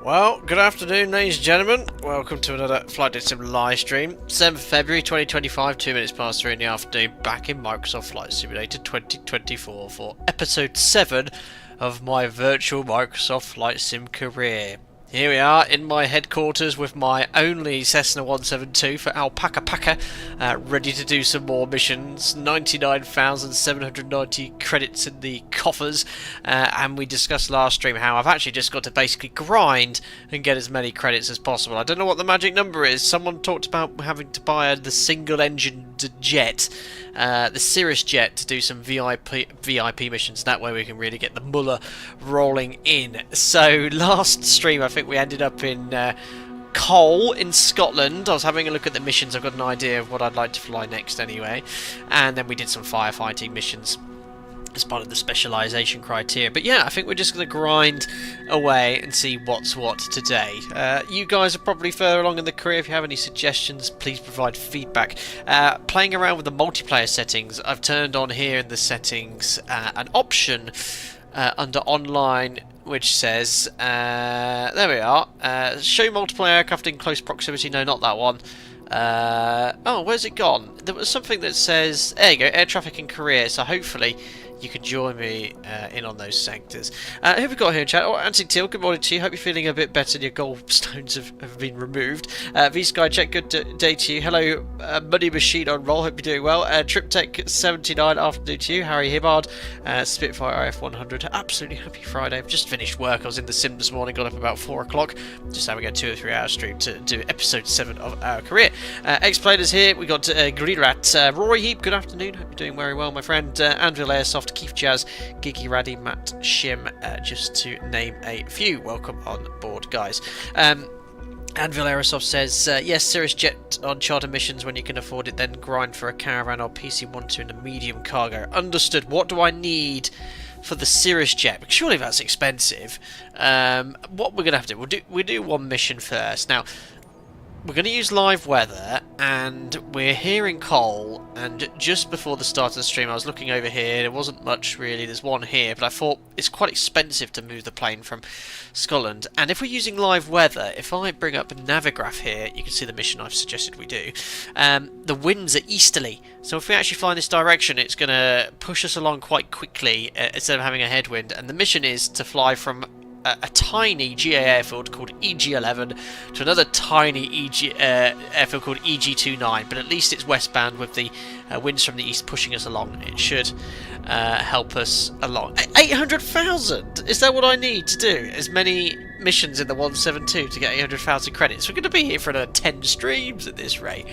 Well, good afternoon, ladies and gentlemen. Welcome to another Flight Sim live stream. 7th February 2025, 2 minutes past 3 in the afternoon, back in Microsoft Flight Simulator 2024 for episode 7 of my virtual Microsoft Flight Sim career. Here we are in my headquarters with my only Cessna 172 for Alpaca Packa, ready to do some more missions. 99,790 credits in the coffers, and we discussed last stream how I've actually just got to basically grind and get as many credits as possible. I don't know what the magic number is. Someone talked about having to buy the single engine jet, the Cirrus jet, to do some VIP missions. That way we can really get the Muller rolling in. So last stream I think we ended up in Cole in Scotland. I was having a look at the missions. I've got an idea of what I'd like to fly next anyway, and then we did some firefighting missions as part of the specialisation criteria. But yeah, I think we're just going to grind away and see what's what today. You guys are probably further along in the career. If you have any suggestions, please provide feedback. Playing around with the multiplayer settings, I've turned on here in the settings an option under online which says, there we are, show multiple aircraft in close proximity. No, not that one. Oh, where's it gone? There was something that says, there you go, air traffic and career, so hopefully you can join me in on those sectors. Who have we got here in chat? Oh, Anthony Teal, good morning to you. Hope you're feeling a bit better and your gallstones have been removed. V-Sky Check, good day to you. Hello, Muddy Machine on roll, hope you're doing well. TripTech79, afternoon to you. Harry Hibbard, Spitfire IF100, absolutely happy Friday. I've just finished work. I was in the sim this morning, got up about 4 o'clock, just having a 2 or 3 hour stream to do episode 7 of our career. X-Planers here, we got Grirat, Rory Heap, good afternoon, hope you're doing very well, my friend. Anvil Airsoft, Keith Jazz, Gigi Raddy, Matt Shim, just to name a few. Welcome on board, guys. Anvil Aerosoft says, yes, Cirrus jet on charter missions when you can afford it, then grind for a Caravan or PC-12 in a medium cargo. Understood. What do I need for the Cirrus jet? Because surely that's expensive. What we're going to have to do, we'll do one mission first. Now, we're going to use live weather, and we're here in Cole, and just before the start of the stream I was looking over here. There wasn't much really, there's one here, but I thought it's quite expensive to move the plane from Scotland, and if we're using live weather, if I bring up Navigraph here, you can see the mission I've suggested we do. The winds are easterly, so if we actually fly in this direction, it's going to push us along quite quickly instead of having a headwind, and the mission is to fly from a tiny GA airfield called EG11 to another tiny airfield called EG29, but at least it's westbound with the winds from the east pushing us along. It should help us along. 800,000! Is that what I need to do? As many missions in the 172 to get 800,000 credits. We're going to be here for another 10 streams at this rate.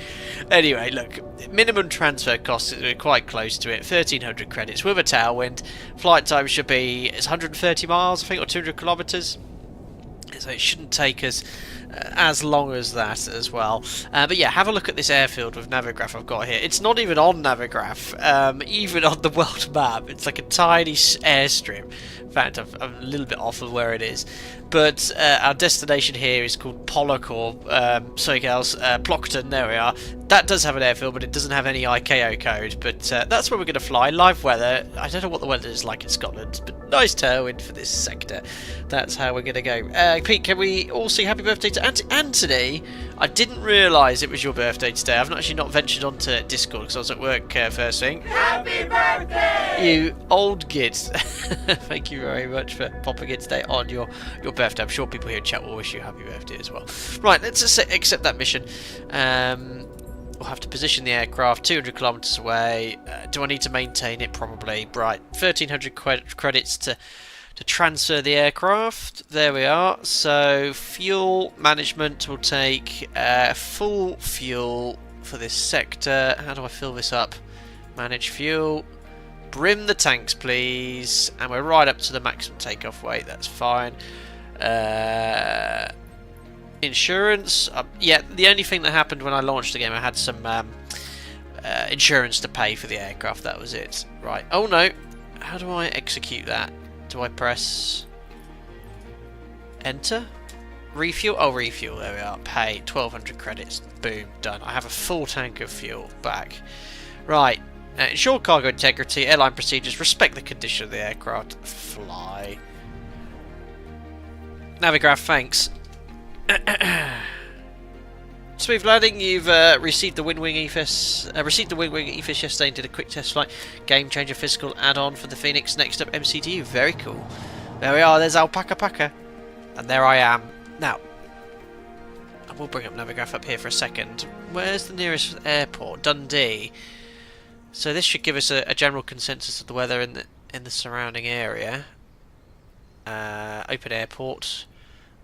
Anyway, look, minimum transfer costs are quite close to it. 1,300 credits with a tailwind. Flight time should be, it's 130 miles, I think, or 200 kilometres. So it shouldn't take us as long as that as well. But yeah, have a look at this airfield with Navigraph I've got here. It's not even on Navigraph, even on the world map. It's like a tiny airstrip. In fact, I'm a little bit off of where it is. But our destination here is called Pollock, or something else, Plockton, there we are. That does have an airfield, but it doesn't have any ICAO code. But that's where we're going to fly. Live weather. I don't know what the weather is like in Scotland, but nice tailwind for this sector. That's how we're going to go. Pete, can we all sing happy birthday to Anthony? I didn't realise it was your birthday today. I've actually not ventured onto Discord because I was at work first thing. Happy birthday! You old gid. Thank you very much for popping in today on your birthday. I'm sure people here in chat will wish you a happy birthday as well. Right, let's just accept that mission. We'll have to position the aircraft 200 kilometres away. Do I need to maintain it? Probably. Right, 1,300 credits to transfer the aircraft. There we are. So fuel management will take full fuel for this sector. How do I fill this up? Manage fuel. Brim the tanks, please. And we're right up to the maximum takeoff weight. That's fine. Insurance. Yeah, the only thing that happened when I launched the game, I had some insurance to pay for the aircraft. That was it. Right. Oh no. How do I execute that? Do I press enter? Refuel? Oh, refuel. There we are. Pay 1,200 credits. Boom. Done. I have a full tank of fuel back. Right. Ensure cargo integrity. Airline procedures. Respect the condition of the aircraft. Fly. Navigraph, thanks. Smooth landing. You've received the Wing Ethos. Received the Wing Ethos yesterday and did a quick test flight. Game changer physical add-on for the Phoenix. Next up, MCDU. Very cool. There we are. There's Alpaca Packa, and there I am. Now, I will bring up Navigraph up here for a second. Where's the nearest airport? Dundee. So this should give us a general consensus of the weather in the surrounding area. Open airport.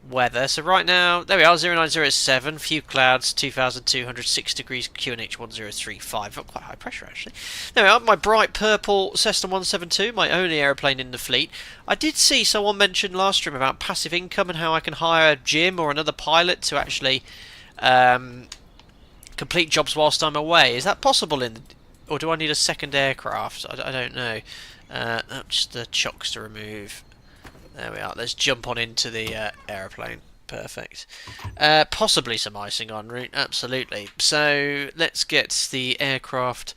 Weather. So right now, there we are, 0907, few clouds, 2,206 degrees, QNH 1035. Not quite high pressure actually. There we are, my bright purple Cessna 172, my only aeroplane in the fleet. I did see someone mention last stream about passive income and how I can hire Jim or another pilot to actually complete jobs whilst I'm away. Is that possible or do I need a second aircraft? I don't know. Just the chocks to remove. There we are. Let's jump on into the aeroplane. Perfect. Possibly some icing en route. Absolutely. So let's get the aircraft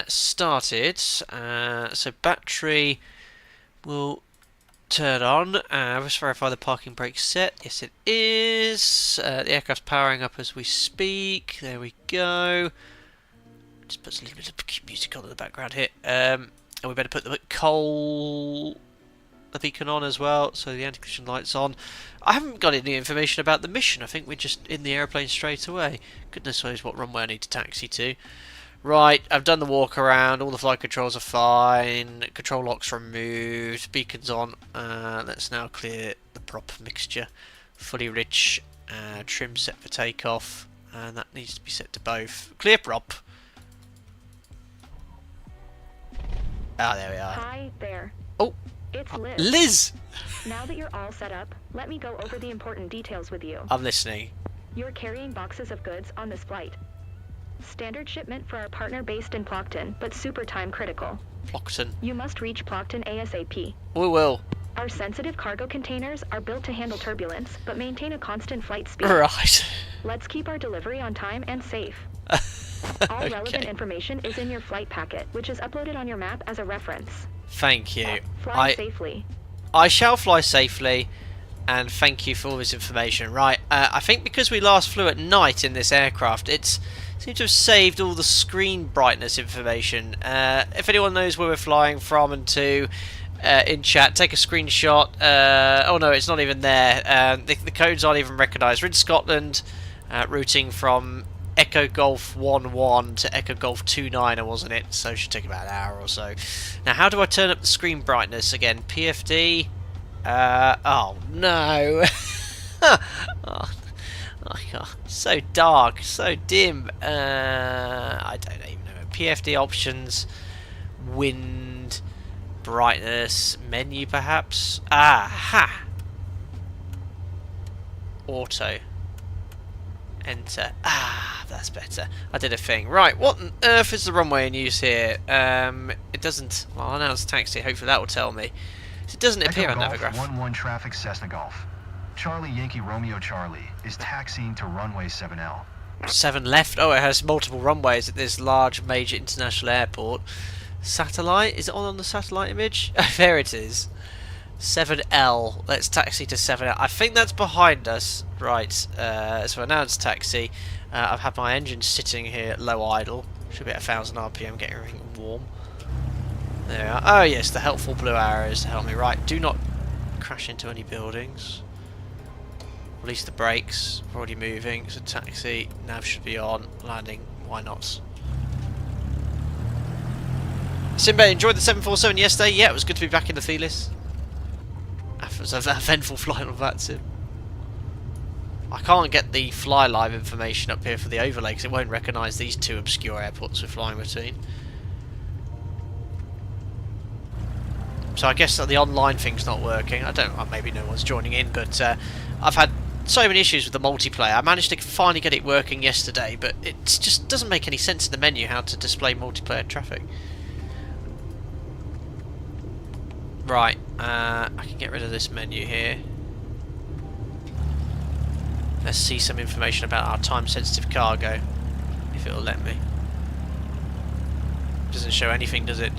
started. So battery will turn on. Let's verify the parking brake set. Yes, it is. The aircraft's powering up as we speak. There we go. Just puts a little bit of music on in the background here. And we better put the coal... the beacon on as well, so the anti-collision light's on. I haven't got any information about the mission. I think we're just in the airplane straight away. Goodness knows what runway I need to taxi to. Right, I've done the walk around. All the flight controls are fine. Control locks removed. Beacon's on. Let's now clear the prop mixture. Fully rich. Trim set for takeoff. And that needs to be set to both. Clear prop. Ah, there we are. Hi there. Oh. It's Liz. Liz! Now that you're all set up, let me go over the important details with you. I'm listening. You're carrying boxes of goods on this flight. Standard shipment for our partner based in Plockton, but super time critical. Plockton. You must reach Plockton ASAP. We will. Our sensitive cargo containers are built to handle turbulence, but maintain a constant flight speed. Right. Let's keep our delivery on time and safe. All relevant information is in your flight packet, which is uploaded on your map as a reference. Thank you. Fly safely. I shall fly safely, and thank you for all this information. Right, I think because we last flew at night in this aircraft, it seems to have saved all the screen brightness information. If anyone knows where we're flying from and to, in chat, take a screenshot. Oh no, it's not even there. The codes aren't even recognised. We're in Scotland, routing from Echo Golf 11 to Echo Golf 29, wasn't it? So it should take about an hour or so. Now, how do I turn up the screen brightness again? PFD? Oh no! Oh God, so dark, so dim. I don't even know. PFD options, wind, brightness, menu perhaps. Aha! Auto. Enter. Ah, that's better. I did a thing. Right, what on earth is the runway in use here? It doesn't... Well, I'll announce taxi. Hopefully that will tell me. It doesn't appear on Navigraph. 1-1 traffic Cessna Golf. Charlie Yankee Romeo Charlie is taxiing to runway 7L. 7 left. Oh, it has multiple runways at this large major international airport. Satellite? Is it on the satellite image? There it is. 7L. Let's taxi to 7L. I think that's behind us. Right. So announce taxi. I've had my engine sitting here at low idle. Should be at 1,000 RPM, getting everything warm. There we are. Oh yes, the helpful blue arrows to help me. Right. Do not crash into any buildings. Release the brakes. We're already moving. So taxi. Nav should be on. Landing. Why not? Simba, enjoyed the 747 yesterday. Yeah, it was good to be back in the Felis. After a eventful flight on that sim. I can't get the fly live information up here for the overlay because it won't recognise these two obscure airports we're flying between. So I guess that the online thing's not working. I don't. Maybe no one's joining in, but I've had so many issues with the multiplayer. I managed to finally get it working yesterday, but it just doesn't make any sense in the menu how to display multiplayer traffic. Right, I can get rid of this menu here. Let's see some information about our time-sensitive cargo, if it'll let me. Doesn't show anything, does it?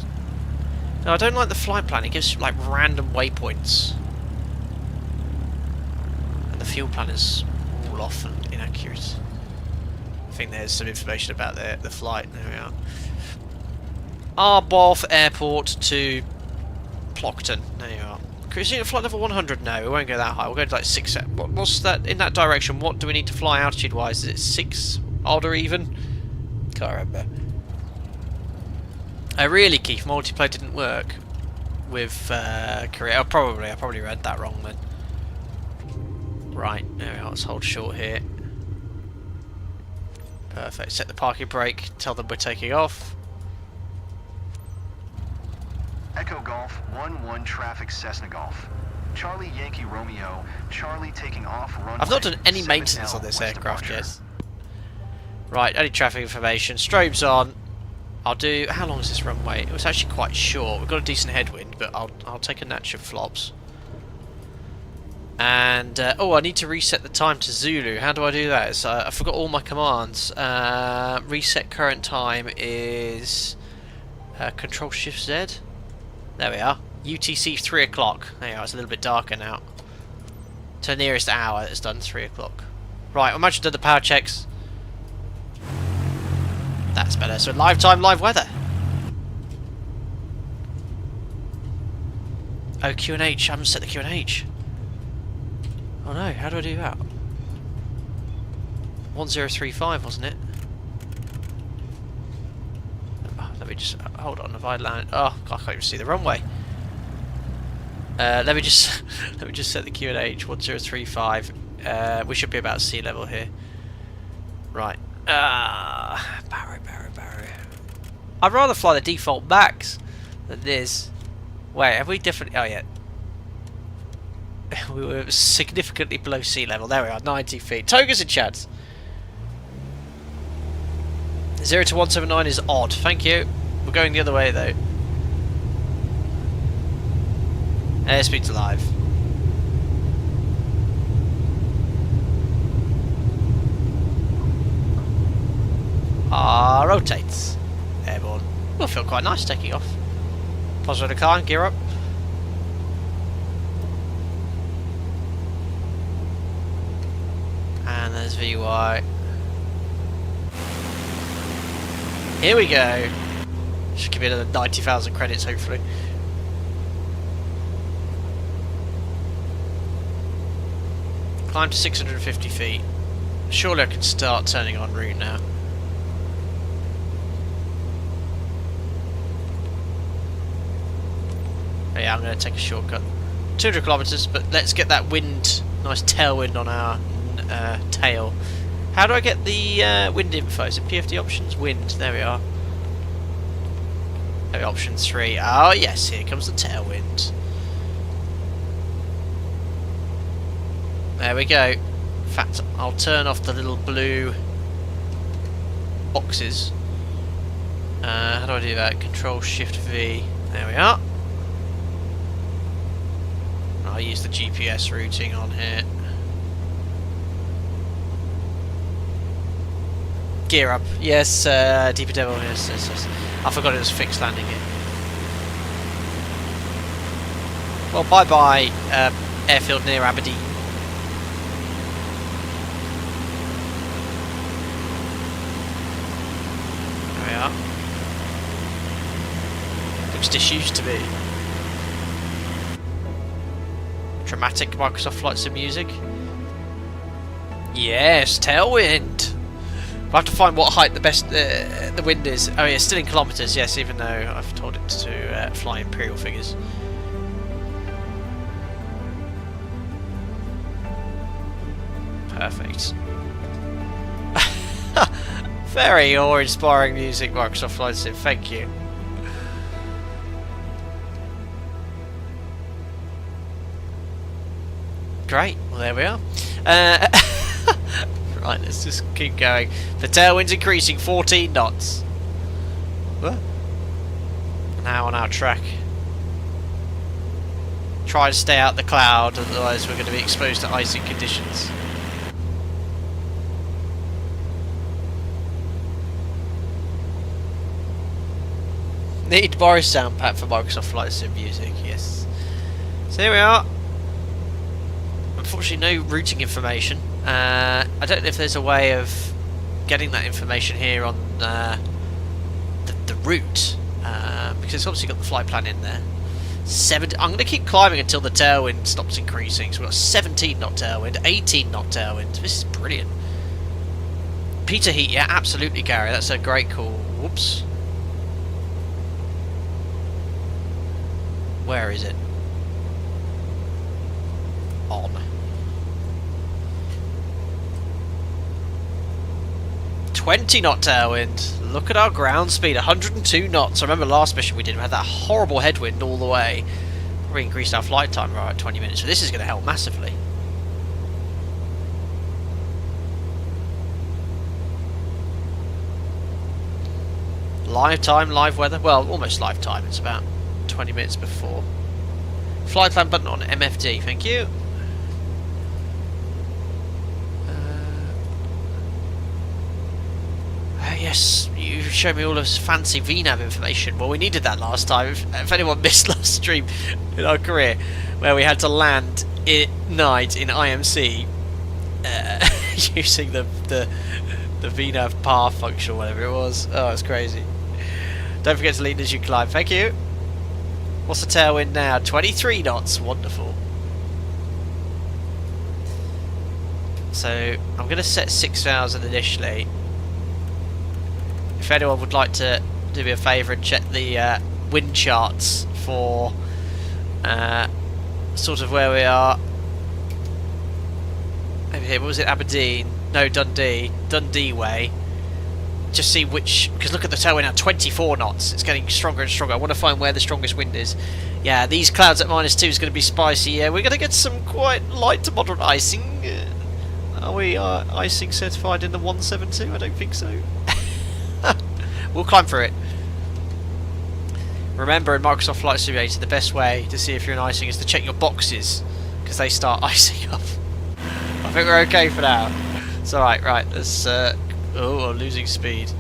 No, I don't like the flight plan. It gives like random waypoints, and the fuel plan is all off and inaccurate. I think there's some information about the flight. There we are. Arbroath Airport to Plockton. There you are. Cruising at flight level 100? No, we won't go that high. We'll go to like 6. What's that in that direction? What do we need to fly altitude wise? Is it 6 odd or even? Can't remember. Really, Keith, multiplayer didn't work with Korea. I probably read that wrong then. Right, there we are. Let's hold short here. Perfect. Set the parking brake. Tell them we're taking off. Echo Golf 1-1 traffic Cessna Golf. Charlie Yankee Romeo, Charlie taking off runway. I've not done any maintenance 7L on this west aircraft departure. yet. Right, only traffic information. Strobes on. I'll do. How long is this runway? It was actually quite short. We've got a decent headwind, but I'll take a notch of flops. And oh, I need to reset the time to Zulu. How do I do that? So I forgot all my commands. Reset current time is Control Shift Z. There we are. UTC 3 o'clock. There you are. It's a little bit darker now. To the nearest hour, it's done 3 o'clock. Right, I imagine done the power checks. That's better. So live time, live weather. Oh, Q&H. I haven't set the Q&H. Oh no, how do I do that? 1035, wasn't it? Oh, let me just hold on. If I land, oh, I can't even see the runway. Let me just set the Q&H 1035. We should be about sea level here. Right. Barrow. I'd rather fly the default max than this. Wait, have we definitely? Oh yeah. We were significantly below sea level. There we are, 90 feet. Togas and Chads. 0 to 179 is odd. Thank you. We're going the other way though. Airspeed's alive. Rotates. Airborne. Will feel quite nice taking off. Pause on the car and gear up. And there's VY. Here we go. Should give me another 90,000 credits, hopefully. Climb to 650 feet. Surely I can start turning on route now. Oh yeah, I'm going to take a shortcut. 200 kilometers, but let's get that wind, nice tailwind on our tail. How do I get the wind info? Is it PFD options? Wind, there we are. There we are, option 3. Oh yes, here comes the tailwind. There we go. In fact, I'll turn off the little blue boxes. How do I do that? Control Shift V. There we are. I'll use the GPS routing on here. Gear up. Yes, Deeper Devil. Yes, yes, yes. I forgot it was fixed landing here. Well, bye-bye, airfield near Aberdeen. There we are. Looks disused to me. Dramatic Microsoft Flight Sim music. Yes, tailwind. We'll have to find what height the wind is. Oh yeah, still in kilometres, yes, even though I've told it to fly imperial figures. Perfect. Very awe-inspiring music, Microsoft Flight Sim, thank you. Great, well there we are. Right, let's just keep going. The tailwind's increasing, 14 knots. What? Now on our track. Try to stay out the cloud, otherwise we're going to be exposed to icing conditions. Need Boris sound pack for Microsoft Flight Sim music, yes. So here we are. Unfortunately no routing information. I don't know if there's a way of getting that information here on the route, because it's obviously got the flight plan in there. I'm going to keep climbing until the tailwind stops increasing. So we've got 17 knot tailwind, 18 knot tailwind. This is brilliant. Peter heat, yeah, absolutely, Gary. That's a great call. Whoops. Where is it? On. $20 knot tailwind. Look at our ground speed, 102 knots. I remember last mission we did, we had that horrible headwind all the way. Probably increased our flight time right at 20 minutes, so this is going to help massively. Live time, live weather. Well, almost live time. It's about 20 minutes before. Flight plan button on MFD, thank you. Yes, you showed me all this fancy VNAV information. Well, we needed that last time. If anyone missed last stream in our career, where we had to land at night in IMC using the VNAV path function or whatever it was. Oh, it's crazy. Don't forget to lean as you climb. Thank you. What's the tailwind now? 23 knots. Wonderful. So I'm going to set 6,000 initially. If anyone would like to do me a favour and check the wind charts for sort of where we are over here. What was it? Aberdeen? No, Dundee way. Just see which, because look at the tailwind now, 24 knots. It's getting stronger and stronger. I want to find where the strongest wind is. Yeah, these clouds at -2 is going to be spicy. Yeah, we're going to get some quite light to moderate icing. Are we icing certified in the 172? I don't think so. We'll climb through it. Remember, in Microsoft Flight Simulator, the best way to see if you're in icing is to check your boxes, because they start icing up. I think we're okay for now. It's alright, right, let's... oh, I'm losing speed.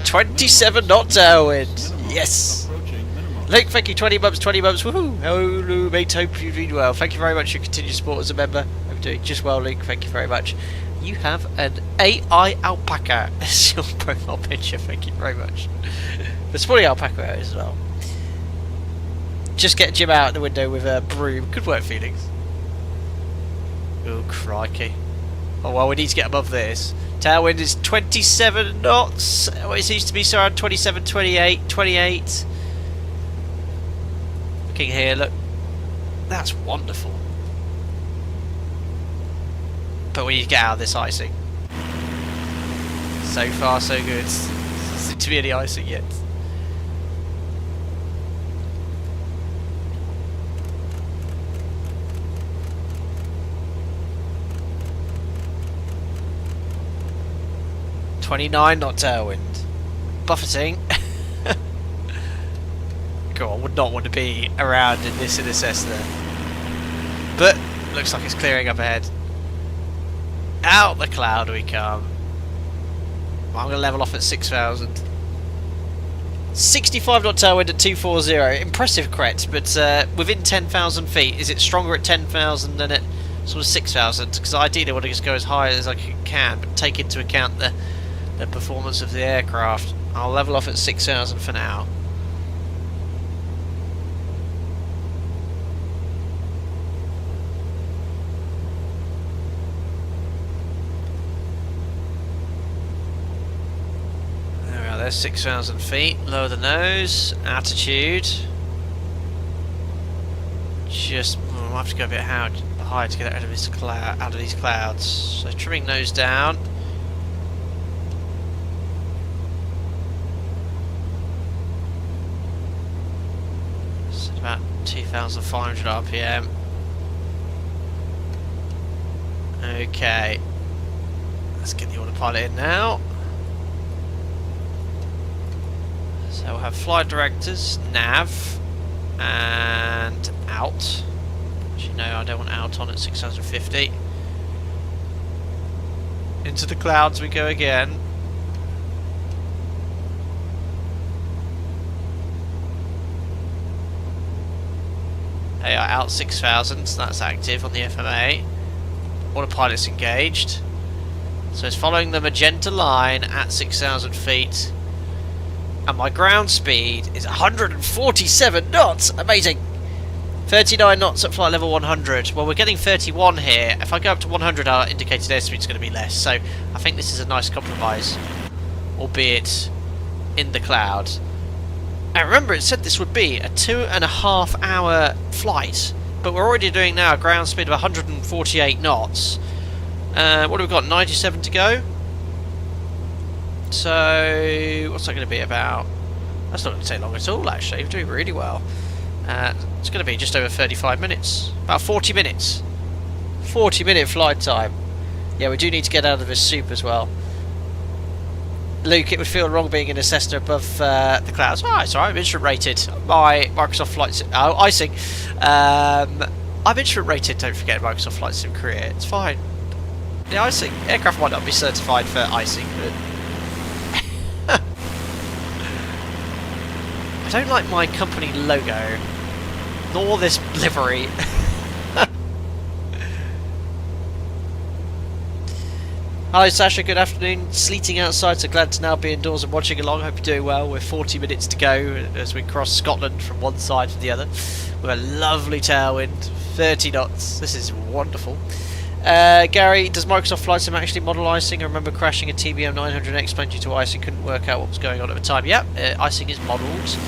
27 knot tailwind! Yes! Link, thank you, 20 bumps, woohoo! Hello, mate, hope you're doing well. Thank you very much for your continued support as a member. Hope you're doing just well, Link, thank you very much. You have an AI alpaca as your profile picture, thank you very much. The sporting alpaca as well. Just get Jim out the window with a broom. Good work, Felix. Oh, crikey. Oh, well, we need to get above this. Tailwind is 27 knots. Well, it seems to be around 27, 28, 28. Looking here, look. That's wonderful. But we need to get out of this icing. So far, so good. Doesn't seem to be any icing yet. $29 knot tailwind. Buffeting. God, I would not want to be around in a Cessna. But looks like it's clearing up ahead. Out the cloud we come. I'm going to level off at 6,000. 65 knot tailwind at 240. Impressive, correct, but within 10,000 feet. Is it stronger at 10,000 than at sort of 6,000? Because ideally I want to just go as high as I can, but take into account the performance of the aircraft. I'll level off at 6,000 for now. There's 6,000 feet. Lower the nose. Attitude. Just we'll have to go a bit higher to get out of these clouds. So trimming nose down. It's about 2,500 RPM. Okay. Let's get the autopilot in now. So we'll have flight directors, nav, and out. Actually, no, I don't want out on at 650. Into the clouds we go again. They are out 6,000, so that's active on the FMA. Autopilot's engaged. So it's following the magenta line at 6,000 feet. And my ground speed is 147 knots! Amazing! 39 knots at flight level 100. Well, we're getting 31 here. If I go up to 100, our indicated airspeed is going to be less. So I think this is a nice compromise, albeit in the cloud. And remember, it said this would be a 2.5 hour flight, but we're already doing now a ground speed of 148 knots. What have we got? 97 to go. So what's that going to be about? That's not going to take long at all, actually. We're doing really well. It's going to be just over 35 minutes. About 40 minutes. 40-minute flight time. Yeah, we do need to get out of this soup as well. Luke, it would feel wrong being in a Cessna above the clouds. Oh, it's alright, I'm instrument rated. My Microsoft Flight Sim... Oh, icing. I'm instrument rated, don't forget, Microsoft Flight Sim Korea. It's fine. The icing. Aircraft might not be certified for icing, but... I don't like my company logo, nor this livery. Hello Sasha, good afternoon. Sleeting outside, so glad to now be indoors and watching along. Hope you're doing well. We're 40 minutes to go as we cross Scotland from one side to the other. With a lovely tailwind, 30 knots. This is wonderful. Gary, does Microsoft Flight Sim actually model icing? I remember crashing a TBM 900X plane due to icing, couldn't work out what was going on at the time. Yep, icing is modelled.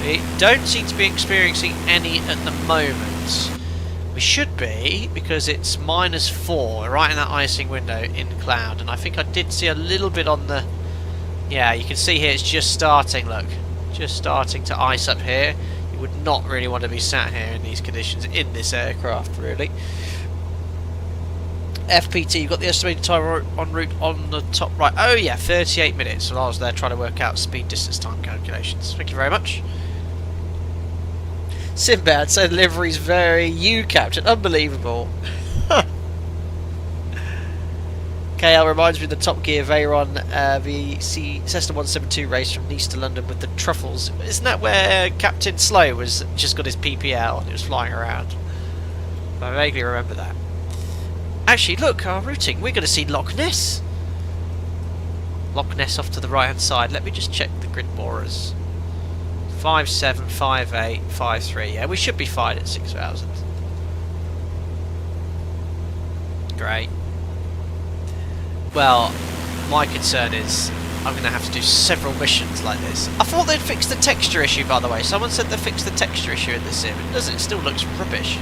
We don't seem to be experiencing any at the moment. We should be, because it's -4, right in that icing window in cloud, and I think I did see a little bit on the... Yeah, you can see here it's just starting, look. Just starting to ice up here. You would not really want to be sat here in these conditions in this aircraft, really. FPT, you've got the estimated time en route on the top right. Oh yeah, 38 minutes. So I was there trying to work out speed, distance, time calculations. Thank you very much. Sinbad said livery's very you, Captain. Unbelievable. KL reminds me of the Top Gear Veyron VC Cessna 172 race from Nice to London with the truffles. Isn't that where Captain Slow was just got his PPL and he was flying around? I vaguely remember that. Actually, look, our routing. We're going to see Loch Ness. Loch Ness off to the right hand side. Let me just check the grid borers. 575853. Yeah, we should be fine at 6,000. Great. Well, my concern is I'm going to have to do several missions like this. I thought they'd fixed the texture issue, by the way. Someone said they fixed the texture issue in the sim. It doesn't. It still looks rubbish.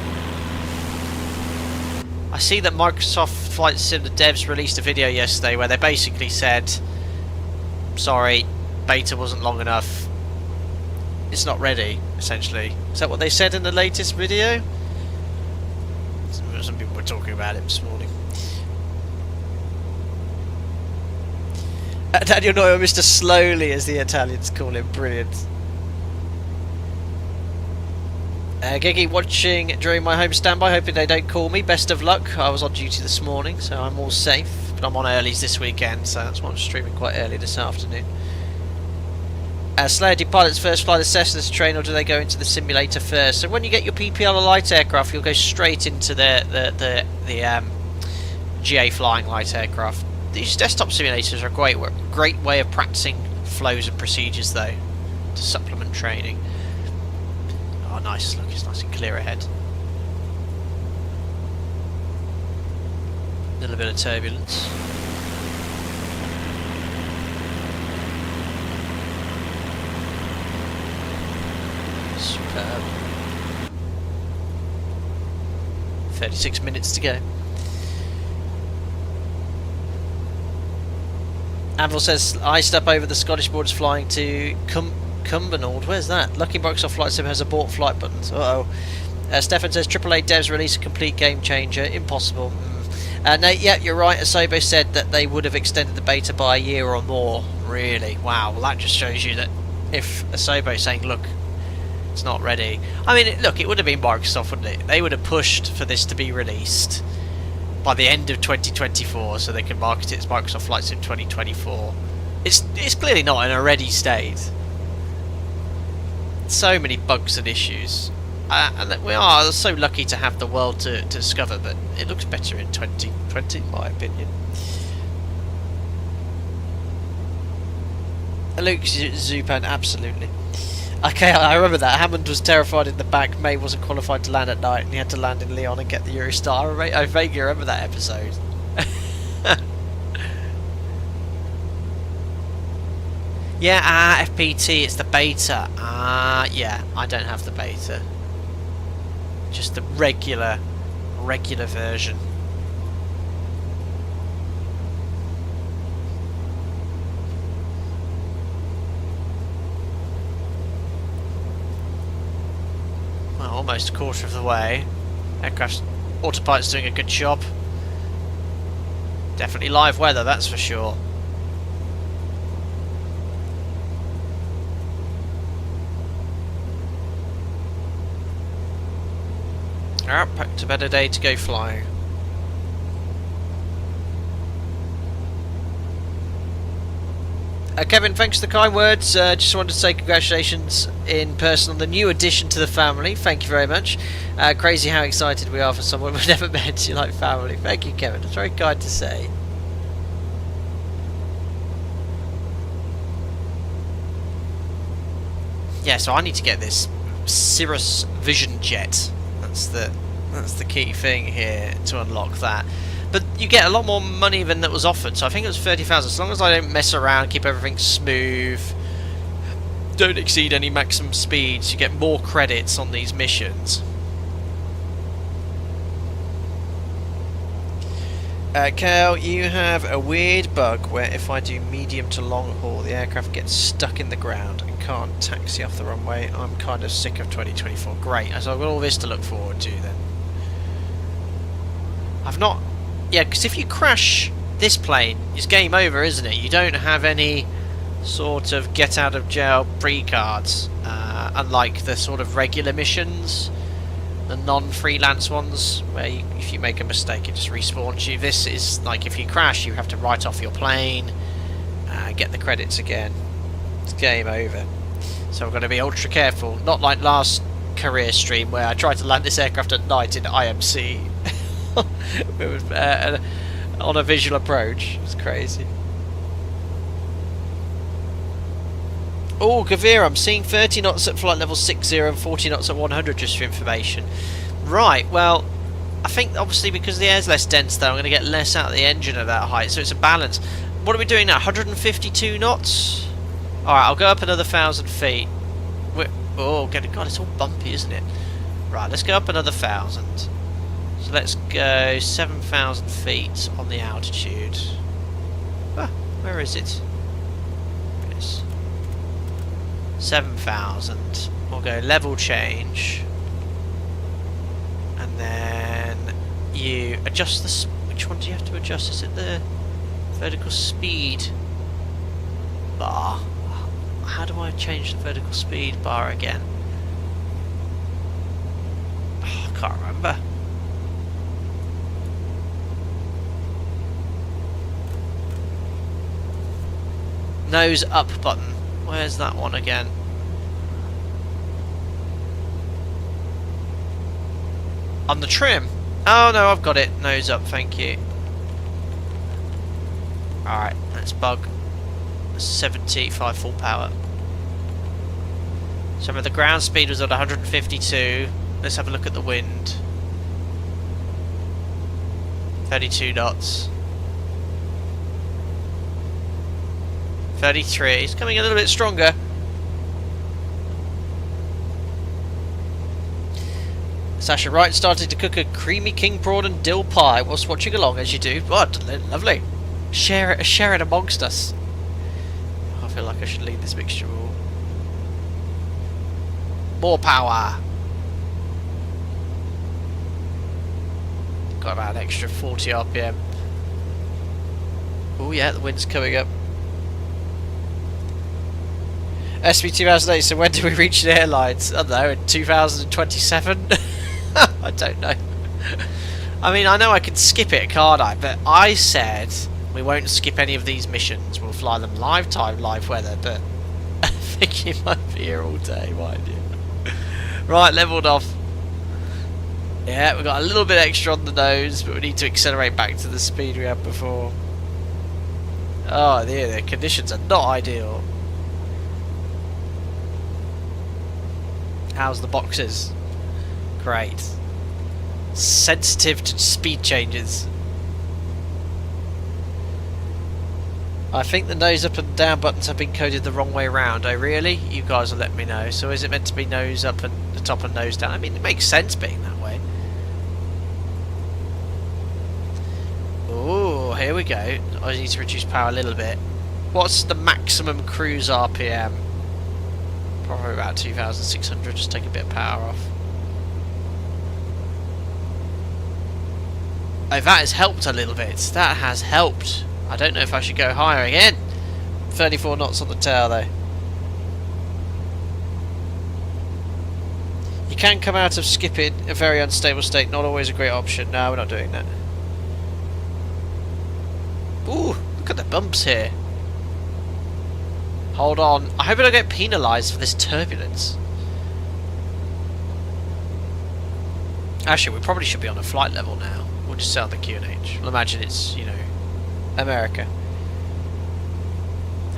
I see that Microsoft Flight Sim, the devs, released a video yesterday where they basically said, sorry, beta wasn't long enough. It's not ready, essentially. Is that what they said in the latest video? Some people were talking about it this morning. Daniel Noyo, Mr. Slowly, as the Italians call him. Brilliant. Gigi watching during my home standby, hoping they don't call me. Best of luck. I was on duty this morning, so I'm all safe. But I'm on earlies this weekend, so that's why I'm streaming quite early this afternoon. Slayer, do pilots first fly the Cessna's train, or do they go into the simulator first? So when you get your PPL or light aircraft, you'll go straight into the GA flying light aircraft. These desktop simulators are a great way of practicing flows and procedures, though, to supplement training. Oh, nice. Look, it's nice and clear ahead. A little bit of turbulence. Superb. 36 minutes to go. Anvil says, iced up over the Scottish borders flying to Cumbernauld. Where's that? Lucky Microsoft Flight Sim has abort flight buttons. Uh-oh. Stefan says, AAA devs release a complete game changer. Impossible. Nate, yeah, you're right. Asobo said that they would have extended the beta by a year or more. Really? Wow. Well, that just shows you that if Asobo is saying, look, it's not ready. I mean, look, it would have been Microsoft, wouldn't it? They would have pushed for this to be released by the end of 2024 so they can market it as Microsoft Flight Sim 2024. It's clearly not in a ready state. So many bugs and issues. and we are so lucky to have the world to discover, but it looks better in 2020, in my opinion. Luke Zupan, absolutely. Okay, I remember that. Hammond was terrified in the back. May wasn't qualified to land at night, and he had to land in Lyon and get the Eurostar. I vaguely remember that episode. Yeah, FPT, it's the beta. Yeah, I don't have the beta. Just the regular version. Well, almost a quarter of the way. Aircraft's autopilot's doing a good job. Definitely live weather, that's for sure. Alright, back to better day to go flying. Kevin, thanks for the kind words. Just wanted to say congratulations in person on the new addition to the family. Thank you very much. Crazy how excited we are for someone we've never met. You like family. Thank you, Kevin. It's very kind to say. Yeah, so I need to get this Cirrus Vision Jet. That's the key thing here to unlock that. But you get a lot more money than that was offered, so I think it was 30,000. As long as I don't mess around, keep everything smooth, don't exceed any maximum speeds, you get more credits on these missions. Cal, you have a weird bug where if I do medium to long haul, the aircraft gets stuck in the ground and can't taxi off the runway. I'm kind of sick of 2024. Great, so I've got all this to look forward to then. I've not... Yeah, because if you crash this plane, it's game over, isn't it? You don't have any sort of get out of jail free cards, unlike the sort of regular missions, the non-freelance ones, where if you make a mistake it just respawns you. This is like if you crash you have to write off your plane, get the credits again. It's game over. So we've got to be ultra careful, not like last career stream where I tried to land this aircraft at night in IMC. It was, on a visual approach. It was crazy. Oh, Gavir, I'm seeing 30 knots at flight level 60 and 40 knots at 100, just for information. Right, well, I think obviously because the air's less dense though, I'm going to get less out of the engine at that height, so it's a balance. What are we doing now? 152 knots? Alright, I'll go up another 1,000 feet. Oh, God, it's all bumpy, isn't it? Right, let's go up another 1,000. So let's go 7,000 feet on the altitude. Ah, where is it? Yes. 7,000. We'll go level change. And then you adjust the... Which one do you have to adjust? Is it the vertical speed bar? How do I change the vertical speed bar again? Oh, I can't remember. Nose up button. Where's that one again? On the trim. Oh no, I've got it. Nose up, thank you. Alright, let's bug 75 full power. So the ground speed was at 152. Let's have a look at the wind. 32 knots. 33. It's coming a little bit stronger. Sasha Wright started to cook a creamy king prawn and dill pie whilst watching along, as you do. What? Lovely. Share it amongst us. I feel like I should lead this mixture all. More power. Got about an extra 40 RPM. Oh yeah, the wind's coming up. SB 2008, so when do we reach the airlines? I don't know, in 2027? I don't know. I mean, I know I can skip it, can't I? But I said we won't skip any of these missions. We'll fly them live time, live weather, but I think you might be here all day, mind you. Right, levelled off. Yeah, we've got a little bit extra on the nose, but we need to accelerate back to the speed we had before. Oh dear, the conditions are not ideal. How's the boxes? Great. Sensitive to speed changes. I think the nose up and down buttons have been coded the wrong way around. Oh really? You guys will let me know. So is it meant to be nose up and the top and nose down? I mean, it makes sense being that way. Oh, here we go. I need to reduce power a little bit. What's the maximum cruise RPM? Probably about 2,600. Just take a bit of power off. Oh, that has helped a little bit. That has helped. I don't know if I should go higher again. 34 knots on the tail though. You can come out of skipping a very unstable state. Not always a great option. No, we're not doing that. Ooh, look at the bumps here. Hold on. I hope I don't get penalised for this turbulence. Actually, we probably should be on a flight level now. We'll just set on the QNH. We'll imagine it's, you know, America.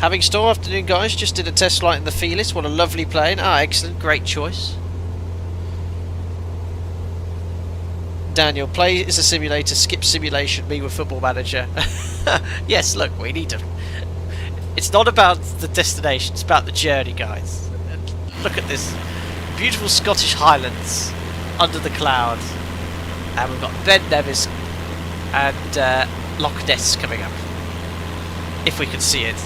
Having store afternoon, guys. Just did a test flight in the Fearless. What a lovely plane. Ah, excellent. Great choice. Daniel, play is a simulator. Skip simulation. Me with Football Manager. Yes, look, we need to. It's not about the destination. It's about the journey, guys. And look at this beautiful Scottish Highlands under the clouds, and we've got Ben Nevis and Loch Ness coming up, if we can see it.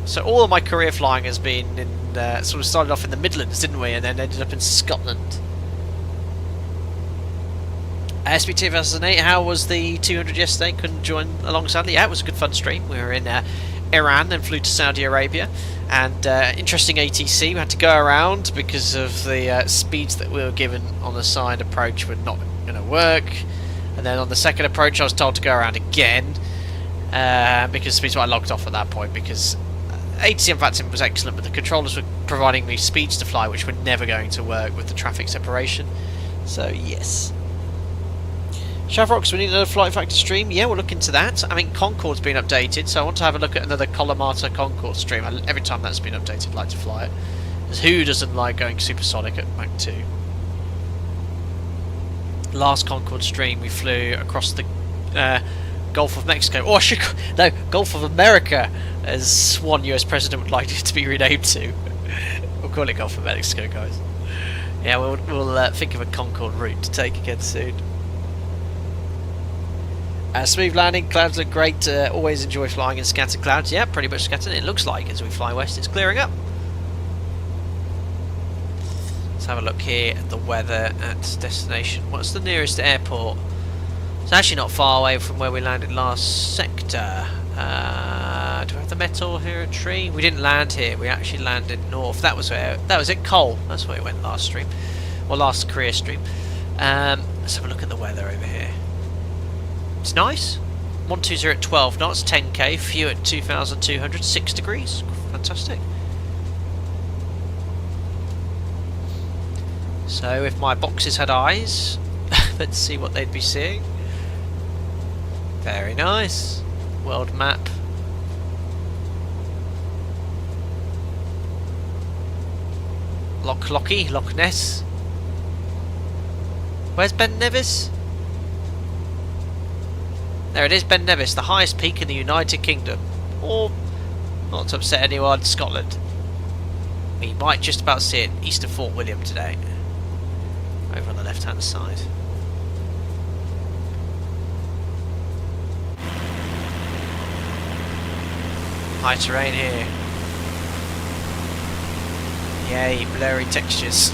So all of my career flying has been in, sort of started off in the Midlands, didn't we, and then ended up in Scotland. SB 2008, how was the 200 yesterday? Couldn't join along sadly. Yeah, it was a good fun stream. We were in Iran and flew to Saudi Arabia, and interesting ATC. We had to go around because of the speeds that we were given on the side approach were not going to work. And then on the second approach I was told to go around again because speeds were logged off at that point, because ATC in fact was excellent, but the controllers were providing me speeds to fly which were never going to work with the traffic separation. So yes. Shavrox, we need another Flight Factor stream. Yeah, we'll look into that. I mean, Concorde's been updated, so I want to have a look at another Kalamata Concorde stream. Every time that's been updated, I'd like to fly it. Because who doesn't like going supersonic at Mach 2? Last Concorde stream, we flew across the Gulf of Mexico. Oh, no, Gulf of America, as one US president would like it to be renamed to. We'll call it Gulf of Mexico, guys. Yeah, we'll think of a Concorde route to take again soon. Smooth landing, clouds look great. Always enjoy flying in scattered clouds. Yeah, pretty much scattered. It looks like as we fly west it's clearing up. Let's have a look here at the weather at destination. What's the nearest airport? It's actually not far away from where we landed last sector. Do we have the metal here at Tree? We didn't land here. We actually landed north. That was it. Cole. That's where we went last stream, or last career stream. Let's have a look at the weather over here. It's nice. 120 at 12 knots, 10k, few at 2,200, 6 degrees. Fantastic. So if my boxes had eyes, let's see what they'd be seeing. Very nice. World map. Loch Ness. Where's Ben Nevis? There it is, Ben Nevis, the highest peak in the United Kingdom. Or, not to upset anyone, Scotland. We might just about see it east of Fort William today. Over on the left hand side. High terrain here. Yay, blurry textures.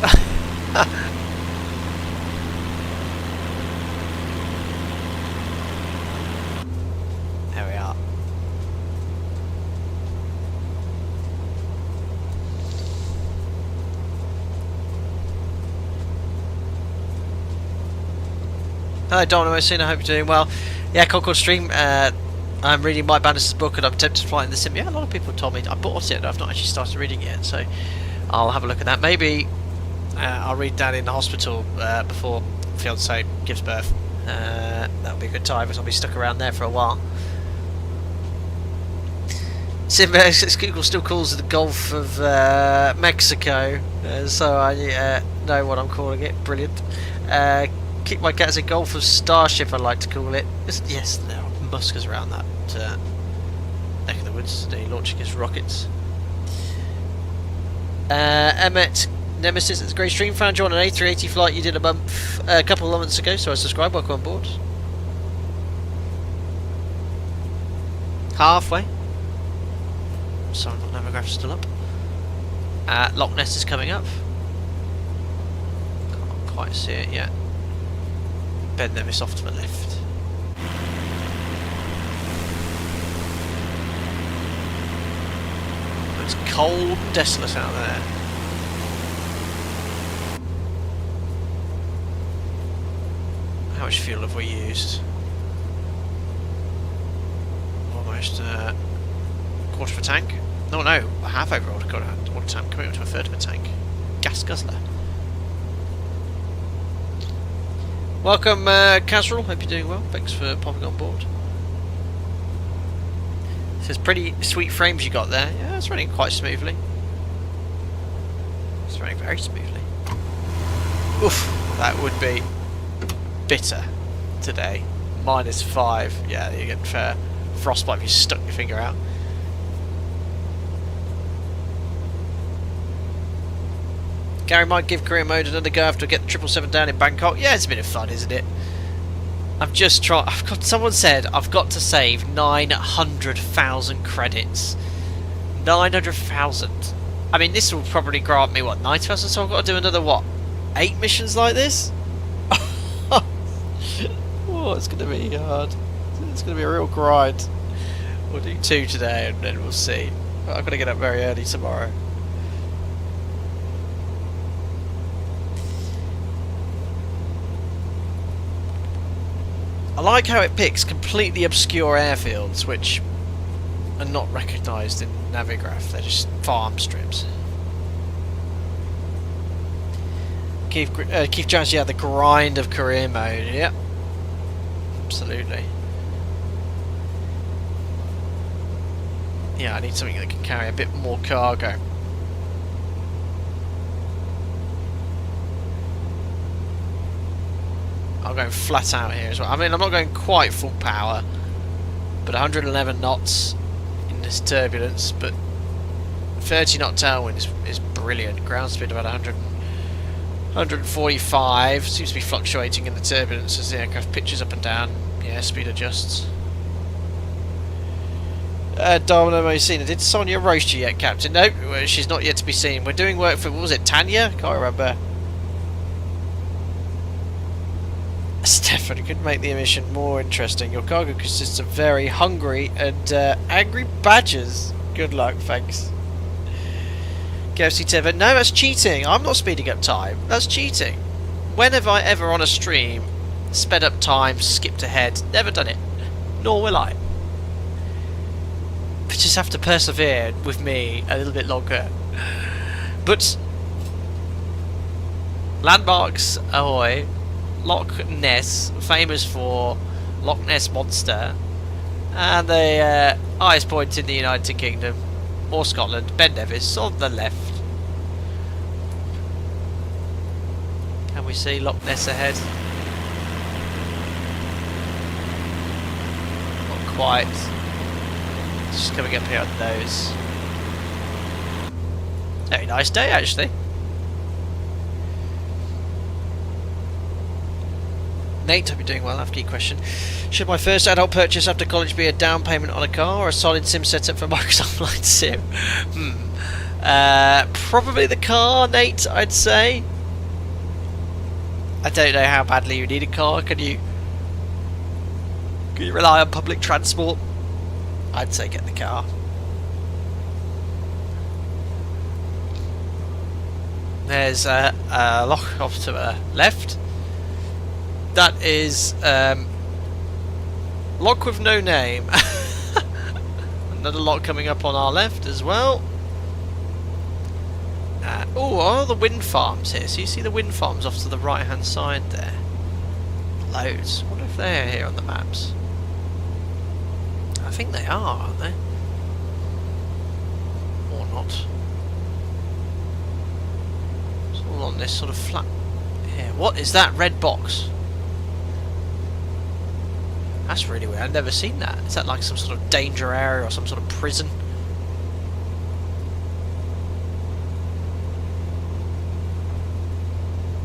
Hello Don, I hope you're doing well. Yeah, Concorde stream. I'm reading Mike Bannister's book and I'm tempted to fly in the sim. Yeah, a lot of people told me. I bought it and I've not actually started reading it yet, so I'll have a look at that. Maybe I'll read that in the hospital before fiance gives birth. That'll be a good time, because I'll be stuck around there for a while. Google still calls it the Gulf of Mexico, so I know what I'm calling it. Brilliant. Kick my cat as a Gulf of Starship, I'd like to call it. Yes, there are muskers around that neck of the woods. They're launching his rockets. Emmet Nemesis, it's a great stream. Found you on an A380 flight you did a couple of months ago, so I subscribed. Welcome on board. Halfway. Sorry, my navigator's still up. Loch Ness is coming up. Can't quite see it yet. Ben Nevis off to the left. It's cold and desolate out there. How much fuel have we used? Almost quarter of a tank. No, a half over a quarter tank, coming up to a third of a tank. Gas guzzler. Welcome, Casserole. Hope you're doing well. Thanks for popping on board. It says pretty sweet frames you got there. Yeah, it's running quite smoothly. It's running very smoothly. Oof, that would be bitter today. -5. Yeah, you get frostbite if you stuck your finger out. Gary might give career mode another go after I get the 777 down in Bangkok. Yeah, it's a bit of fun, isn't it? I've just tried. Someone said I've got to save 900,000 credits. 900,000. I mean, this will probably grant me what, 90,000. So I've got to do another what, 8 missions like this? Oh, it's going to be hard. It's going to be a real grind. We'll do 2 today, and then we'll see. But I've got to get up very early tomorrow. I like how it picks completely obscure airfields which are not recognised in Navigraph. They're just farm strips. Keith Jones, yeah, the grind of career mode. Yep, absolutely. Yeah, I need something that can carry a bit more cargo. I'm going flat out here as well. I mean, I'm not going quite full power, but 111 knots in this turbulence, but 30 knot tailwind is brilliant. Ground speed about 145. Seems to be fluctuating in the turbulence as the aircraft pitches up and down. Yeah, speed adjusts. Domino Mocena, did Sonia roast you yet, Captain? No, she's not yet to be seen. We're doing work for, what was it, Tanya? Can't remember. Stefan, could make the mission more interesting. Your cargo consists of very hungry and angry badgers. Good luck, thanks. KFC Teva, no, that's cheating. I'm not speeding up time. That's cheating. When have I ever on a stream sped up time, skipped ahead? Never done it. Nor will I. You just have to persevere with me a little bit longer. But landmarks ahoy. Loch Ness, famous for Loch Ness Monster, and the highest point in the United Kingdom or Scotland, Ben Nevis on the left. Can we see Loch Ness ahead? Not quite. Just coming up here on the nose. Very nice day, actually. Nate, hope you're doing well. After your question, should my first adult purchase after college be a down payment on a car or a solid sim setup for Microsoft Flight Sim? Probably the car, Nate, I'd say. I don't know how badly you need a car. Can you rely on public transport? I'd say get the car. There's a lock off to the left. That is lock with no name. Another lock coming up on our left as well. Oh, all the wind farms here. So you see the wind farms off to the right hand side there. Loads. I wonder if they're here on the maps. I think they are, aren't they? Or not. It's all on this sort of flat here. What is that red box? That's really weird. I've never seen that. Is that like some sort of danger area or some sort of prison?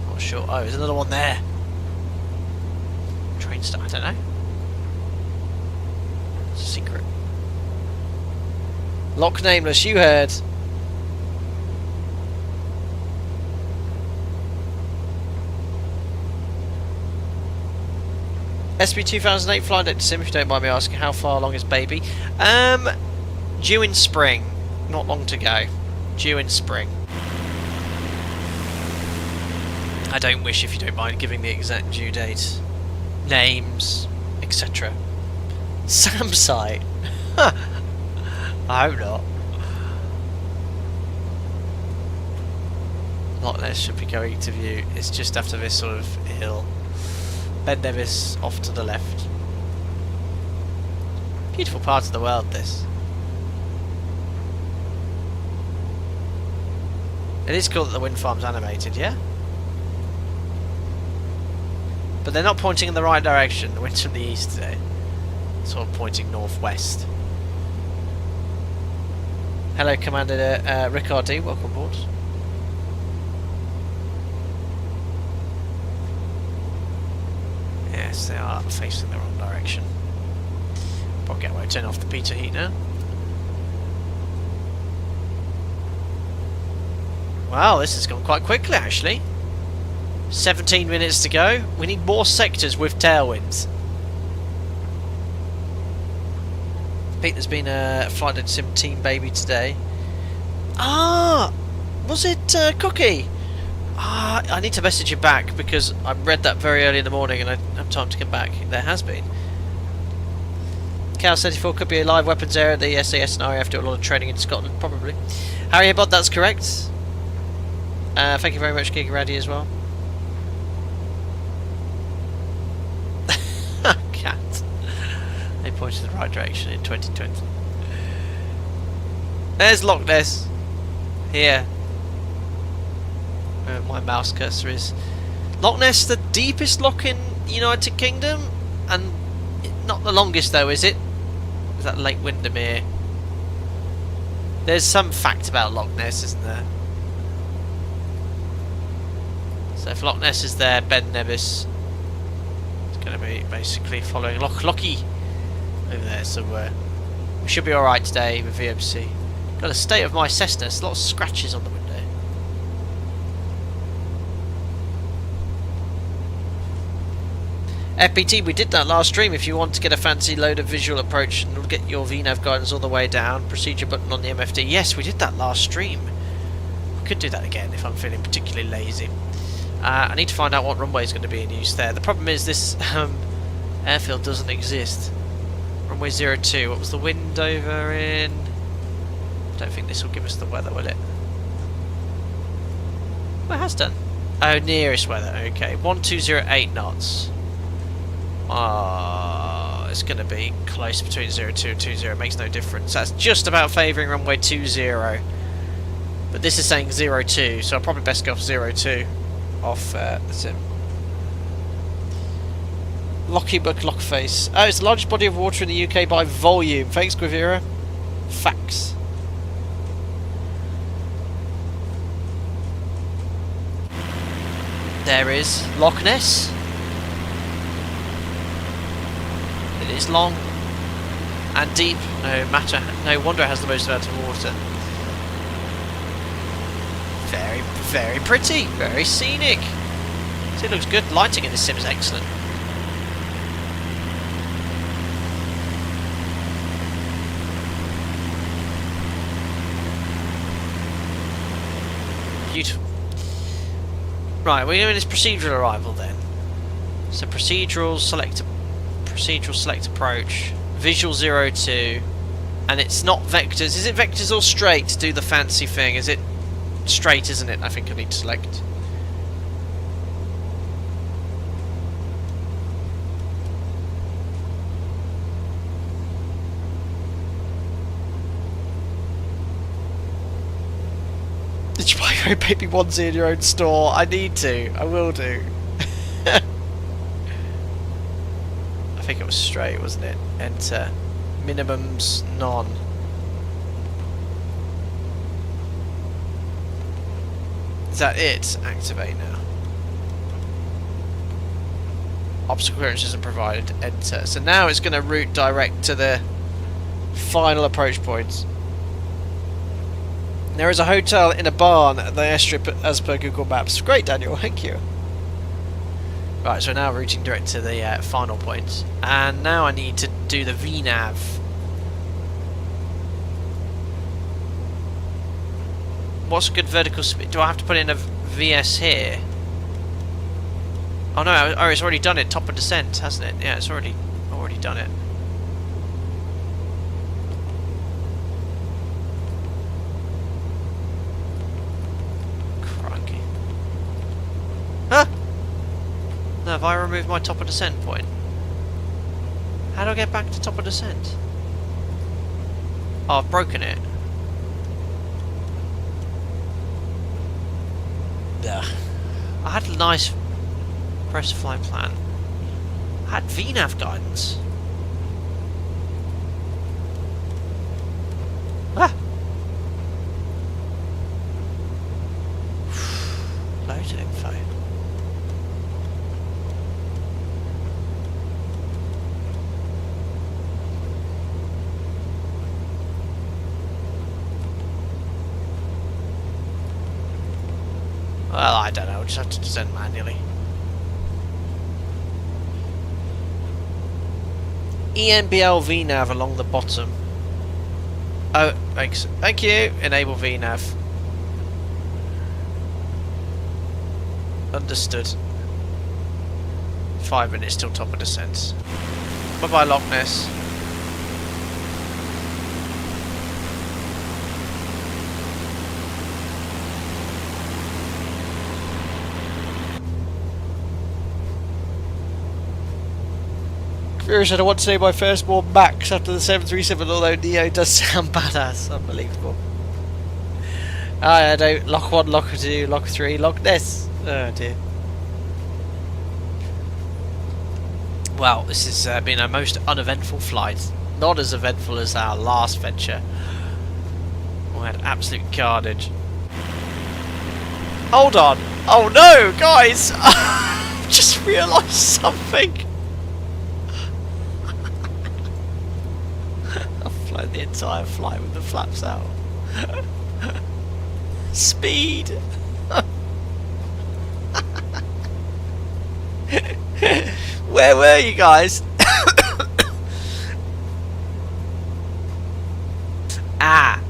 Not sure. Oh, there's another one there. Train start. I don't know. It's a secret. Lock nameless. You heard. SB 2008 flight deck to sim, if you don't mind me asking, how far along is baby? Due in spring. Not long to go. Due in spring. I don't wish, if you don't mind, giving the exact due date, names, etc. SAM site. I hope not. Loch Ness should be going to view. It's just after this sort of hill. Ben Nevis off to the left. Beautiful part of the world, this. It is cool that the wind farm's animated, yeah? But they're not pointing in the right direction. The wind's from the east today. Sort of pointing northwest. Hello, Commander Riccardi. Welcome aboard. Yes, they are facing the wrong direction. Probably get away. Turn off the Peter heat now. Wow, this has gone quite quickly actually. 17 minutes to go. We need more sectors with tailwinds. Pete, there's been a Flight Deck Sim team baby today. Ah, was it Cookie? Ah, I need to message you back because I read that very early in the morning and I didn't have time to get back. There has been. Cal 34 could be a live weapons area. The SAS and RAF do a lot of training in Scotland, probably. Harry Bod, that's correct. Thank you very much, Giga Raddy, as well. Cat. They pointed in the right direction in 2020. There's Loch Ness. Here. Where my mouse cursor is. Loch Ness, the deepest loch in United Kingdom, and not the longest though, is it? Is that Lake Windermere? There's some fact about Loch Ness, isn't there? So if Loch Ness is there, Ben Nevis is going to be basically following Loch Lockie over there somewhere. We should be alright today with VMC. Got a state of my Cessna, there's a lot of scratches on the window. FPT, we did that last stream. If you want to get a fancy load of visual approach and get your VNAV guidance all the way down, procedure button on the MFD. Yes, we did that last stream. I could do that again if I'm feeling particularly lazy. I need to find out what runway is going to be in use there. The problem is this airfield doesn't exist. Runway 02. What was the wind over in? I don't think this will give us the weather, will it? Well, it has done. Oh, nearest weather. Okay, 1208 knots. It's going to be close between 02 and 20. It makes no difference. That's just about favouring runway 20. But this is saying 02, so I'll probably best go off 02 off the sim. Lockybuk Lockface. Oh, it's the largest body of water in the UK by volume. Thanks, Guevara. Facts. There is Loch Ness. It is long and deep. No wonder it has the most amount of water. Very, very pretty. Very scenic. See, it looks good. Lighting in this sim is excellent. Beautiful. Right, we're doing this procedural arrival then. So procedural select approach, visual 02, and it's not vectors. Is it vectors or straight to do the fancy thing? Is it straight, isn't it? I think I need to select. Did you buy your own baby onesie in your own store? I need to. I will do. I think it was straight, wasn't it? Enter. Minimums, none. Is that it? Activate now. Obstacle clearance isn't provided. Enter. So now it's going to route direct to the final approach points. There is a hotel in a barn at the airstrip as per Google Maps. Great, Daniel. Thank you. Right, so now routing direct to the final points. And now I need to do the VNav. What's a good vertical speed? Do I have to put in a VS here? Oh no, oh, it's already done it. Top of descent, hasn't it? Yeah, it's already done it. Crikey. Huh? No, have I removed my top of descent point? How do I get back to top of descent? Oh, I've broken it. Ugh. I had a nice press flight plan. I had VNav guidance. Ah! Loads of info. Well, I don't know, I'll just have to descend manually. ENBL VNav along the bottom. Oh, thanks. Thank you. Enable VNav. Understood. 5 minutes till top of descent. Bye bye, Loch Ness. Fury said, I want to name my firstborn Max after the 737, although Neo does sound badass. Unbelievable. I don't. Lock 1, Lock 2, Lock 3, Loch Ness. Oh dear. Well, this has been a most uneventful flight. Not as eventful as our last venture. We had absolute carnage. Hold on. Oh no, guys! I just realised something. The entire flight with the flaps out. Speed. Where were you guys? Ah.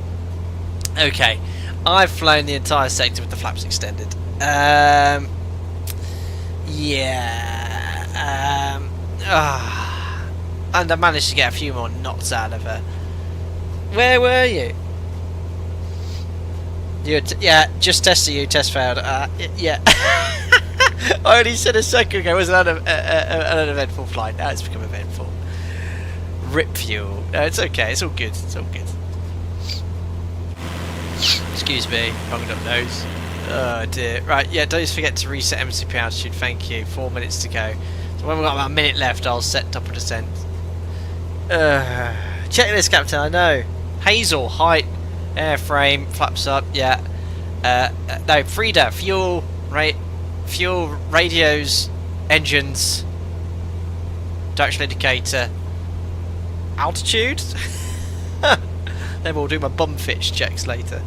Okay. I've flown the entire sector with the flaps extended. Yeah. And I managed to get a few more knots out of her. Where were you? Yeah, just testing you. Test failed. Yeah. I only said a second ago it was an uneventful flight. Now it's become eventful. Rip fuel. No, it's okay. It's all good. It's all good. Excuse me. Wrong up nose. Oh dear. Right. Yeah. Don't forget to reset MCP altitude. Thank you. 4 minutes to go. So when we've got about a minute left, I'll set top of descent. Checklist, Captain. I know. Hazel, height, airframe, flaps up, yeah. No, Frida, fuel, radios, engines, direction indicator, altitude. Then we'll do my bum fitch checks later.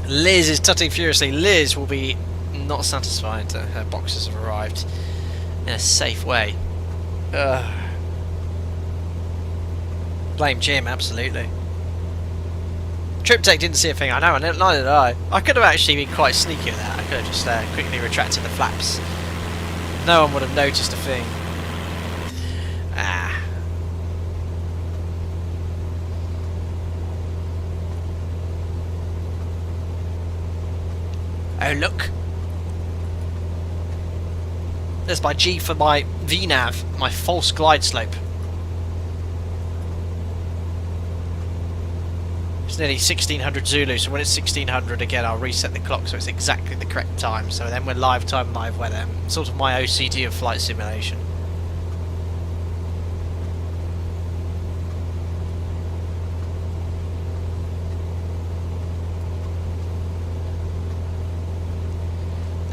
Liz is tutting furiously. Liz will be not satisfied that her boxes have arrived in a safe way. Blame Jim, absolutely. TripTech didn't see a thing. I know, neither did I. I could have actually been quite sneaky with that. I could have just quickly retracted the flaps. No one would have noticed a thing. Ah. Oh, look. There's my G for my VNav, my false glide slope. It's nearly 1600 Zulu, so when it's 1600 again, I'll reset the clock so it's exactly the correct time. So then we're live time, live weather. Sort of my OCD of flight simulation.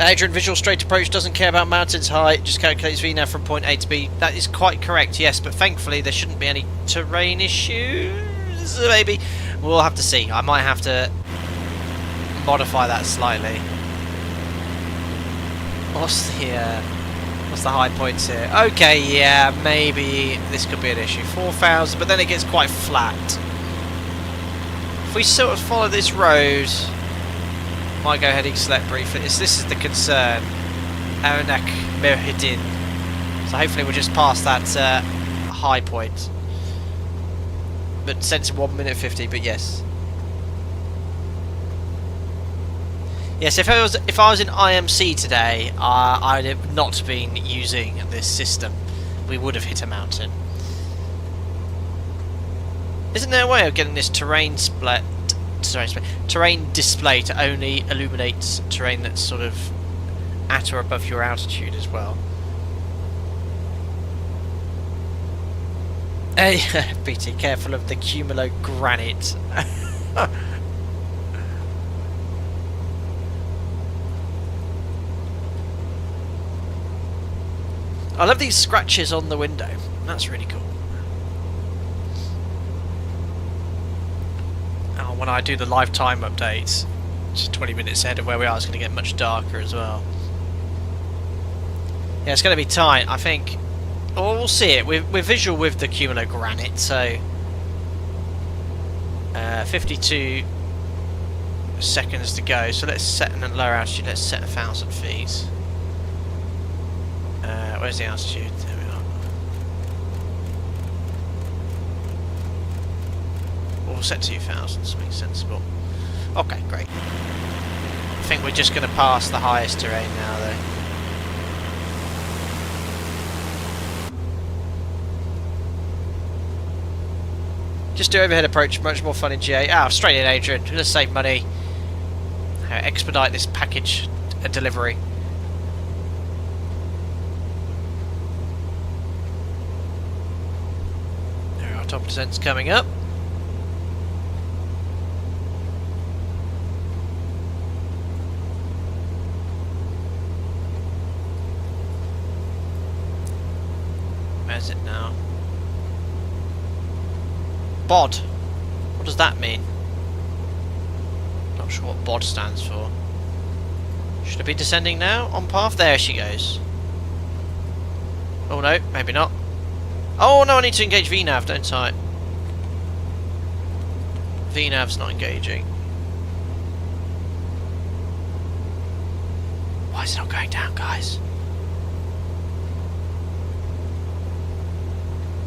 Adrian, visual straight approach doesn't care about mountains height, just calculates VNav from point A to B. That is quite correct, yes, but thankfully there shouldn't be any terrain issues, maybe. We'll have to see. I might have to modify that slightly. What's the high points here? Okay, yeah, maybe this could be an issue. 4,000, but then it gets quite flat. If we sort of follow this road... Might go heading select briefly. This is the concern. Aranak Merhidin. So hopefully we'll just pass that high point. But sent in 1 minute 50, but yes. Yes, if I was in IMC today, I'd have not been using this system. We would have hit a mountain. Isn't there a way of getting this terrain display to only illuminate terrain that's sort of at or above your altitude as well? Hey, BT, careful of the cumulo granite. I love these scratches on the window. That's really cool. When I do the live time updates, just 20 minutes ahead of where we are, it's going to get much darker as well. Yeah, it's going to be tight, I think. Well, we'll see it. We're visual with the cumulo granite, so 52 seconds to go. So let's set an lower altitude. Let's set 1,000 feet. Where's the altitude? There we are. We'll set 2,000, something sensible. Okay, great. I think we're just going to pass the highest terrain now, though. Just do overhead approach, much more fun in GA. Ah, straight in, Adrian. Let's save money. Expedite this package delivery. There our top descent's coming up. Where's it now? BOD. What does that mean? Not sure what BOD stands for. Should I be descending now? On path? There she goes. Oh no, maybe not. Oh no, I need to engage VNav, don't I? VNav's not engaging. Why is it not going down, guys?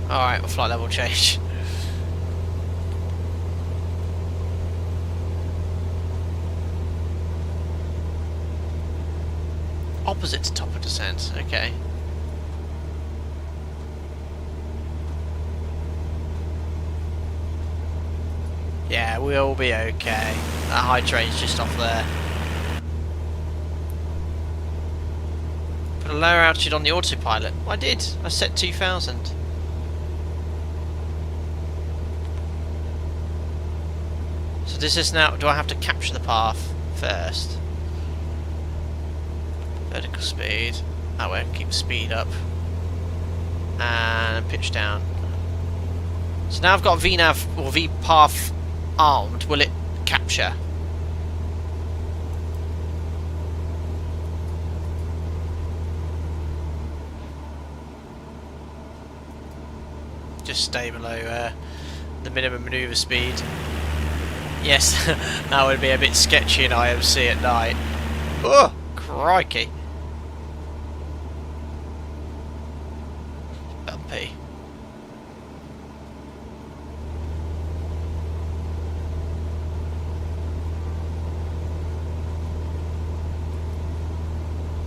Alright, we'll flight level change. Opposite to top of descent, okay. Yeah, we'll be okay. That high train's just off there. Put a lower altitude on the autopilot. I did. I set 2,000. So does this now, do I have to capture the path first? Vertical speed. That way I can keep the speed up. And pitch down. So now I've got VNav or VPath armed. Will it capture? Just stay below the minimum manoeuvre speed. Yes, that would be a bit sketchy in IMC at night. Oh, crikey. Bumpy.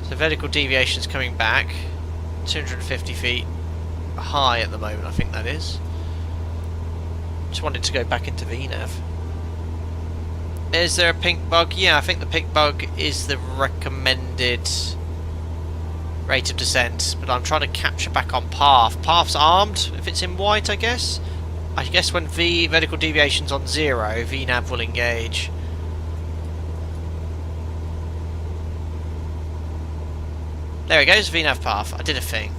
So vertical deviation's coming back. 250 feet high at the moment, I think that is. Just wanted to go back into VNAV. Is there a pink bug? Yeah, I think the pink bug is the recommended rate of descent, but I'm trying to capture back on path. Path's armed, if it's in white, I guess. I guess when vertical deviation's on 0, VNAV will engage. There it goes, VNAV path. I did a thing.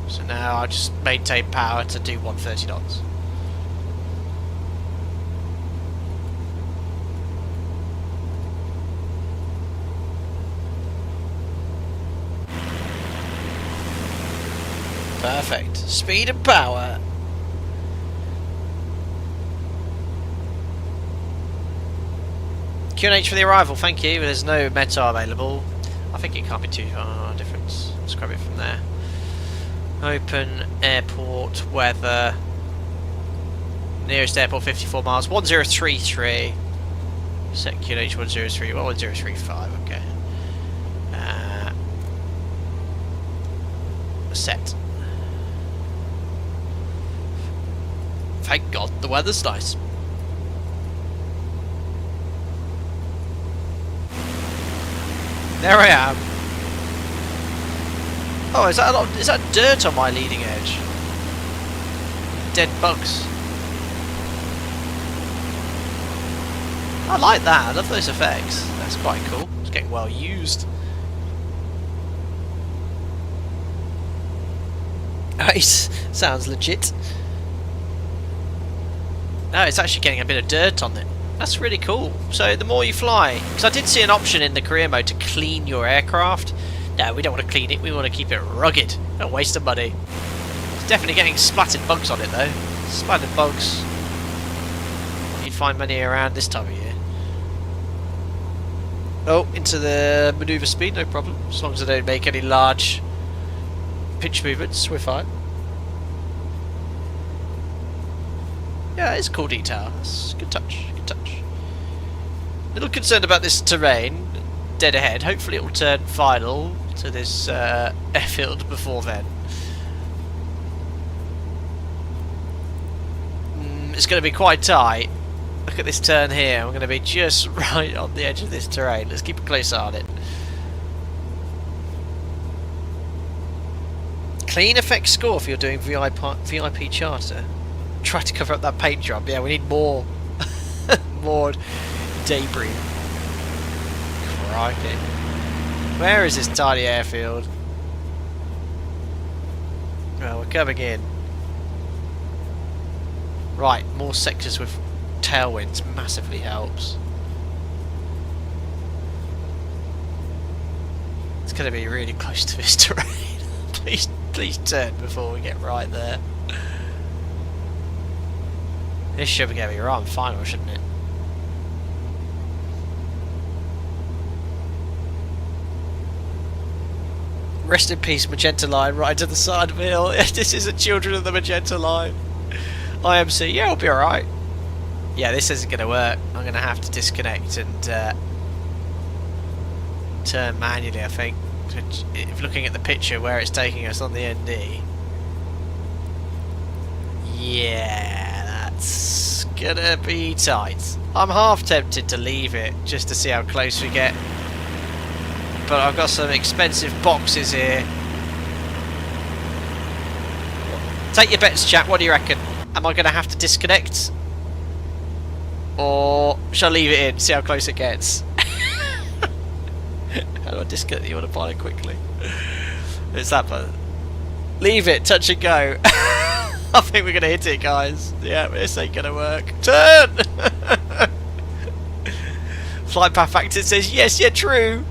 So now I'll just maintain power to do 130 knots. Perfect. Speed and power. Q&H for the arrival, thank you. There's no meta available. I think it can't be too far difference. Let's grab it from there. Open airport weather. Nearest airport 54 miles. 1033. Set QNH 103. Well, 1035. Okay. Set. Thank God the weather's nice. There I am. Oh, is that dirt on my leading edge? Dead bugs. I like that. I love those effects. That's quite cool. It's getting well used. Nice. Sounds legit. No, it's actually getting a bit of dirt on it. That's really cool. So the more you fly, because I did see an option in the career mode to clean your aircraft. No, we don't want to clean it. We want to keep it rugged. Don't waste the money. It's definitely getting splattered bugs on it though. Splattered bugs. You find many around this time of year. Oh, into the manoeuvre speed, no problem. As long as I don't make any large pitch movements, we're fine. Yeah, it's a cool detail. It's good touch, good touch. A little concerned about this terrain. Dead ahead. Hopefully it will turn final to this airfield before then. It's going to be quite tight. Look at this turn here. I'm going to be just right on the edge of this terrain. Let's keep a close eye on it. Clean effect score if you're doing VIP charter. Try to cover up that paint job. Yeah, we need more more debris. Crikey. Where is this tiny airfield? Well, we're coming in. Right, more sectors with tailwinds massively helps. It's going to be really close to this terrain. Please turn before we get right there. This should be going wrong final, shouldn't it? Rest in peace, Magenta Line, right to the side of the hill. This is the children of the Magenta Line. IMC, yeah, it'll be alright. Yeah, this isn't going to work. I'm going to have to disconnect and turn manually, I think. If looking at the picture where it's taking us on the ND. Yeah, that's gonna be tight. I'm half tempted to leave it just to see how close we get. But I've got some expensive boxes here. Take your bets, chat. What do you reckon? Am I going to have to disconnect? Or shall I leave it in, see how close it gets? How do I disconnect the autopilot quickly? It's that button. Leave it, touch and go. I think we're going to hit it, guys. Yeah, this ain't going to work. Turn! Flight path factor says, yes, yeah, true.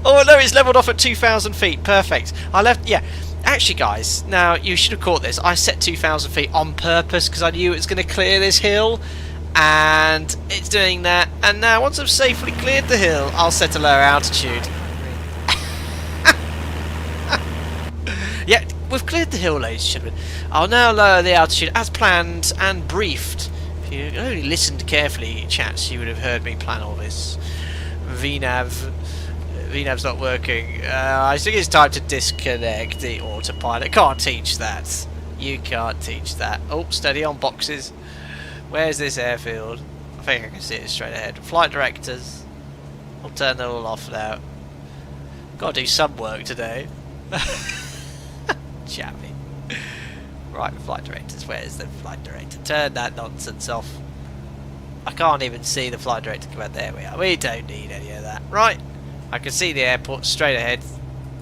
Oh no, it's leveled off at 2,000 feet. Perfect. I left, yeah. Actually, guys, now you should have caught this. I set 2,000 feet on purpose because I knew it was going to clear this hill. And it's doing that. And now, once I've safely cleared the hill, I'll set a lower altitude. Yeah, we've cleared the hill, ladies and gentlemen. I'll now lower the altitude as planned and briefed. If you only listened carefully, chats, you would have heard me plan all this. VNav's not working. I think it's time to disconnect the autopilot. Can't teach that. You can't teach that. Oh, steady on boxes. Where's this airfield? I think I can see it straight ahead. Flight directors. I'll turn them all off now. Got to do some work today. Chappy. Right, flight directors. Where's the flight director? Turn that nonsense off. I can't even see the flight director command. There we are. We don't need any of that. Right. I can see the airport straight ahead.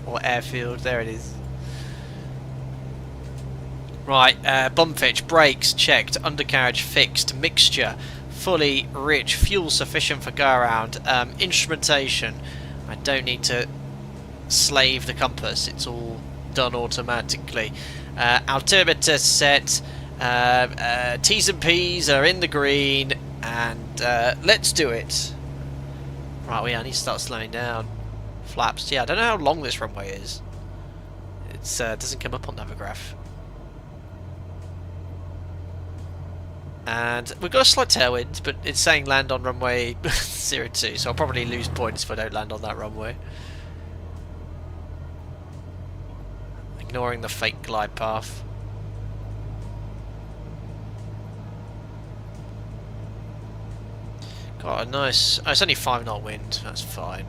Or airfield. There it is. Right. Bump fitch. Brakes checked. Undercarriage fixed. Mixture fully rich. Fuel sufficient for go around. Instrumentation. I don't need to slave the compass. It's all done automatically. Altimeter set. T's and P's are in the green. And let's do it. Right, I need to start slowing down. Flaps. Yeah, I don't know how long this runway is. It doesn't come up on Navigraph. And we've got a slight tailwind, but it's saying land on runway 02, so I'll probably lose points if I don't land on that runway. Ignoring the fake glide path. Got a nice... Oh, it's only 5 knot wind. That's fine.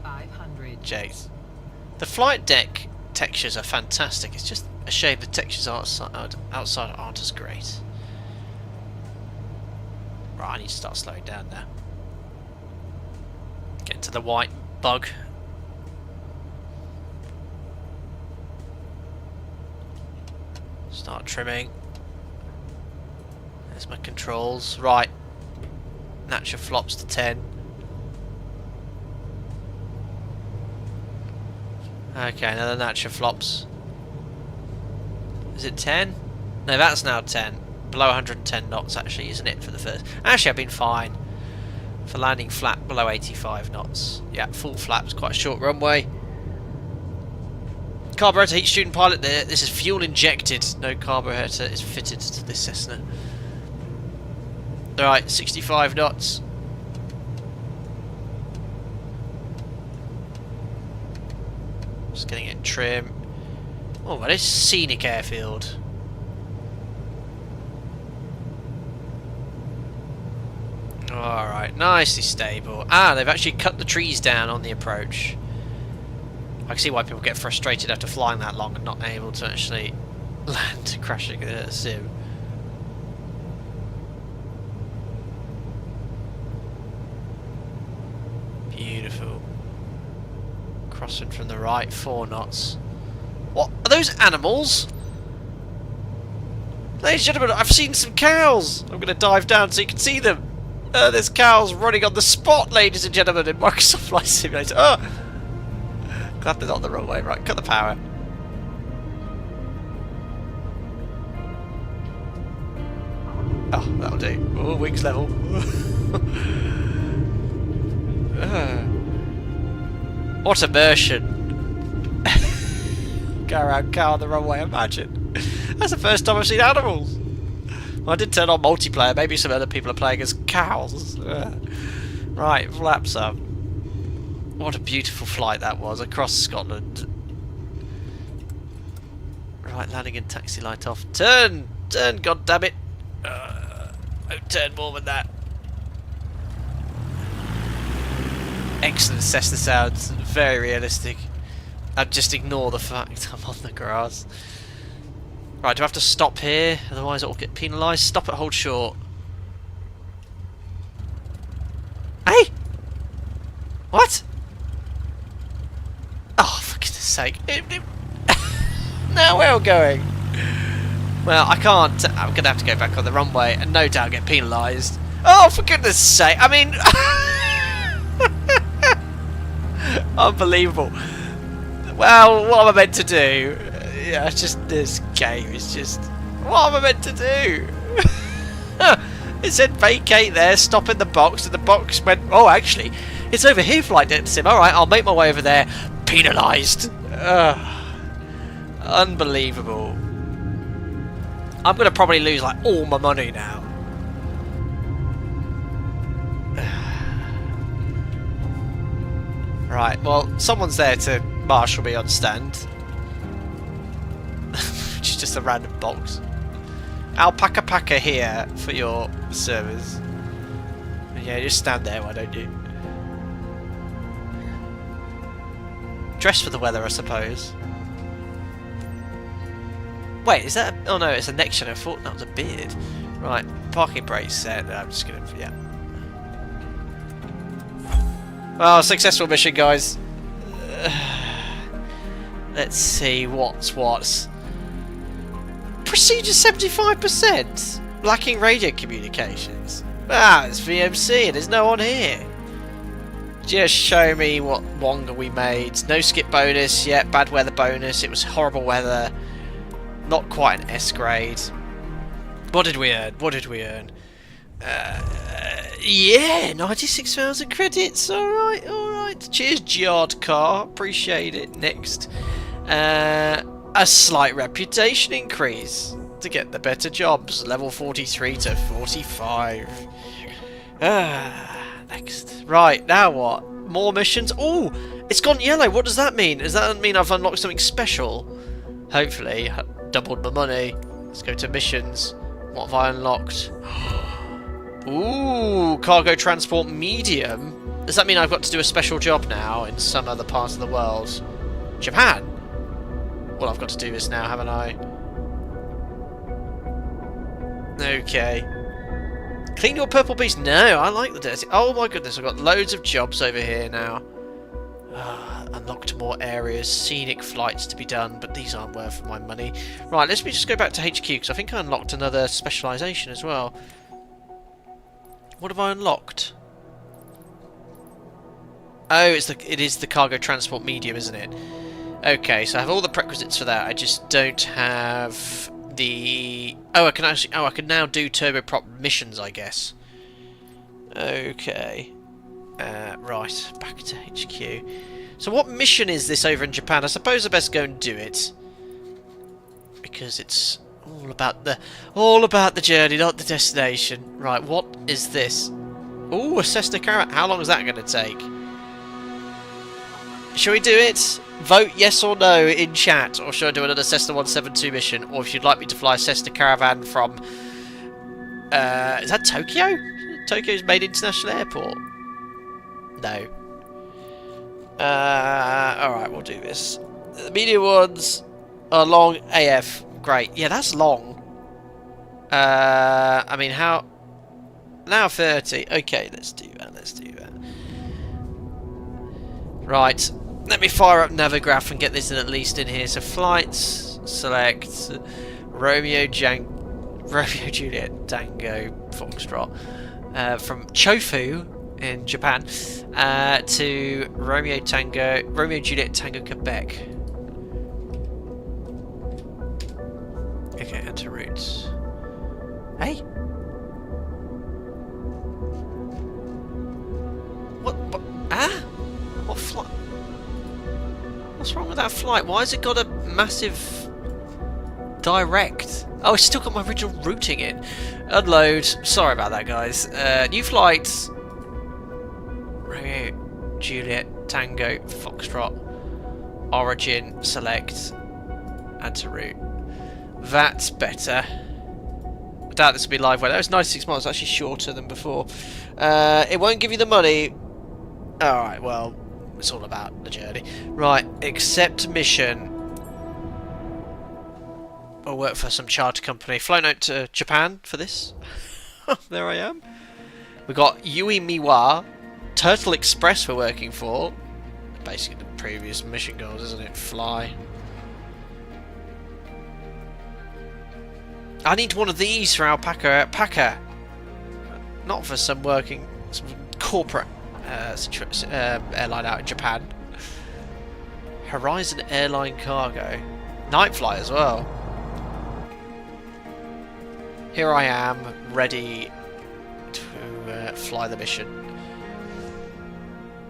500. Jace. The flight deck textures are fantastic. It's just a shame the textures outside aren't as great. Right, I need to start slowing down now. Get into the white bug. Start trimming. There's my controls. Right. Natural flops to 10. Okay, another natural flops. Is it 10? No, that's now 10. Below 110 knots, actually, isn't it, for the first? Actually, I've been fine for landing flat below 85 knots. Yeah, full flaps, quite a short runway. Carburetor heat student pilot there. This is fuel injected. No carburetor is fitted to this Cessna. Alright, 65 knots. Just getting it trim. Oh, well, it's a scenic airfield. Alright, nicely stable. Ah, they've actually cut the trees down on the approach. I can see why people get frustrated after flying that long and not able to actually land, crashing a sim. Beautiful. Crossing from the right, 4 knots. What? Are those animals? Ladies and gentlemen, I've seen some cows! I'm going to dive down so you can see them. There's cows running on the spot, ladies and gentlemen, in Microsoft Flight Simulator. Oh! Glad they're not the wrong way. Right, cut the power. Oh, that'll do. Oh, wings level. What immersion. Go around car the wrong way, imagine. That's the first time I've seen animals. Well, I did turn on multiplayer, maybe some other people are playing as cows. Right, flaps up. What a beautiful flight that was, across Scotland. Right, landing and taxi light off. Turn! Turn, goddammit! Don't turn more than that. Excellent Cessna sounds, very realistic. Just ignore the fact I'm on the grass. Right, do I have to stop here? Otherwise I'll get penalised. Stop at hold short. Hey! What? Oh, for goodness sake. Now where are we going? Well, I can't. I'm going to have to go back on the runway and no doubt get penalised. Oh, for goodness sake. I mean... Unbelievable. Well, what am I meant to do? Yeah, it's just this game is just... What am I meant to do? It said vacate there, stop in the box, and the box went... Oh, actually, it's over here, Flight Deck Sim. Alright, I'll make my way over there. Penalised. Unbelievable. I'm going to probably lose, like, all my money now. Right, well, someone's there to marshal me on stand. Which is just a random box. Alpaca Packa here for your service. Yeah, just stand there, why don't you? Dress for the weather, I suppose. Wait, is that... Oh no, it's a neck shadow. I thought that was a beard. Right, parking brakes set. I'm just gonna... Yeah. Well, successful mission, guys. Let's see what's what. Procedure 75%. Lacking radio communications. Ah, it's VMC and there's no one here. Just show me what Wonga we made. No skip bonus. Yeah, bad weather bonus. It was horrible weather. Not quite an S grade. What did we earn? What did we earn? Yeah, 96,000 credits. Alright, alright. Cheers, Giard Car. Appreciate it. Next. A slight reputation increase to get the better jobs. Level 43 to 45. Next. Right, now what? More missions? Oh, it's gone yellow. What does that mean? Does that mean I've unlocked something special? Hopefully. Doubled my money. Let's go to missions. What have I unlocked? Ooh, cargo transport medium. Does that mean I've got to do a special job now in some other part of the world? Japan? Well, I've got to do this now, haven't I? Okay. Clean your purple beast. No, I like the dirty. Oh my goodness, I've got loads of jobs over here now. Unlocked more areas, scenic flights to be done, but these aren't worth my money. Right, let's just go back to HQ because I think I unlocked another specialisation as well. What have I unlocked? Oh, it is the cargo transport medium, isn't it? Okay, so I have all the prerequisites for that. I just don't have the... Oh, I can now do turboprop missions, I guess. Okay. Right, back to HQ. So what mission is this over in Japan? I suppose I best go and do it. Because it's all about the journey, not the destination. Right, what is this? Ooh, a Cessna Caravan. How long is that going to take? Shall we do it? Vote yes or no in chat. Or should I do another Cessna 172 mission? Or if you'd like me to fly a Cessna Caravan from... is that Tokyo? Tokyo's main international airport? No. Alright, we'll do this. The medium ones are long AF. Great. Yeah, that's long. I mean, how... Now 30. Okay, let's do that. Let's do that. Right. Let me fire up Navigraph and get this at least in here. So flights, select Romeo Juliet Tango Foxtrot from Chofu in Japan to Romeo Juliet Tango Quebec. Okay, enter routes. Hey. What? Ah? What flight? What's wrong with that flight? Why has it got a massive direct? Oh, it's still got my original routing in. Unload. Sorry about that, guys. New flights. Romeo, Juliet, Tango, Foxtrot, Origin, select, add to route. That's better. I doubt this will be live weather. That was 96 miles. Actually shorter than before. It won't give you the money. Alright, well, it's all about the journey. Right, accept mission. I'll work for some charter company. Flown out to Japan for this. There I am. We've got Yui Miwa, Turtle Express we're working for. Basically the previous mission goals, isn't it? Fly. I need one of these for Alpaca Packa. Not for some corporate airline out in Japan. Horizon Airline Cargo. Night flight as well. Here I am, ready to fly the mission.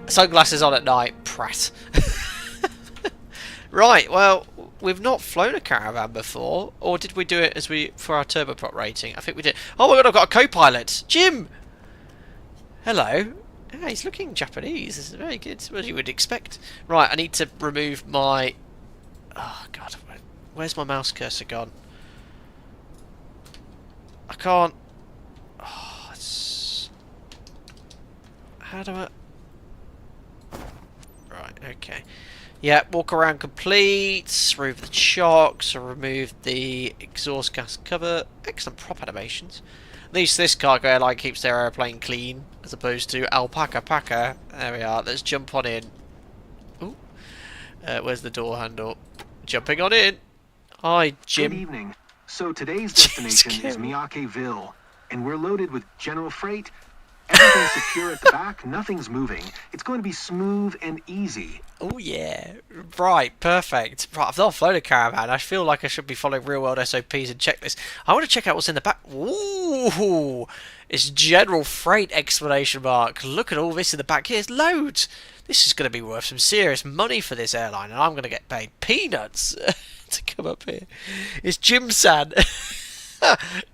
Sunglasses on at night, prat. Right, well, we've not flown a Caravan before, or did we do it for our turboprop rating? I think we did. Oh my god, I've got a co-pilot, Jim. Hello. Yeah, he's looking Japanese. This is very good, as you would expect. Right, I need to remove my... Oh, God. Where's my mouse cursor gone? I can't... Oh, it's... How do I... Right, okay. Yeah, walk around complete. Remove the shocks. Remove the exhaust gas cover. Excellent prop animations. At least this cargo airline keeps their airplane clean, as opposed to Alpaca Packa. There we are. Let's jump on in. Ooh. Where's the door handle? Jumping on in. Hi, Jim. Good evening. So today's destination is Miyakeville, and we're loaded with general freight. Everything's secure at the back. Nothing's moving. It's going to be smooth and easy. Oh yeah, right, perfect. Right, I've not flown a Caravan. I feel like I should be following real-world SOPs and checklists. I want to check out what's in the back. Ooh, it's general freight exclamation mark. Look at all this in the back. Here's loads. This is going to be worth some serious money for this airline, and I'm going to get paid peanuts to come up here. It's Jim-san.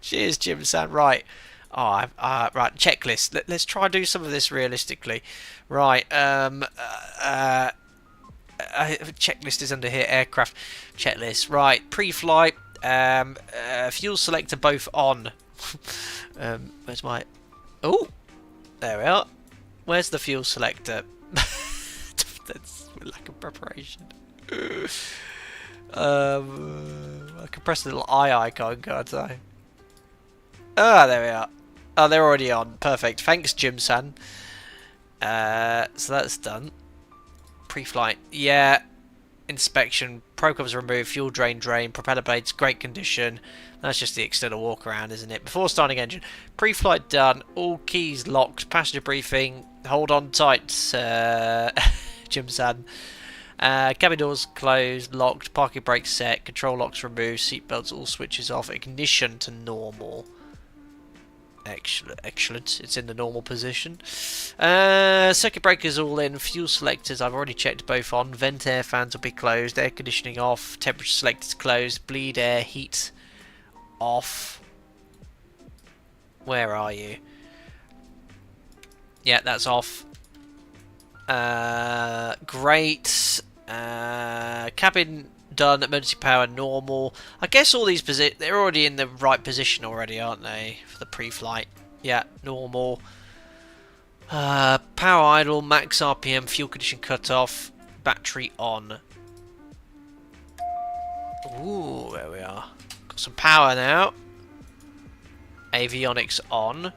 Cheers, Jim-san. Right. Oh, right, checklist. Let's try and do some of this realistically. Right, checklist is under here. Aircraft checklist. Right, pre-flight. Fuel selector both on. Where's my... Oh, there we are. Where's the fuel selector? That's lack of preparation. I can press the little eye icon, can't I? Ah, there we are. Oh, they're already on. Perfect. Thanks, Jim-san. So that's done. Pre-flight. Yeah. Inspection. Procom's removed. Fuel drain. Propeller blades, great condition. That's just the external walk around, isn't it? Before starting engine. Pre-flight done. All keys locked. Passenger briefing. Hold on tight, Jim-san. Cabin doors closed, locked. Parking brakes set. Control locks removed. Seatbelts all switches off. Ignition to normal. Excellent. It's in the normal position. Circuit breakers all in. Fuel selectors I've already checked both on. Vent air fans will be closed. Air conditioning off. Temperature selectors closed. Bleed air heat off. Where are you? Yeah, that's off. Great. Cabin done. Emergency power normal. I guess all these they're already in the right position already, aren't they, for the pre-flight? Yeah, normal. Power idle, max RPM, fuel condition cut off, battery on. Ooh, there we are. Got some power now. Avionics on.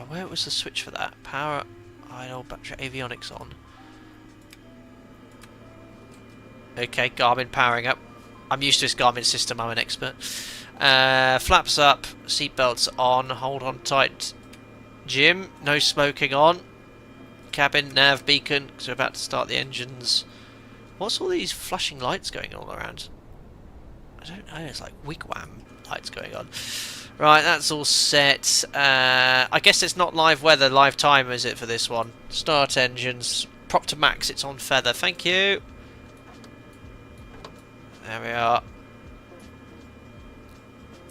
Where was the switch for that? Power idle, battery, avionics on. Okay, Garmin powering up. I'm used to this Garmin system, I'm an expert. Flaps up, seatbelts on, hold on tight. Jim, no smoking on. Cabin, nav, beacon, because we're about to start the engines. What's all these flashing lights going all around? I don't know, it's like wigwam lights going on. Right, that's all set. I guess it's not live weather, live time, is it, for this one? Start engines. Prop to max, it's on feather. Thank you. There we are.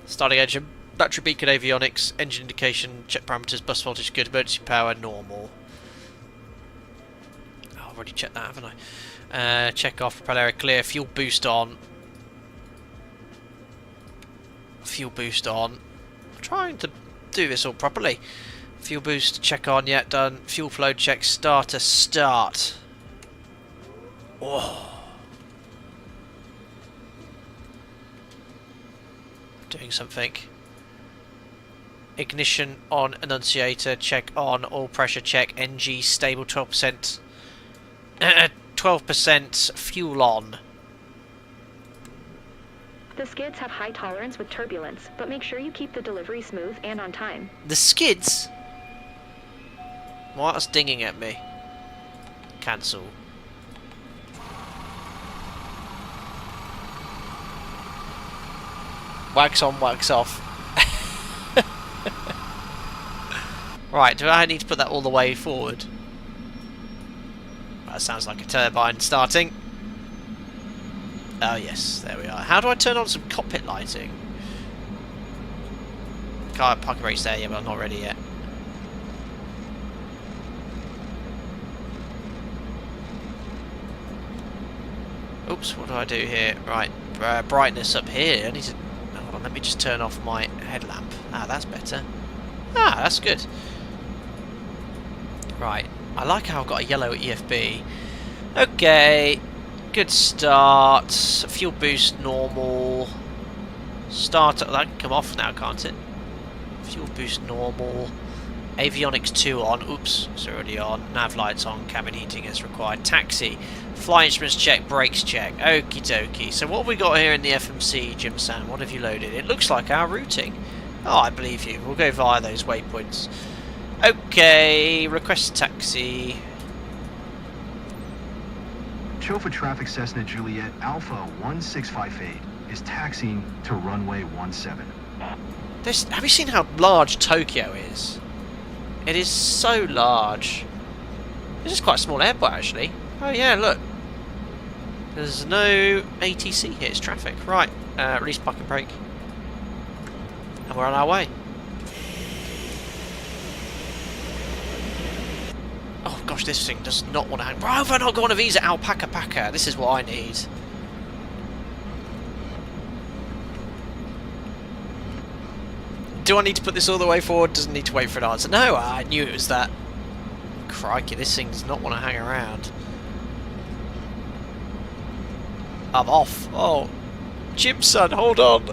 Starting engine. Battery beacon avionics. Engine indication. Check parameters. Bus voltage good. Emergency power normal. Oh, I've already checked that, haven't I? Check off. Propeller area clear. Fuel boost on. Fuel boost on. Trying to do this all properly. Fuel boost check on, yeah, done. Fuel flow check, starter, start. Oh. Doing something. Ignition on, annunciator check on, all pressure check, NG stable 12%. 12% fuel on. The skids have high tolerance with turbulence, but make sure you keep the delivery smooth and on time. The skids? What's dinging at me? Cancel. Wax on, wax off. Right, do I need to put that all the way forward? That sounds like a turbine starting. Oh yes, there we are. How do I turn on some cockpit lighting? Parking brake's there, yeah, but I'm not ready yet. Oops, what do I do here? Right, brightness up here. I need to... Hold on, let me just turn off my headlamp. Ah, that's better. Ah, that's good. Right, I like how I've got a yellow EFB. Okay, good start. Fuel boost normal. Start, that can come off now, can't it? Fuel boost normal. Avionics 2 on. Oops, it's already on. Nav lights on. Cabin heating as required. Taxi. Flight instruments check. Brakes check. Okie dokie. So what have we got here in the FMC, Jim Sam? What have you loaded? It looks like our routing. Oh, I believe you. We'll go via those waypoints. Okay. Request taxi. Chauffeur traffic Cessna Juliet Alpha 1658 is taxiing to runway 17. Have you seen how large Tokyo is? It is so large. This is quite a small airport, actually. Oh yeah, look. There's no ATC here, it's traffic. Right, release parking brake. And we're on our way. Oh gosh, this thing does not want to hang. Why have I not got one of these at Alpaca Packa? This is what I need. Do I need to put this all the way forward? Doesn't need to wait for an answer. No, I knew it was that. Crikey, this thing does not want to hang around. I'm off. Oh, Jim son, hold on.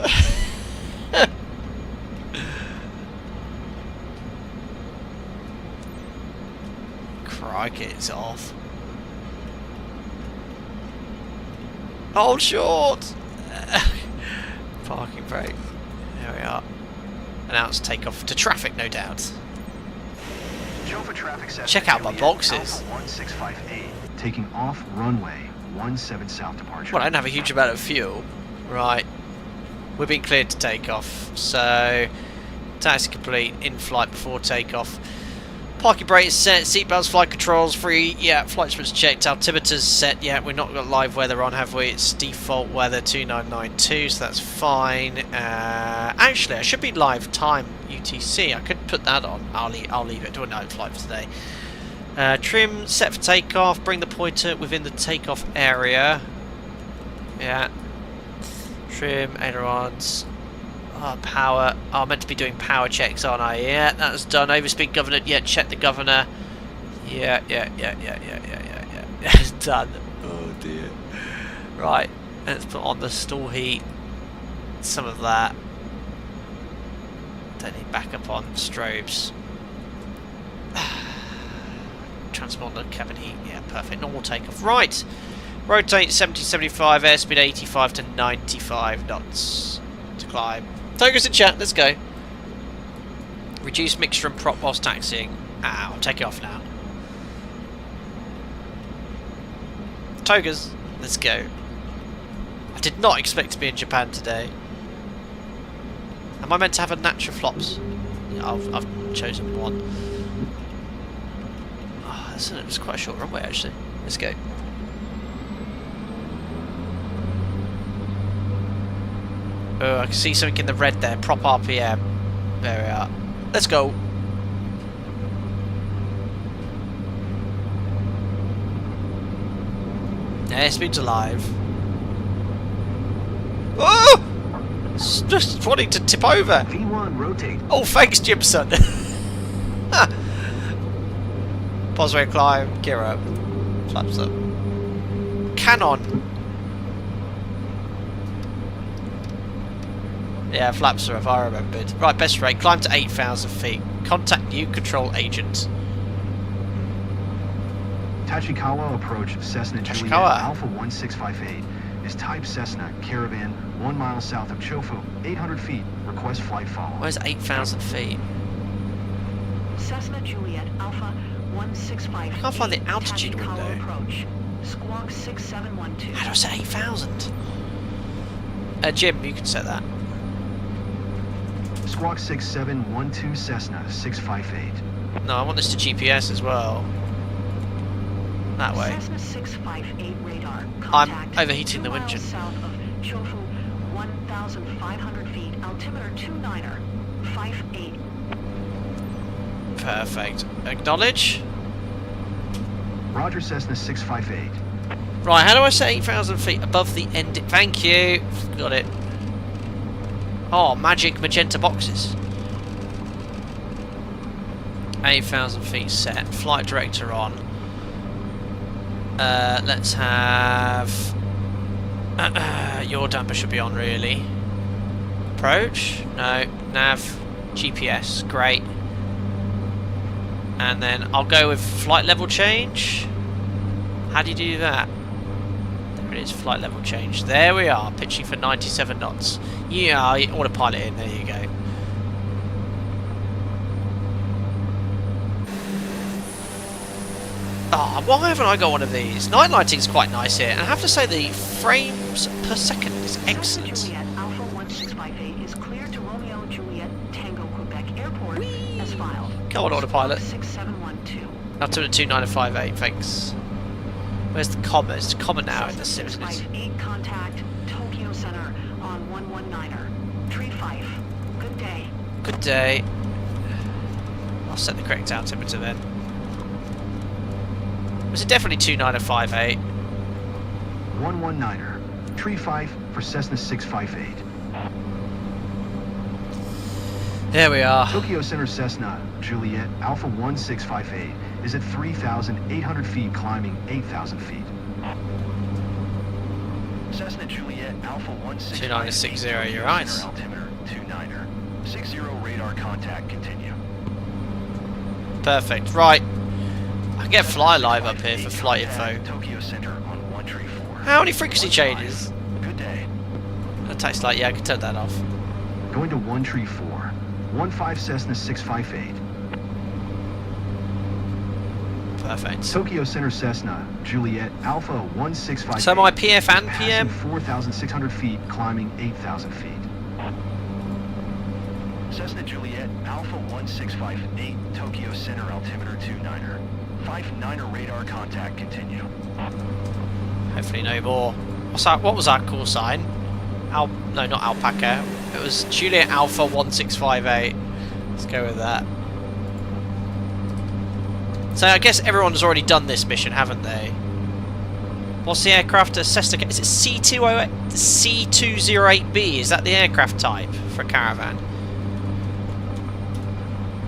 Crikey, it's off. Hold short. Parking brake. There we are. And now it's take off to traffic, no doubt. Check out my boxes. 1658, taking off runway 17 south departure. Well, I don't have a huge amount of fuel. Right. We're being cleared to take off. So, taxi complete, in flight before takeoff. Parking brake is set, seatbelts, flight controls free, yeah, flight instruments checked, altimeter's set, yeah, we've not got live weather on, have we? It's default weather 2992, so that's fine. Actually, I should be live time UTC, I could put that on, I'll leave it, do a night flight for today. Trim, set for takeoff, bring the pointer within the takeoff area. Yeah. Trim, ailerons. Oh, power. Oh, I'm meant to be doing power checks, aren't I? Yeah, that's done. Overspeed governor. Yeah, check the governor. Yeah. It's done. Oh dear. Right, let's put on the stall heat. Some of that. Don't need backup on strobes. Transponder cabin heat. Yeah, perfect. Normal takeoff. Right. Rotate 70-75. Airspeed 85 to 95 knots to climb. Toga's in chat, let's go. Reduce mixture and prop whilst taxiing. I'll take it off now. Toga's, let's go. I did not expect to be in Japan today. Am I meant to have a natural flops? Yeah, I've chosen one. Oh, it was quite a short runway actually. Let's go. Oh, I can see something in the red there. Prop RPM. There we are. Let's go. Airspeed's alive. Oh! Just wanting to tip over. V1 rotate. Oh, thanks, Jimson. Pause rate climb. Gear up. Flaps up. Canon. Yeah, flaps are up, I remembered. Right, best rate, climb to 8,000 feet. Contact new control agent. Tachikawa approach Cessna Juliet Alpha 1658 is type Cessna Caravan 1 mile south of Chofu, 800 feet. Request flight follow. Where's 8,000 feet? Cessna Juliet Alpha 1658. I can't find the altitude window. Approach. Squawk 6712. How do I set 8,000? Jim, you can set that. Squawk 6712 Cessna 658. No, I want this to GPS as well. That way. Cessna 658 radar. I'm overheating the engine. South of Chofu, 1,500 feet. Altimeter 29er. 58. Perfect. Acknowledge. Roger, Cessna 658. Right, how do I set 8,000 feet above the end? Thank you. Got it. Oh, magic magenta boxes. 8,000 feet set. Flight director on. Let's have... your damper should be on, really. Approach? No. Nav. GPS. Great. And then I'll go with flight level change. How do you do that? There it is, flight level change. There we are, pitching for 97 knots. Yeah, autopilot in, there you go. Ah, why haven't I got one of these? Night lighting's quite nice here, and I have to say the frames per second is excellent. Juliet Alpha 1658 is clear to Romeo Juliet Tango Quebec Airport as filed. Go on, autopilot. 6712. Now to the 2958, thanks. Where's the comma? It's comma now in the sim, isn't it? 658 contact Tokyo Center on 119er. Tree Fife. Good day. Good day. I'll set the correct altimeter then. Was it definitely 2958? 119er. Tree 5 for Cessna 658. There we are. Tokyo Center Cessna Juliet Alpha 1658 is at 3,800 feet, climbing 8,000 feet. Cessna Juliet Alpha 1658. 2960, you're right. Center altimeter 29er. 60 radar contact, continue. Perfect. Right. I can get Fly Live up here for flight info. Tokyo Center on 134. How many frequency changes? Good day. The text light, yeah, I can turn that off. Going to 134. 15 Cessna 658. Perfect. Tokyo Center Cessna Juliet Alpha 1658. So my PF and passing PM? 4,600 feet, climbing 8,000 feet. Cessna Juliet Alpha 1658. Tokyo Center altimeter 29er. 59er radar contact, continue. Hopefully no more. What's that? What was our call sign? No, not Alpaca. It was Juliet Alpha 1658. Let's go with that. So I guess everyone's already done this mission, haven't they? What's the aircraft? A Cessna? Is it C208? C208B? Is that the aircraft type for a Caravan?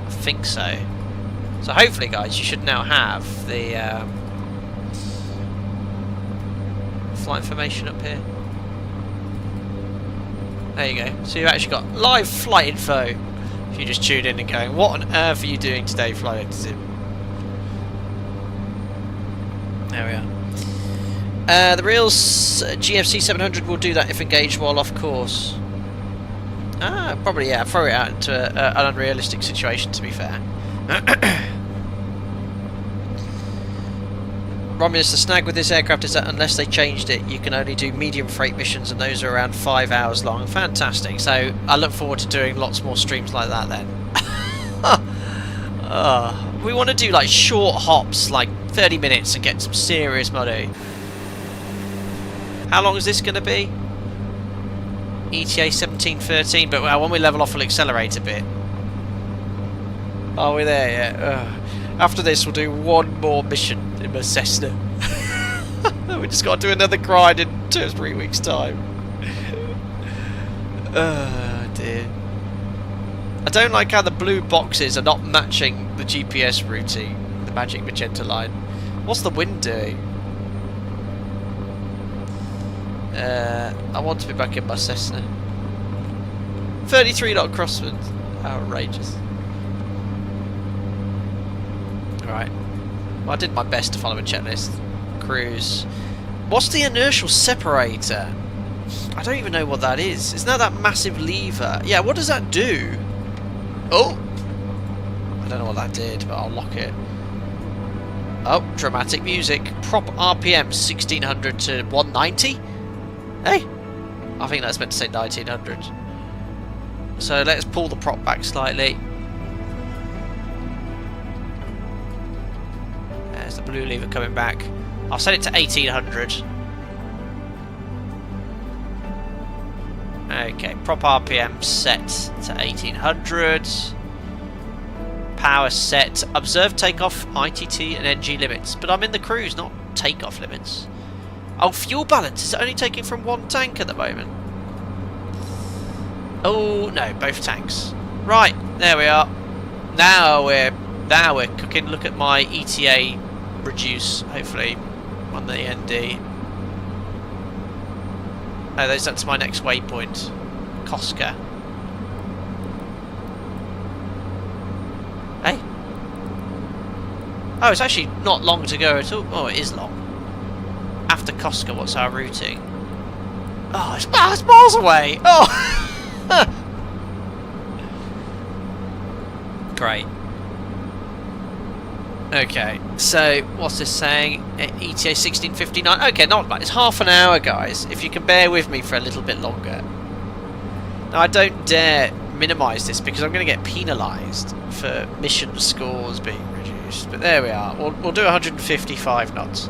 I think so. So hopefully, guys, you should now have the flight information up here. There you go. So you've actually got live flight info. If you just tune in and going, what on earth are you doing today, Flight Sim? There we are. The Reels GFC 700 will do that if engaged while off course. Ah, probably, yeah. Throw it out into an unrealistic situation, to be fair. Romulus, the snag with this aircraft is that unless they changed it, you can only do medium freight missions, and those are around 5 hours long. Fantastic. So I look forward to doing lots more streams like that then. We want to do like short hops, like 30 minutes, and get some serious money. How long is this going to be? ETA 1713, but well, when we level off, we'll accelerate a bit. Are we there yet? After this, we'll do one more mission in my Cessna. We just got to do another grind in 2 or 3 weeks' time. Oh dear. I don't like how the blue boxes are not matching the GPS routing, the magic magenta line. What's the wind doing? I want to be back in my Cessna. 33 knot crosswind. Outrageous. Right. Well, I did my best to follow a checklist. Cruise. What's the inertial separator? I don't even know what that is. Isn't that massive lever? Yeah, what does that do? Oh! I don't know what that did, but I'll lock it. Oh, dramatic music. Prop RPM 1600 to 190? Hey! I think that's meant to say 1900. So let's pull the prop back slightly. There's the blue lever coming back. I'll set it to 1800. Okay, prop RPM set to 1800. Power set. Observe takeoff, ITT and NG limits. But I'm in the cruise, not takeoff limits. Oh, fuel balance. Is it only taking from one tank at the moment? Oh, no, both tanks. Right, there we are. Now we're cooking. Look at my ETA reduce, hopefully, on the ND. Oh, that's my next waypoint. Cosca. Hey? Oh, it's actually not long to go at all. Oh, it is long. After Cosca, what's our routing? Oh, it's miles away! Oh! Great. Okay, so what's this saying? ETA 16:59. Okay, not bad. It's half an hour, guys. If you can bear with me for a little bit longer. Now, I don't dare minimise this because I'm going to get penalised for mission scores being reduced. But there we are. We'll do 155 knots.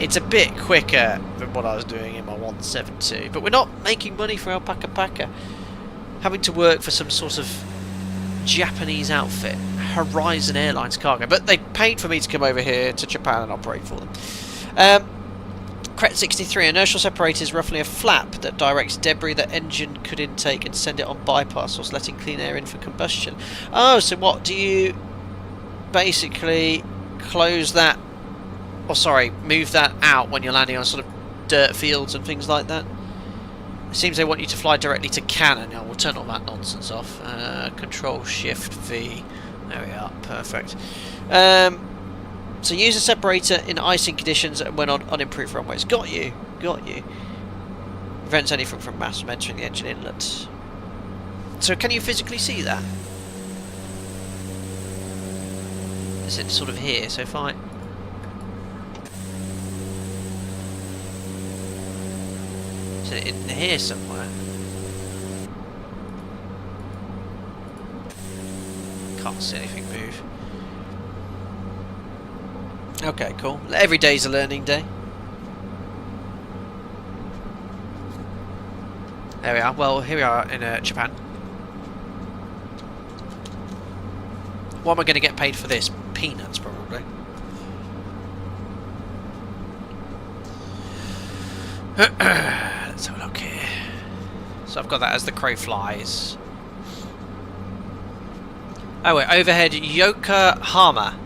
It's a bit quicker than what I was doing in my 172. But we're not making money for Alpaca Packa. Having to work for some sort of Japanese outfit, Horizon Airlines cargo, but they paid for me to come over here to Japan and operate for them. Cret 63, inertial separator is roughly a flap that directs debris that engine could intake and send it on bypass, whilst letting clean air in for combustion. Oh, so what do you basically close that, or sorry, move that out when you're landing on sort of dirt fields and things like that? It seems they want you to fly directly to cannon. Now we'll turn all that nonsense off. Control Shift V. There we are. Perfect. So use a separator in icing conditions when on unimproved runways. Got you. Got you. Prevents anything from mass from entering the engine inlet. So can you physically see that? Is it sort of here? So if I... Is it in here somewhere? Can't see anything move. Okay, cool. Every day's a learning day. There we are. Well, here we are in Japan. What am I going to get paid for this? Peanuts, probably. Let's have a look here. So I've got that as the crow flies. Oh wait, overhead Yokohama.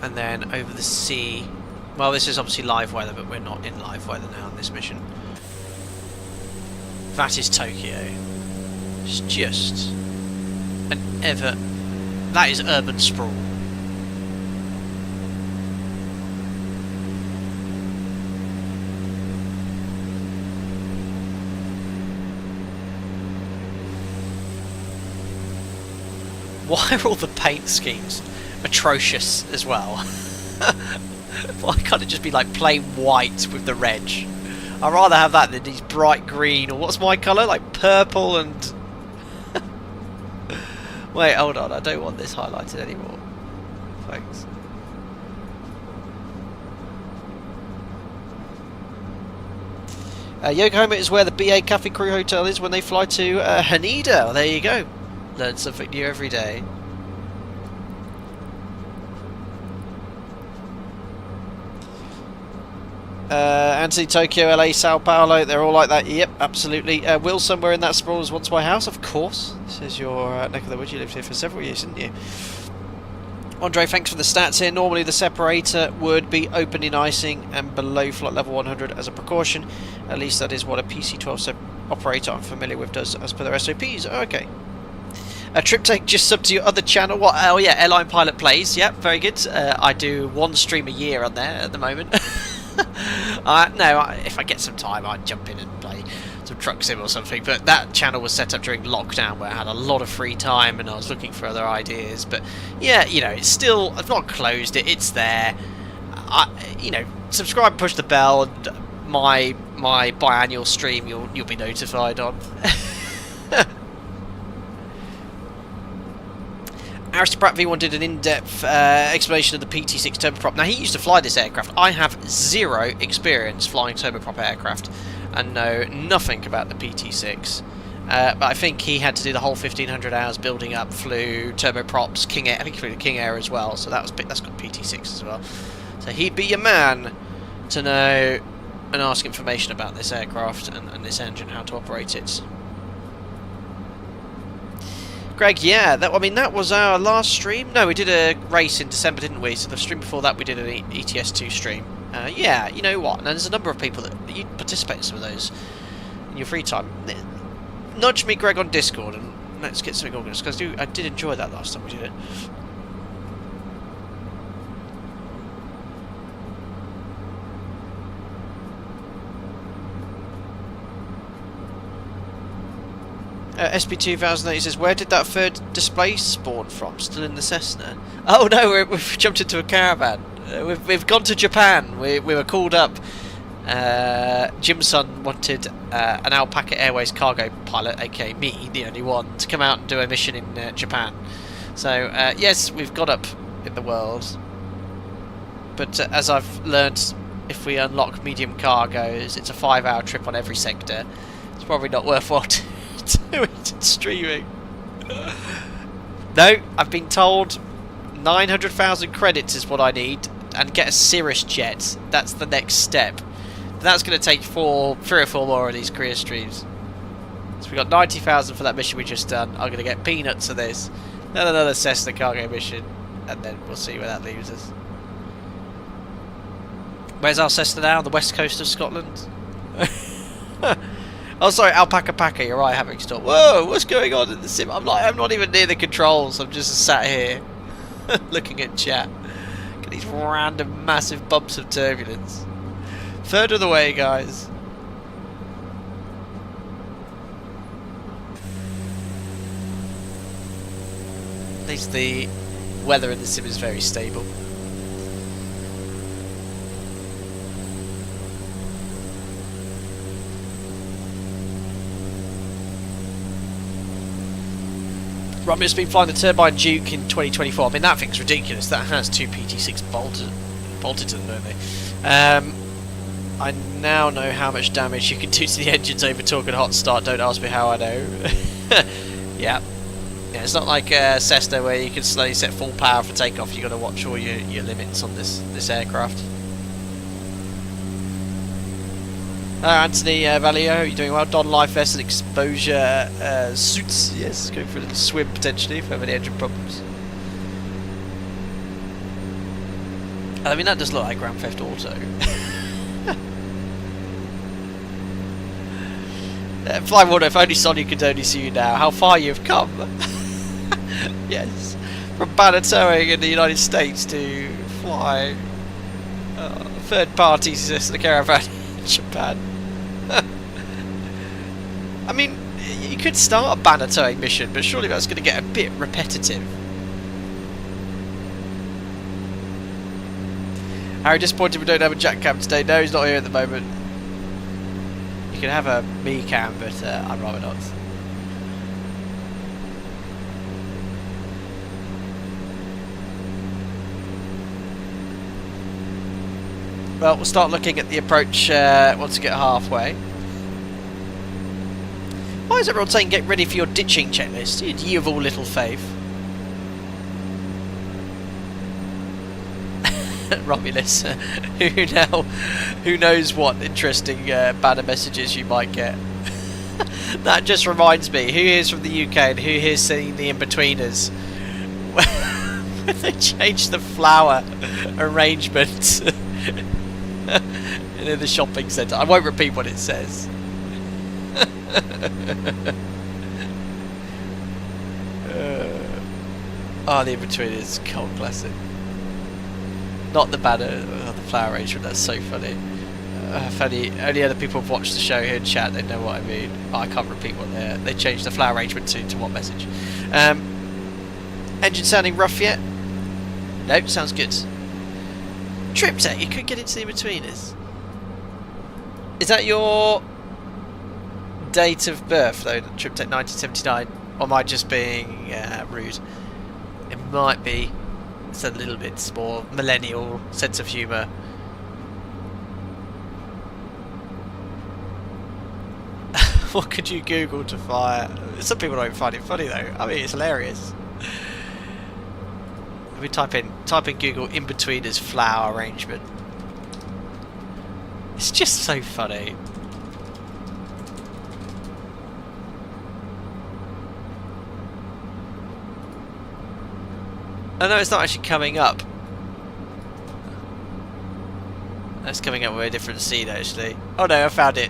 And then over the sea. Well, this is obviously live weather, but we're not in live weather now on this mission. That is Tokyo. It's just an ever... That is urban sprawl. Why are all the paint schemes atrocious as well? Why can't it just be like plain white with the reg? I'd rather have that than these bright green, or what's my colour? Like purple and... Wait, hold on, I don't want this highlighted anymore. Thanks. Yokohama is where the BA Cafe Crew Hotel is when they fly to Haneda. Well, there you go. Learn something new every day. Anthony, Tokyo, LA, Sao Paulo, they're all like that. Yep, absolutely. Will somewhere in that sprawl was once my house? Of course. This is your neck of the woods. You lived here for several years, didn't you? Andre, thanks for the stats here. Normally the separator would be open in icing and below flight level 100 as a precaution. At least that is what a PC-12 operator I'm familiar with does as per their SOPs. Okay. A trip take just sub to your other channel. What? Oh yeah, Airline Pilot Plays. Yep, very good. I do one stream a year on there at the moment. No, if I get some time, I'd jump in and play some Truck Sim or something. But that channel was set up during lockdown, where I had a lot of free time and I was looking for other ideas. But yeah, you know, it's still, I've not closed it. It's there. You know, subscribe, push the bell, and my biannual stream you'll be notified on. Aristocrat V1 did an in-depth explanation of the PT6 turboprop. Now, he used to fly this aircraft. I have zero experience flying turboprop aircraft. and know nothing about the PT6. But I think he had to do the whole 1500 hours building up, flew turboprops, King Air. I think he flew the King Air as well, so that's got PT6 as well. So he'd be your man to know and ask information about this aircraft and this engine, how to operate it. Greg, yeah, that was our last stream. No, we did a race in December, didn't we? So the stream before that we did an ETS2 stream. Yeah, you know what? And there's a number of people that you participate in some of those in your free time. Nudge me, Greg, on Discord, and let's get something organised, because I did enjoy that last time we did it. SB2008 says, where did that third display spawn from? Still in the Cessna? Oh no, we've jumped into a Caravan. We've gone to Japan. We were called up. Jim's son wanted an Alpaca Airways cargo pilot, aka me, the only one, to come out and do a mission in Japan. So yes, we've got up in the world, but as I've learnt, if we unlock medium cargoes, it's a 5-hour trip on every sector. It's probably not worthwhile to do it in streaming. No, I've been told 900,000 credits is what I need, and get a Cirrus jet. That's the next step. That's going to take 3 or 4 more of these career streams. So we got 90,000 for that mission we just done. I'm going to get peanuts of this. Then another Cessna cargo mission, and then we'll see where that leaves us. Where's our Cessna now? On the west coast of Scotland? Oh, sorry, Alpaca Packa. You're right, having stopped. Whoa, what's going on in the sim? I'm not even near the controls. I'm just sat here looking at chat. Look at these random massive bumps of turbulence. Third of the way, guys. At least the weather in the sim is very stable. Romeo's been flying the Turbine Duke in 2024. I mean, that thing's ridiculous. That has 2 PT6 bolted to them, don't they? I now know how much damage you can do to the engines over torque and hot start. Don't ask me how I know. Yeah, it's not like Cessna where you can slowly set full power for takeoff. You got to watch all your limits on this aircraft. Anthony Valio, you're doing well. Don Life Vest and exposure suits. Yes, going for a little swim potentially if you have any engine problems. I mean, that does look like Grand Theft Auto. Flywater, if only Sonia could only see you now. How far you've come. Yes. From banner towing in the United States to fly third parties the Caravan in Japan. I mean, you could start a banner towing mission, but surely that's going to get a bit repetitive. Harry, disappointed we don't have a Jack cam today. No, he's not here at the moment. You can have a me cam, but I'd rather not. Well, we'll start looking at the approach once we get halfway. Why is everyone saying get ready for your ditching checklist? You of all little faith. Romulus, who knows what interesting banner messages you might get. That just reminds me, who here's from the UK and who here's seeing the in-betweeners? They changed the flower arrangement in the shopping centre. I won't repeat what it says. The in-betweeners, cult classic. Not the banner, the flower arrangement, that's so funny. If only other people have watched the show here in chat, they know what I mean. I can't repeat what they changed the flower arrangement to what message. Engine sounding rough yet? Nope, sounds good. Triptech, you could get into the in-betweeners. Is that your date of birth though, Triptech 1979? Or am I just being rude? It might be. It's a little bit more millennial sense of humour. What could you Google to fire? Some people don't find it funny though. I mean, it's hilarious. Let me type in Google in-betweeners flower arrangement. It's just so funny. Oh no, it's not actually coming up. It's coming up with a different scene actually. Oh no, I found it.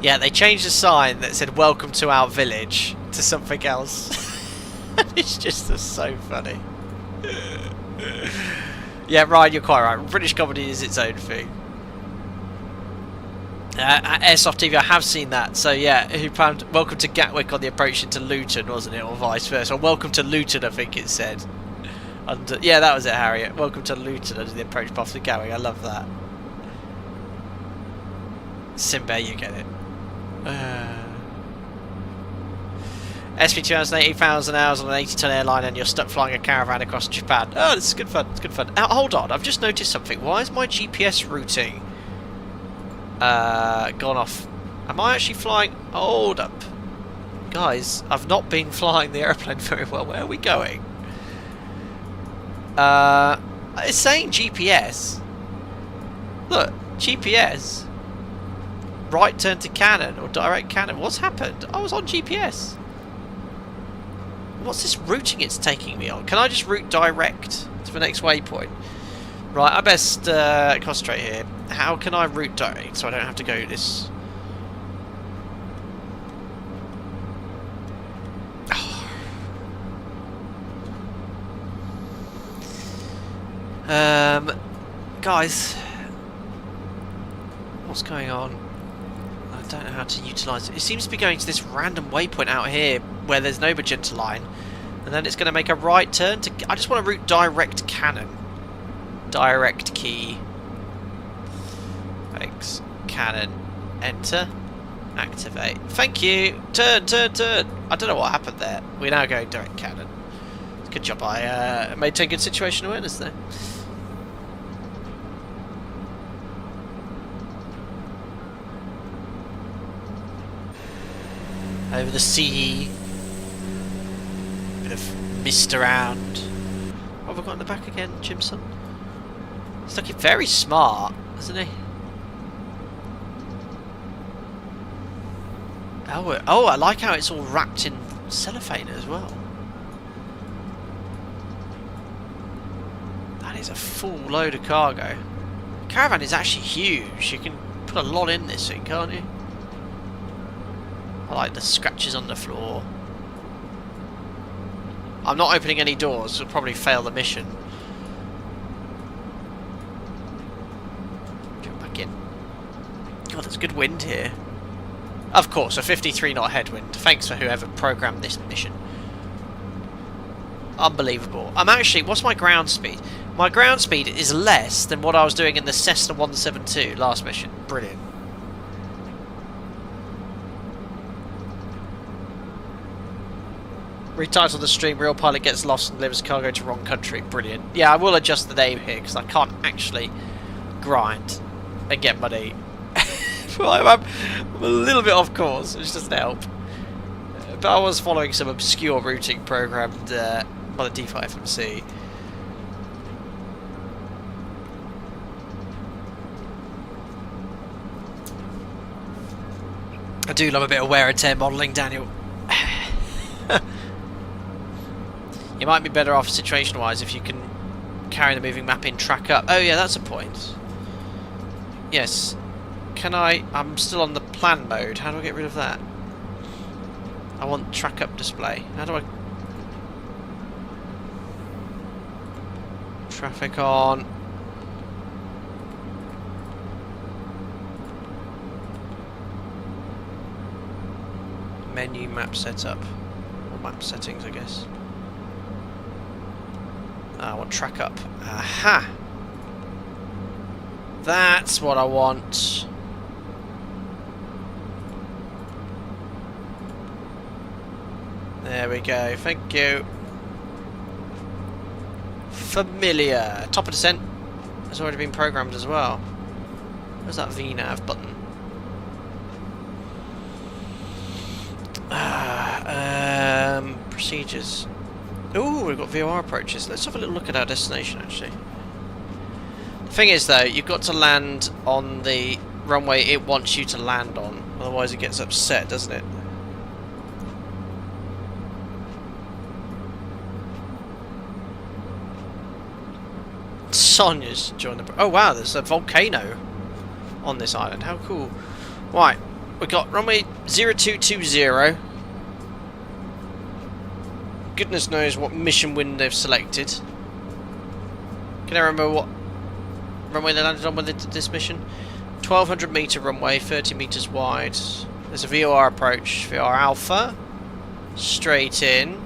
Yeah, they changed the sign that said "Welcome to our village" to something else. It's just so funny. Yeah, Ryan, you're quite right. British comedy is its own thing. Airsoft TV, I have seen that. So yeah, who found welcome to Gatwick on the approach into Luton, wasn't it, or vice versa? Or welcome to Luton, I think it said. And yeah, that was it, Harriet. Welcome to Luton under the approach path to Gatwick. I love that. Simba, you get it. SP 2008, 8,000 hours on an 80-ton airline, and you're stuck flying a Caravan across Japan. Oh, this is good fun. It's good fun. Hold on, I've just noticed something. Why is my GPS routing gone off? Am I actually flying? Hold up, guys. I've not been flying the airplane very well. Where are we going? It's saying GPS. Look, GPS. Right turn to Cannon or direct Cannon. What's happened? I was on GPS. What's this routing it's taking me on? Can I just route direct to the next waypoint? Right, I best concentrate here. How can I route direct so I don't have to go this? Guys, what's going on? I don't know how to utilise it. It seems to be going to this random waypoint out here where there's no magenta line, and then it's going to make a right turn to. I just want to route direct Cannon. Direct key. Thanks. Cannon. Enter. Activate. Thank you. Turn, turn, turn. I don't know what happened there. We're now going direct Cannon. Good job. I maintain good situation awareness there. Over the sea. Bit of mist around. What have I got in the back again, Jimson? He's looking very smart, isn't he? Oh, I like how it's all wrapped in cellophane as well. That is a full load of cargo. Caravan is actually huge. You can put a lot in this thing, can't you? I like the scratches on the floor. I'm not opening any doors, it'll probably fail the mission. Jump back in. God, there's good wind here. Of course, a 53 knot headwind. Thanks for whoever programmed this mission. Unbelievable. I'm actually, what's my ground speed? My ground speed is less than what I was doing in the Cessna 172 last mission. Brilliant. Retitle the stream, real pilot gets lost and delivers cargo to wrong country. Brilliant. Yeah, I will adjust the name here because I can't actually grind and get money. Well, I'm a little bit off course, which doesn't help. But I was following some obscure routing programmed by the default FMC. I do love a bit of wear and tear modelling, Daniel. You might be better off situation-wise if you can carry the moving map in track up. Oh yeah, that's a point. Yes. Can I... I'm still on the plan mode. How do I get rid of that? I want track up display. How do I... Traffic on. Menu map setup. Or map settings, I guess. I want track up. Aha! That's what I want. There we go. Thank you. Familiar. Top of descent has already been programmed as well. Where's that VNAV button? Procedures. Ooh, we've got VOR approaches. Let's have a little look at our destination, actually. The thing is, though, you've got to land on the runway it wants you to land on. Otherwise it gets upset, doesn't it? Sonia's joined the... Oh wow, there's a volcano on this island. How cool. Right, we've got runway 0220. Goodness knows what mission wind they've selected. Can I remember what runway they landed on when they did this mission? 1200 meter runway, 30 meters wide. There's a VOR approach, VOR Alpha, straight in.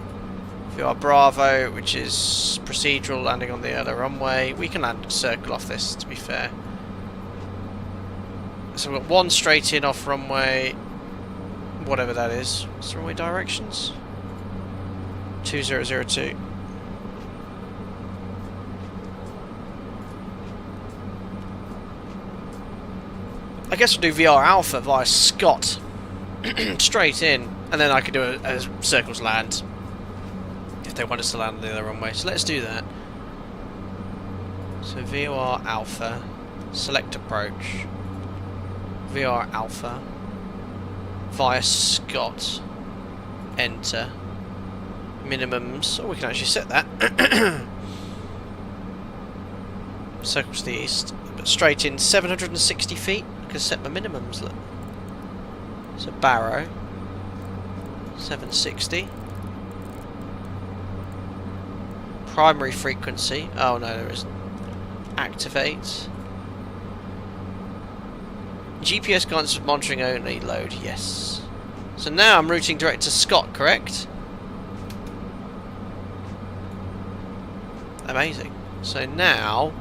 VOR Bravo, which is procedural, landing on the other runway. We can land a circle off this, to be fair. So we've got one straight in off runway, whatever that is. What's the runway directions? 2002. I guess we'll do VR Alpha via Scott. Straight in, and then I could do a circles land if they want us to land on the other runway. So let's do that. So VR Alpha, select approach, VR Alpha via Scott, enter. Minimums. Oh, we can actually set that. Circle to the east, but straight in 760 feet. I can set my minimums. Look. So Barrow 760. Primary frequency. Oh no, there isn't. Activate. GPS guidance monitoring only. Load. Yes. So now I'm routing direct to Scott. Correct. Amazing. So now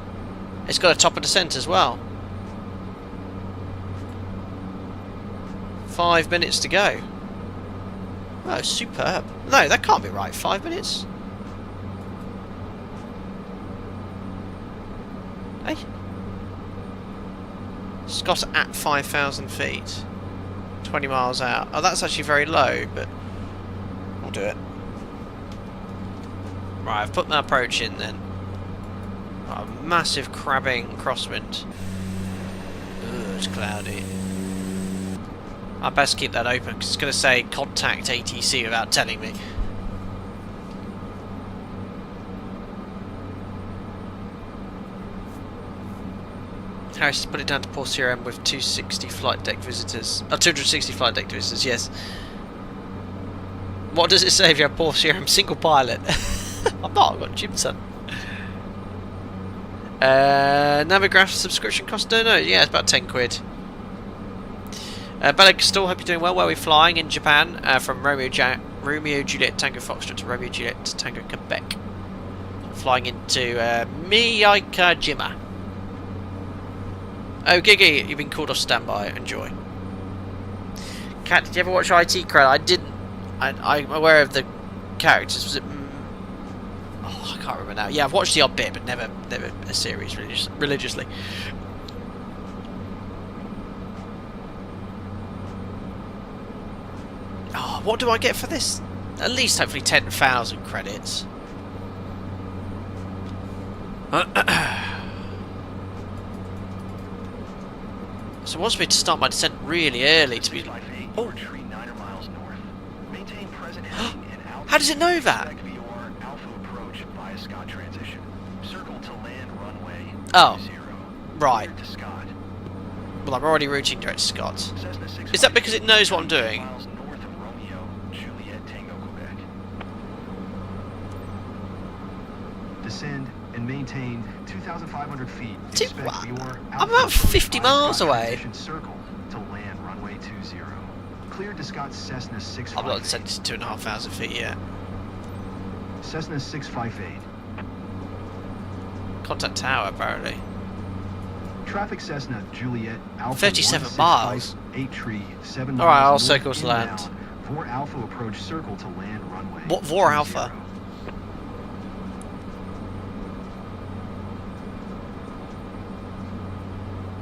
it's got a top of descent as well. 5 minutes to go. Oh, superb. No, that can't be right. 5 minutes? Hey? Scott at 5,000 feet. 20 miles out. Oh, that's actually very low, but we'll do it. Right, I've put my approach in then. Oh, massive crabbing crosswind. Ooh, it's cloudy. I best keep that open because it's going to say contact ATC without telling me. Harris put it down to poor CRM with 260 flight deck visitors. 260 flight deck visitors, yes. What does it say if you have poor CRM? Single pilot. I'm not, I've got Jim son. Navigraph subscription cost? Don't know. Yeah, it's about 10 quid. Bella Castor, hope you're doing well. Where are we flying? In Japan, from Romeo Juliet Tango Foxtrot to Romeo Juliet Tango Quebec. Flying into Miyakajima. Oh, Gigi, you've been called off standby. Enjoy. Kat, did you ever watch IT Crowd? I didn't. I'm aware of the characters. Was it? Oh, I can't remember now. Yeah, I've watched the odd bit, but never a series religiously. Oh, what do I get for this? At least, hopefully, 10,000 credits. So it wants me to start my descent really early to be. Oh. How does it know that? Oh, right. Well, I'm already routing direct to Scott. Is that because it knows what I'm doing? Descend and maintain 2,500 feet. I'm about 50 miles away. Circle to land runway 20. Cleared to Scott's Cessna 658. I'm not descended to 2,500 feet yet. Cessna 658. Contact tower, apparently. Traffic Cessna Juliet Alpha 37 miles. 8 tree 7 miles. Alright, I'll circle to land. Vor Alpha approach circle to land runway. What Vor Alpha?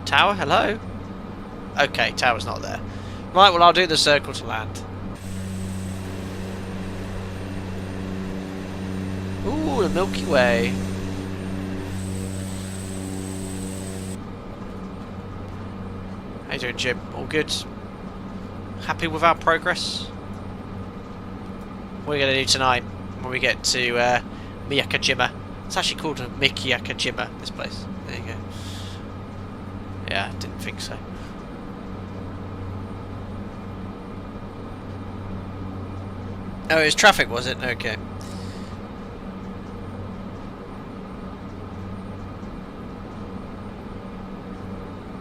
Tower, hello? Okay, tower's not there. Right, well I'll do the circle to land. Ooh, the Milky Way. How you doing, Jim? All good? Happy with our progress? What are we going to do tonight when we get to Miyakajima? It's actually called Miyakajima, this place. There you go. Yeah, didn't think so. Oh, it was traffic, was it? Okay.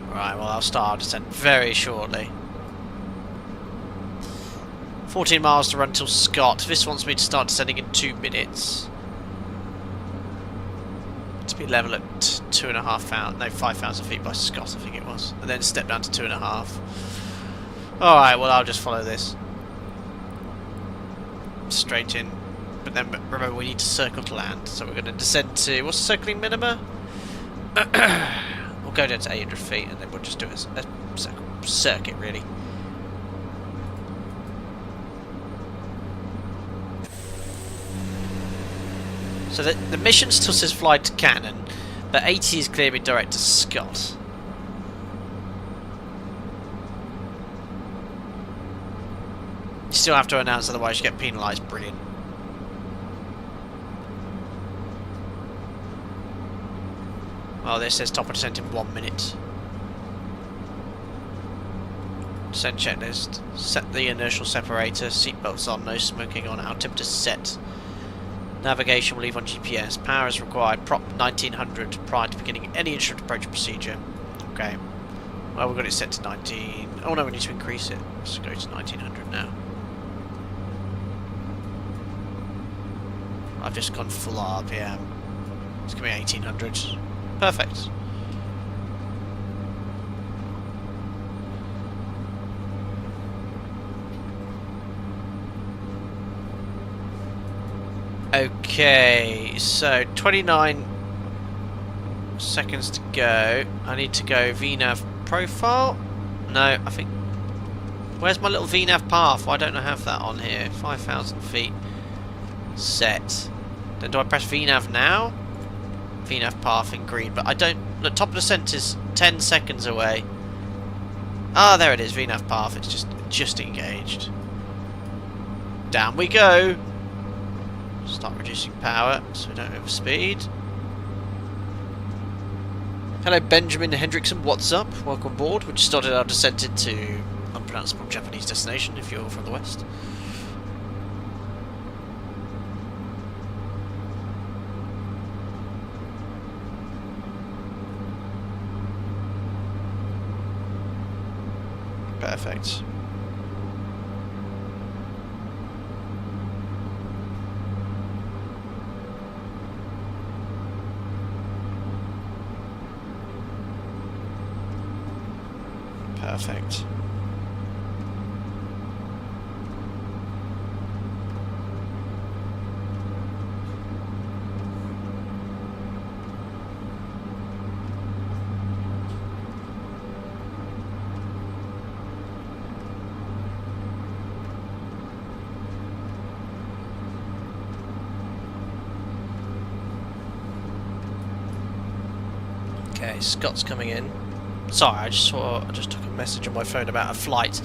Right, well I'll start our descent very shortly. 14 miles to run till Scott. This wants me to start descending in 2 minutes. To be level at 5,000 feet by Scott, I think it was. And then step down to 2.5. Alright, well I'll just follow this. Straight in. But then remember we need to circle to land. So we're going to descend to... what's the circling minima? We'll go down to 800 feet and then we'll just do a circuit really. So the mission still says fly to Cannon, but 80 is clearly direct to Scott. You still have to announce, otherwise you get penalised. Brilliant. Well, this says top of descent in 1 minute. Descent checklist. Set the inertial separator. Seatbelts on. No smoking on. Altimeter set. Navigation will leave on GPS. Power is required. Prop 1900 prior to beginning any instrument approach procedure. Okay. Well, we've got it set to 19. Oh no, we need to increase it. Let's go to 1900 now. I've just gone full RPM. It's going to be 1800. Perfect. Okay, so 29 seconds to go. I need to go VNav profile. No, I think... where's my little VNav path? Why don't I have that on here? 5,000 feet. Set. Then do I press VNav now? VNav path in green, but I don't... the top of the descent is 10 seconds away. Ah, there it is, VNav path. It's just engaged. Down we go. Start reducing power so we don't overspeed. Hello Benjamin Hendrickson, what's up? Welcome aboard. We just started our descent into unpronounceable Japanese destination if you're from the west. Perfect. Perfect. Okay, Scott's coming in. Sorry, I just took a message on my phone about a flight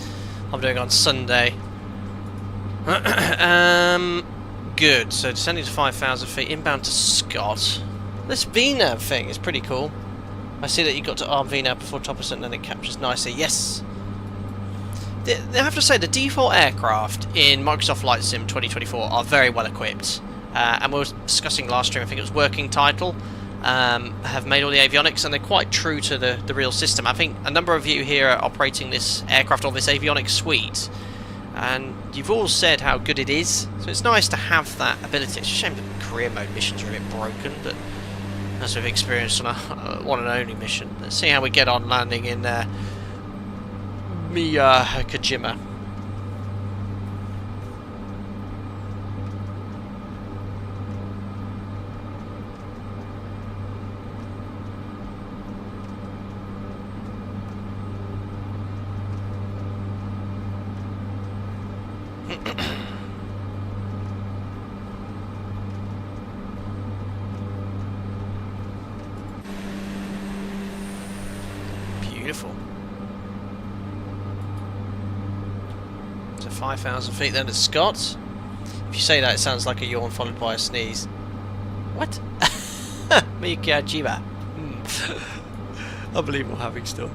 I'm doing on Sunday. Good. So descending to 5,000 feet, inbound to Scott. This VNav thing is pretty cool. I see that you got to arm VNav before top percent, and then it captures nicely. Yes. I have to say the default aircraft in Microsoft Flight Sim 2024 are very well equipped, and we were discussing last stream. I think it was working title. Have made all the avionics, and they're quite true to the real system. I think a number of you here are operating this aircraft on this avionics suite, and you've all said how good it is, so it's nice to have that ability. It's a shame that career mode missions are a bit broken, but as we've experienced on a one and only mission. Let's see how we get on landing in Miyakajima. beautiful. So 5,000 feet then at Scott. If you say that, it sounds like a yawn followed by a sneeze. What? Mikajiba. Unbelievable having still.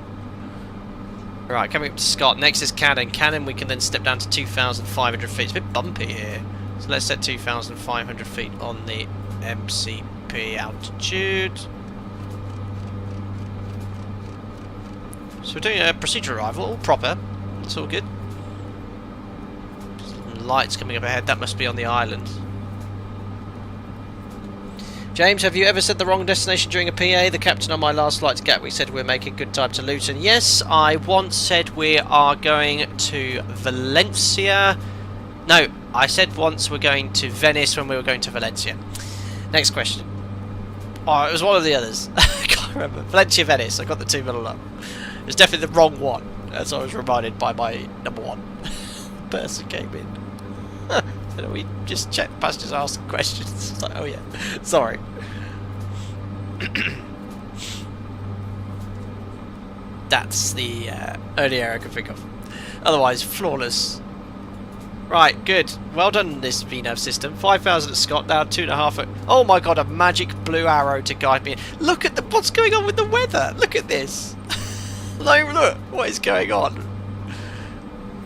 Right, coming up to Scott. Next is Cannon. Cannon, we can then step down to 2,500 feet. It's a bit bumpy here. So let's set 2,500 feet on the MCP altitude. So we're doing a procedure arrival, all proper. It's all good. Some lights coming up ahead. That must be on the island. James, have you ever said the wrong destination during a PA? The captain on my last flight to Gatwick said we're making good time to Luton. Yes, I once said we are going to Valencia. No, I said once we're going to Venice when we were going to Valencia. Next question. Oh, it was one of the others. I can't remember. Valencia, Venice. I got the two middle up. It was definitely the wrong one, as I was reminded by my number one person came in. So we just checked passengers asking questions. It's like, oh yeah, sorry. That's the only error I can think of. Otherwise, flawless. Right, good. Well done, this VNAV system. 5,000 at Scott, now 2.5 at... Oh my god, a magic blue arrow to guide me. Look at what's going on with the weather. Look at this. Look, what is going on?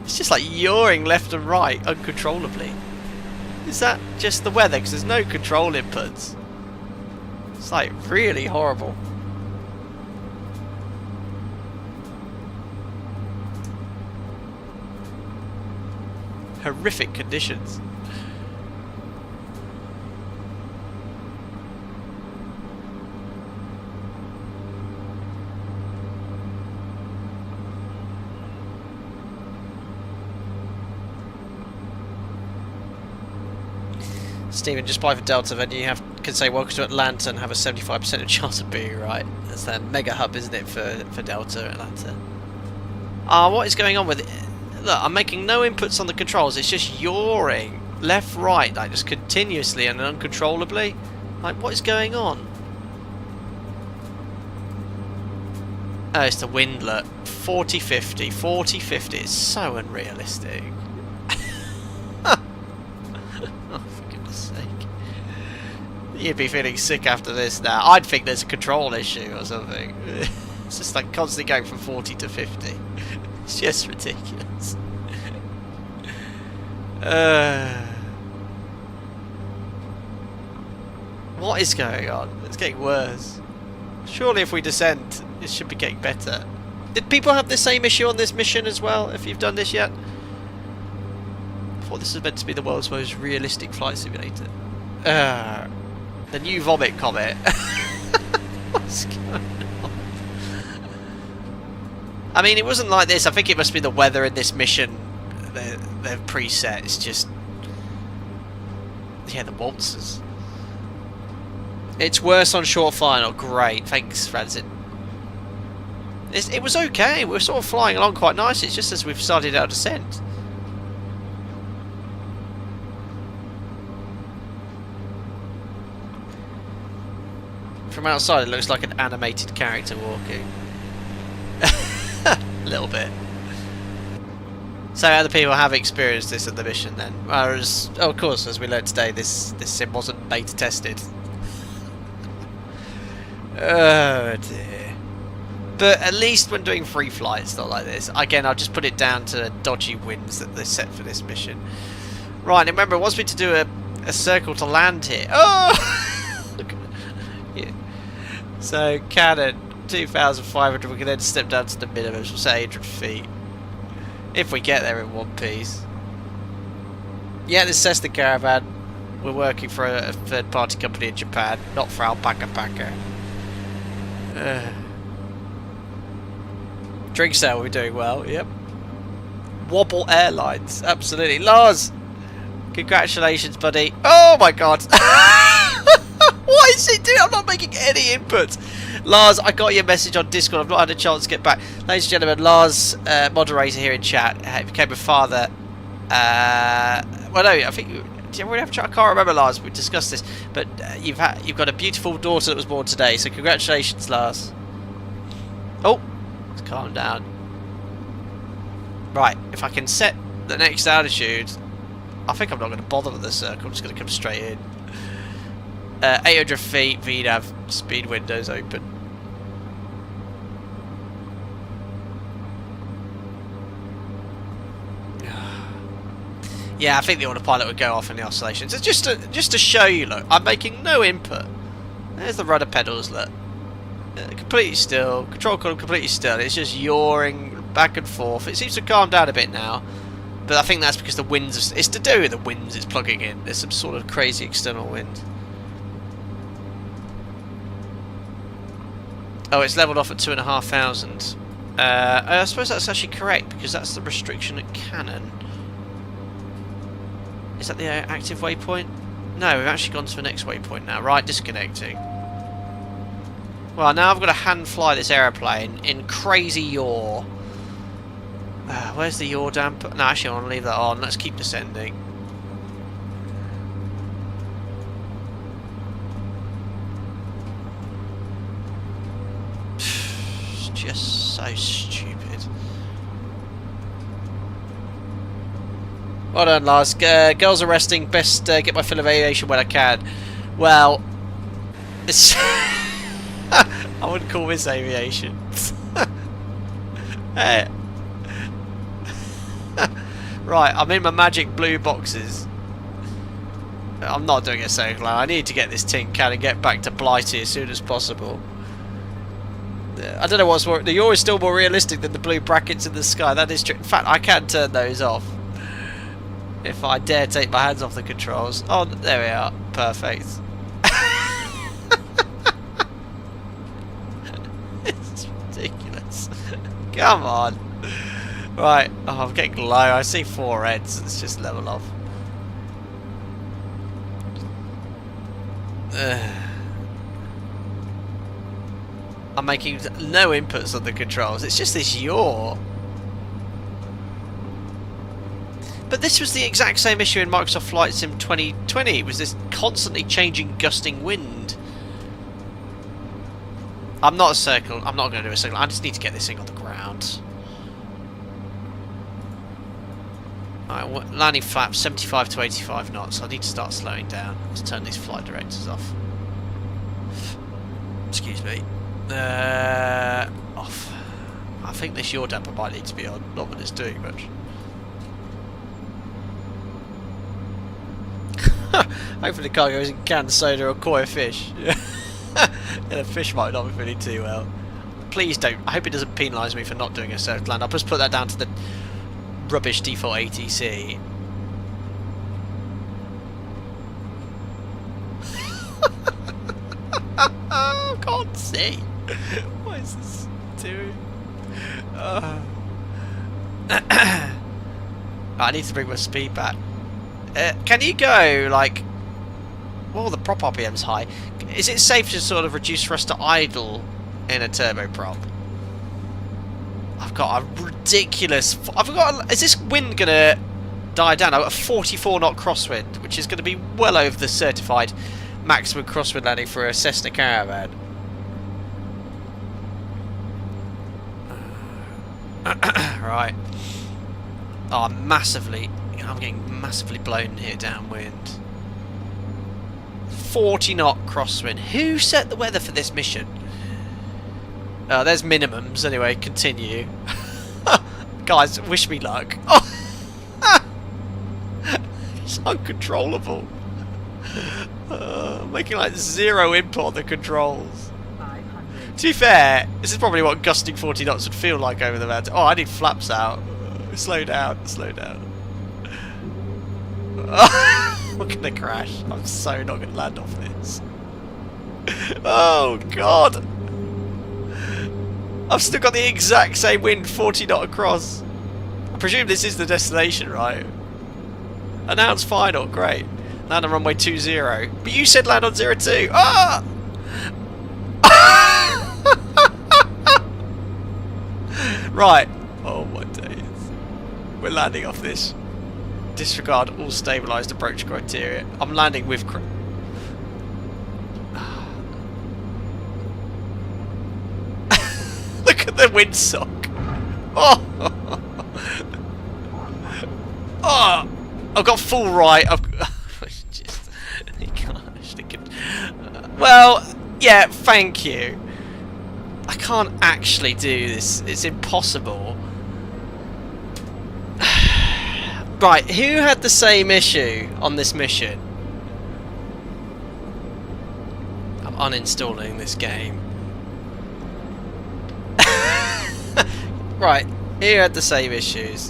It's just like yawing left and right uncontrollably. Is that just the weather? Because there's no control inputs. It's like really horrible. Horrific conditions. Stephen, just buy for Delta, then you can say welcome to Atlanta and have a 75% chance of being right. That's their mega hub, isn't it, for Delta, Atlanta? What is going on with it? Look, I'm making no inputs on the controls, it's just yawing left, right, like just continuously and uncontrollably. Like, what is going on? Oh, it's the wind, look. 40-50, 40-50, it's so unrealistic. You'd be feeling sick after this now. I'd think there's a control issue or something. It's just like constantly going from 40 to 50. It's just ridiculous. What is going on? It's getting worse. Surely if we descend, it should be getting better. Did people have the same issue on this mission as well, if you've done this yet? I thought this was meant to be the world's most realistic flight simulator. The new vomit comet. What's going on? I mean, it wasn't like this. I think it must be the weather in this mission. They're preset. It's just... yeah, the waltzes. It's worse on short final. Great. Thanks, Francis. It was okay. We're sort of flying along quite nicely. It's just as we've started our descent. From outside, it looks like an animated character walking. A little bit. So other people have experienced this at the mission then. Whereas, of course, as we learned today, this sim wasn't beta tested. Oh dear. But at least when doing free flights, not like this. Again, I'll just put it down to dodgy winds that they set for this mission. Right, and remember, it wants me to do a circle to land here. Oh! Yeah. So, Cannon, 2,500, we can then step down to the minimum, so say 800 feet. If we get there in one piece. Yeah, this is Cessna Caravan. We're working for a third-party company in Japan, not for Alpaca Packa. Drink sale, we're doing well, yep. Wobble Airlines, absolutely. Lars, congratulations, buddy. Oh my god. What is it doing? I'm not making any inputs. Lars, I got your message on Discord. I've not had a chance to get back. Ladies and gentlemen, Lars, moderator here in chat, became a father. Well, no, I think... did you ever have a chat? I can't remember, Lars. We discussed this. But you've got a beautiful daughter that was born today. So congratulations, Lars. Oh, Let's calm down. Right, if I can set the next altitude, I think I'm not going to bother with the circle. I'm just going to come straight in. 800 feet, VNAV, speed windows open. Yeah, I think the autopilot would go off in the oscillations. It's just to show you, look, I'm making no input. There's the rudder pedals, look. Completely still. Control column completely still. It's just yawing back and forth. It seems to calm down a bit now. But I think that's because the winds... It's to do with the winds it's plugging in. There's some sort of crazy external wind. Oh, it's leveled off at 2,500. I suppose that's actually correct, because that's the restriction at Cannon. Is that the active waypoint? No, we've actually gone to the next waypoint now. Right, disconnecting. Well, now I've got to hand fly this aeroplane in crazy yaw. Where's the yaw damper? No, actually I want to leave that on. Let's keep descending. It's just so stupid. Well done, Lars. Girls are resting. Best get my fill of aviation when I can. Well, it's I wouldn't call this aviation. Hey. Right, I'm in my magic blue boxes. I'm not doing a circle. I need to get this tin can and get back to Blighty as soon as possible. I don't know what's more. The yaw is still more realistic than the blue brackets in the sky. That is true. In fact, I can turn those off if I dare take my hands off the controls. Oh, there we are. Perfect. It's ridiculous. Come on. Right. Oh, I'm getting low. I see 4 reds. Let's just level off. I'm making no inputs on the controls. It's just this yaw. But this was the exact same issue in Microsoft Flight Sim 2020. It was this constantly changing, gusting wind. I'm not a circle. I'm not going to do a circle. I just need to get this thing on the ground. Alright, landing flaps 75 to 85 knots. I need to start slowing down. Let's turn these flight directors off. Excuse me. Off. I think this yaw damper might need to be on. Not that it's doing much. Hopefully the cargo isn't canned soda or koi fish. Yeah, the fish might not be feeling too well. Please don't. I hope it doesn't penalise me for not doing a circle land. I'll just put that down to the rubbish default ATC. I can't see. What is this doing? I need to bring my speed back. Can you go, like... Well, the prop RPM's high. Is it safe to sort of reduce thrust to idle in a turboprop? I've got a ridiculous... Is this wind going to die down? I've got a 44 knot crosswind, which is going to be well over the certified maximum crosswind landing for a Cessna Caravan. Right. Oh, I'm getting massively blown here downwind. 40 knot crosswind. Who set the weather for this mission? Oh, there's minimums. Anyway, continue. Guys, wish me luck. Oh. It's uncontrollable. Making like 0 input on the controls. To be fair, this is probably what gusting 40 knots would feel like over the mountain. Oh, I need flaps out. Slow down, slow down. I'm gonna crash. I'm so not gonna land off this. Oh god! I've still got the exact same wind, 40 knot across. I presume this is the destination, right? Announce final, great. Land on runway 20. But you said land on 02. Ah! Right. Oh my days. We're landing off this. Disregard all stabilised approach criteria. I'm landing with... Look at the windsock. Oh! Oh! I've got full right. Just, you can't actually well, yeah, thank you. I can't actually do this. It's impossible. Right, who had the same issue on this mission? I'm uninstalling this game. Right, who had the same issues?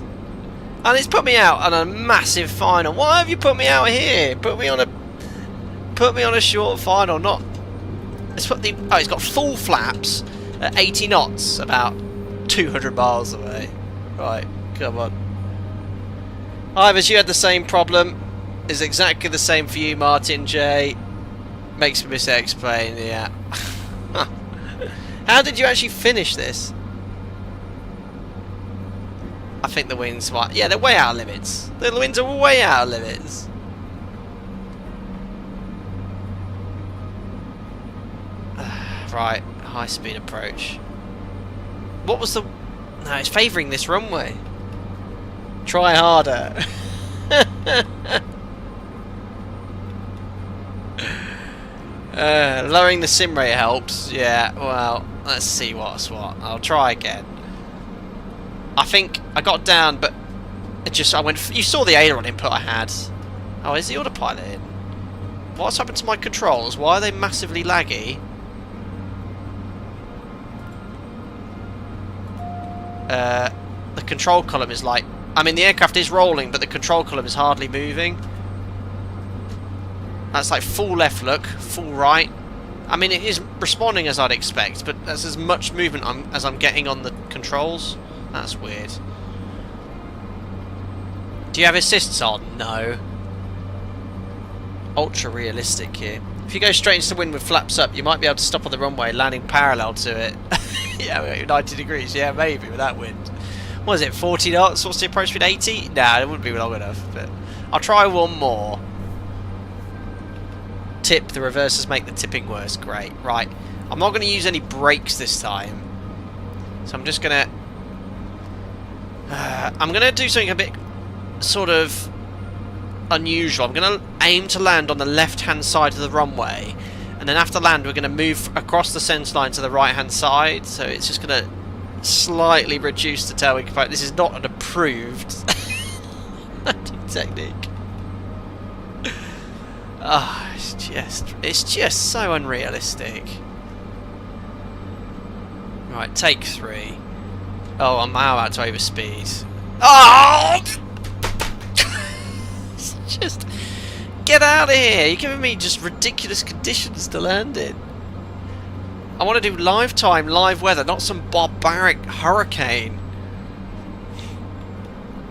And it's put me out on a massive final. Why have you put me out here? Put me on a short final, not. It's put the. Oh, it's got full flaps at 80 knots, about 200 miles away. Right, come on. Ivers, you had the same problem. It's exactly the same for you, Martin J. Makes me explain, yeah. How did you actually finish this? I think the winds might... Yeah, they're way out of limits. The winds are way out of limits. Right, high speed approach. What was the... No, it's favouring this runway. Try harder. Lowering the sim rate helps. Yeah, well, let's see what's what. I'll try again. I think I got down, but it just... I went... You saw the aileron input I had. Oh, is the autopilot in? What's happened to my controls? Why are they massively laggy? The control column is like... I mean, the aircraft is rolling, but the control column is hardly moving. That's like full left look, full right. I mean, it is responding as I'd expect, but that's as much movement as I'm getting on the controls. That's weird. Do you have assists on? No. Ultra realistic here. If you go straight into the wind with flaps up, you might be able to stop on the runway, landing parallel to it. Yeah, 90 degrees. Yeah, maybe with that wind. What is it, 40 knots? What's the approach speed? 80? Nah, it wouldn't be long enough. But I'll try one more. Tip, the reversers make the tipping worse. Great. Right. I'm not going to use any brakes this time. So I'm just going to... I'm going to do something a bit sort of unusual. I'm going to aim to land on the left-hand side of the runway. And then after land, we're going to move across the centre line to the right-hand side. So it's just going to slightly reduce the tailwind component. This is not an approved landing technique. Ah, oh, it's just so unrealistic. Right, take 3. Oh, I'm now about to overspeed. Oh! It's just get out of here! You're giving me just ridiculous conditions to land in. I want to do live time, live weather, not some barbaric hurricane.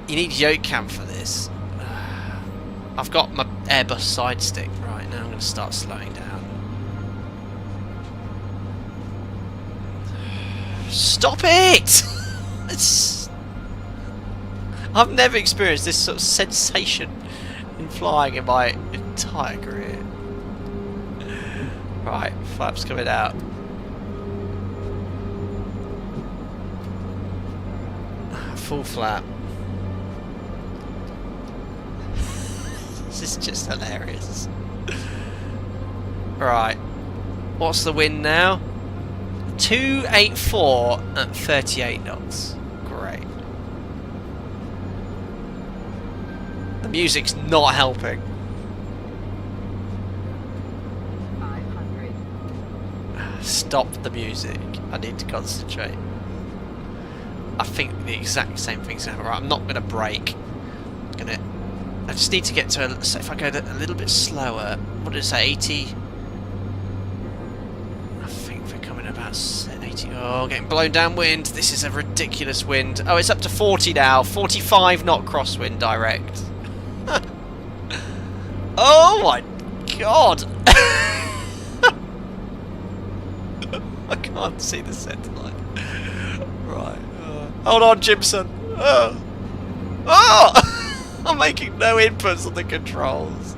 You need yoke cam for this. I've got my Airbus side stick. Right, now I'm going to start slowing down. Stop it! I've never experienced this sort of sensation in flying in my entire career. Right, flaps coming out. Full flap. This is just hilarious. Right. What's the wind now? 284 at 38 knots. Great. The music's not helping. 500. Stop the music. I need to concentrate. I think the exact same thing's going to happen. Right, I'm not going to brake. I just need to get to so if I go a little bit slower. What did it say? 80? I think we're coming about 80. Oh, getting blown downwind. This is a ridiculous wind. Oh, it's up to 40 now. 45 knot crosswind direct. Oh my god! I can't see the centre line. Right. Hold on, Jimson. Oh! I'm making no inputs on the controls.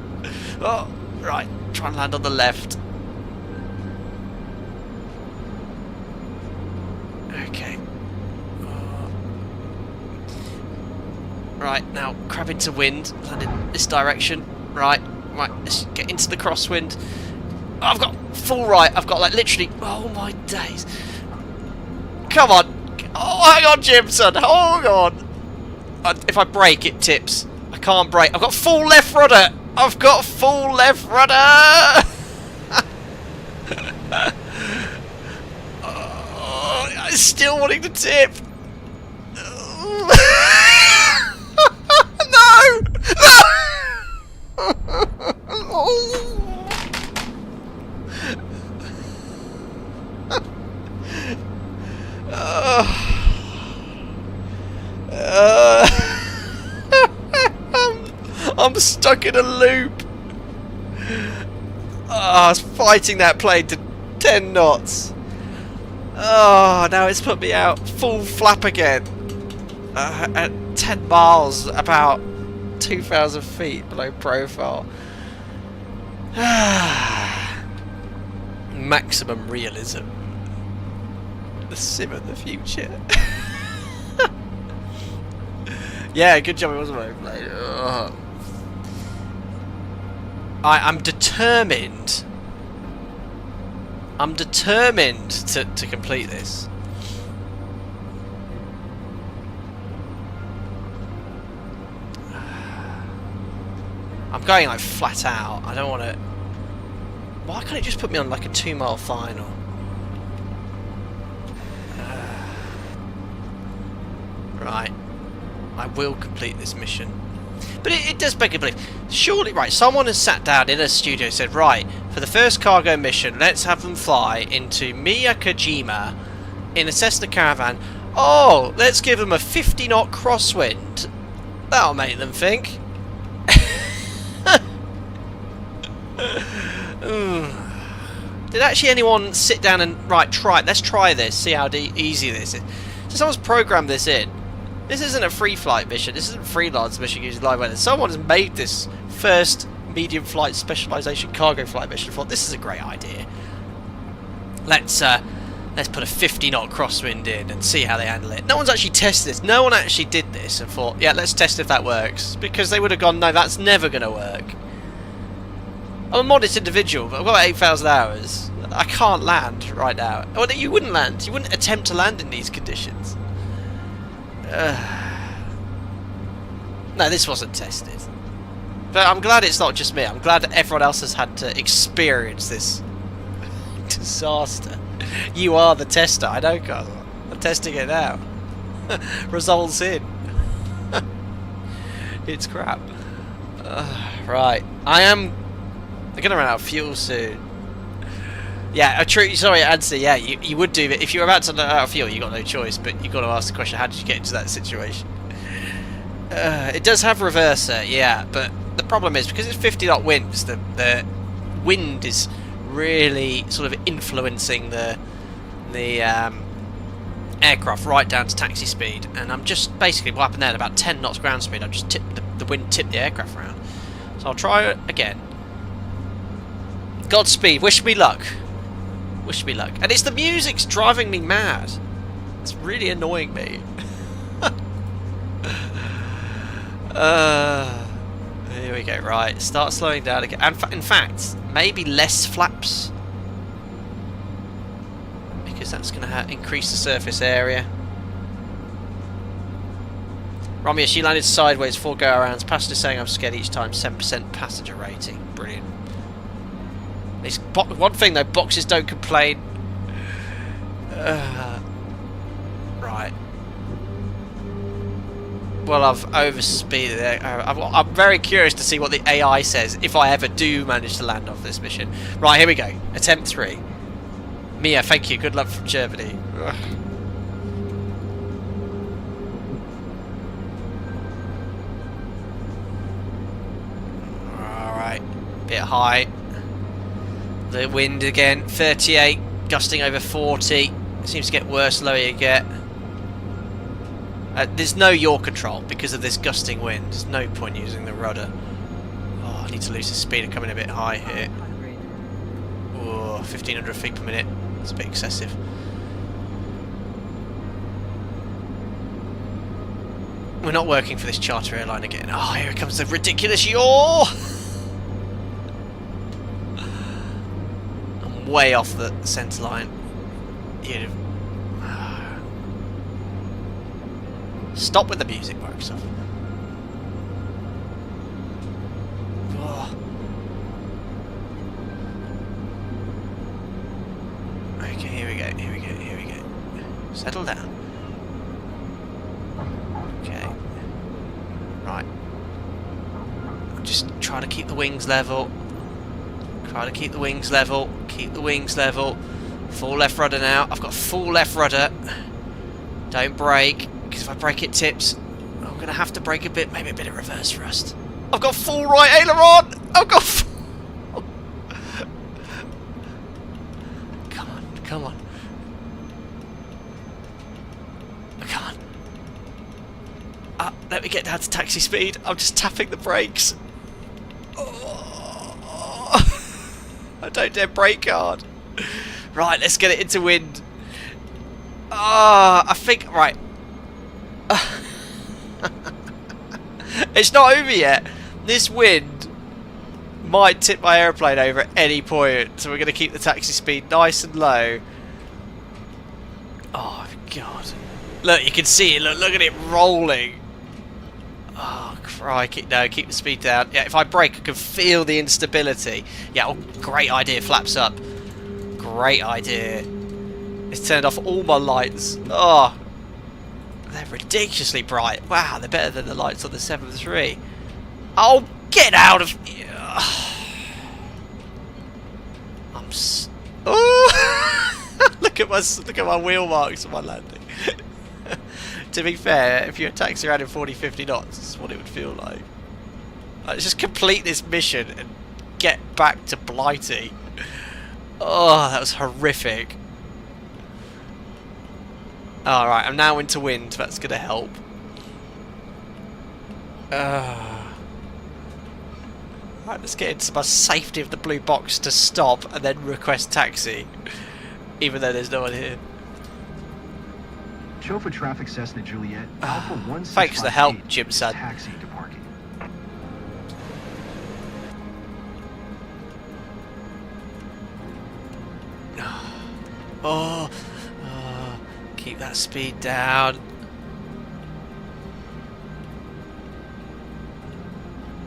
Oh, right. Try and land on the left. Okay. Right, now crab into wind, land in this direction. Right, let's get into the crosswind. Oh, I've got full right. I've got like literally. Oh my days! Come on! Oh, hang on, Jimson. Hold on. If I brake, it tips. I can't brake. I've got full left rudder. I've got full left rudder. Oh, I'm still wanting to tip. No! I'm stuck in a loop. I was fighting that plane to 10 knots. Oh, now it's put me out full flap again. At 10 miles, about 2,000 feet below profile. Maximum realism. The sim of the future. Yeah, good job it wasn't my plane. I'm determined. I'm determined to complete this. I'm going like flat out. I don't want to. Why can't it just put me on like a 2-mile final? Right. I will complete this mission. But it does beg a belief. Surely, right, someone has sat down in a studio and said, right, for the first cargo mission, let's have them fly into Miyakojima in a Cessna Caravan. Oh, let's give them a 50-knot crosswind. That'll make them think. Did actually anyone sit down and, right, let's try this, see how easy this is. So someone's programmed this in. This isn't a free flight mission, this isn't a freelance mission using live weather. Someone has made this first medium flight specialisation cargo flight mission and thought, this is a great idea. Let's put a 50-knot crosswind in and see how they handle it. No one's actually tested this. No one actually did this and thought, yeah, let's test if that works. Because they would have gone, no, that's never going to work. I'm a modest individual, but I've got 8,000 hours. I can't land right now. Well, you wouldn't land. You wouldn't attempt to land in these conditions. No, this wasn't tested. But I'm glad it's not just me. I'm glad that everyone else has had to experience this disaster. You are the tester. I know, Carl. I'm testing it now. Results in. It's crap. Right. I'm going to run out of fuel soon. Yeah, sorry, answer. Yeah, you would do it. If you're about to run out of fuel, you've got no choice, but you've got to ask the question, how did you get into that situation? It does have reverser, yeah, but the problem is, because it's 50-knot winds, the wind is really sort of influencing the aircraft right down to taxi speed, and I'm just basically, what happened there, at about 10 knots ground speed, I've just tipped the wind tipped the aircraft around. So I'll try it again. Godspeed, wish me luck. Wish me luck. And it's the music's driving me mad. It's really annoying me. Here we go. Right, start slowing down again. And in fact, maybe less flaps, because that's going to increase the surface area. Romeo, she landed sideways, 4 go-arounds. Passenger saying I'm scared each time. 7% passenger rating. Brilliant. It's one thing though, boxes don't complain. Right. Well, I've overspeeded it. I'm very curious to see what the AI says if I ever do manage to land off this mission. Right, here we go. Attempt 3. Mia, thank you. Good luck from Germany. Ugh. Alright. Bit high. The wind again, 38, gusting over 40. It seems to get worse the lower you get. There's no yaw control because of this gusting wind. There's no point using the rudder. Oh, I need to lose the speed. I'm coming a bit high here. Oh, 1,500 feet per minute. It's a bit excessive. We're not working for this charter airline again. Oh, here comes the ridiculous yaw! I'm way off the centre line. You stop with the music, Microsoft. Oh. Okay, here we go, here we go, here we go. Settle down. Okay. Right. Just try to keep the wings level. Try to keep the wings level. Keep the wings level. Full left rudder now. I've got full left rudder. Don't brake, because if I brake it tips, I'm going to have to brake a bit, maybe a bit of reverse thrust. I've got full right aileron! I've got Come on, come on. Come on. Let me get down to taxi speed. I'm just tapping the brakes. Oh. I don't dare brake hard. Right, let's get it into wind. I think... Right. It's not over yet. This wind might tip my airplane over at any point. So we're going to keep the taxi speed nice and low. Oh, God. Look, you can see it. Look at it rolling. Oh, crikey. No, keep the speed down. Yeah, if I brake, I can feel the instability. Yeah, oh, great idea. Flaps up. Great idea. It's turned off all my lights. Oh, they're ridiculously bright. Wow, they're better than the lights on the 7-3. Oh, get out of here. Oh, look at my wheel marks on my landing. To be fair, if you're taxiing around in 40-50 knots, this is what it would feel like. Let's just complete this mission and get back to Blighty. Oh, that was horrific. Alright, I'm now into wind. That's going to help. Right, let's get into my safety of the blue box to stop and then request taxi. Even though there's no one here. Show for traffic Cessna Juliet. Alpha 1658. Thanks for the help, Jim Sad. Taxi to parking. Oh, keep that speed down.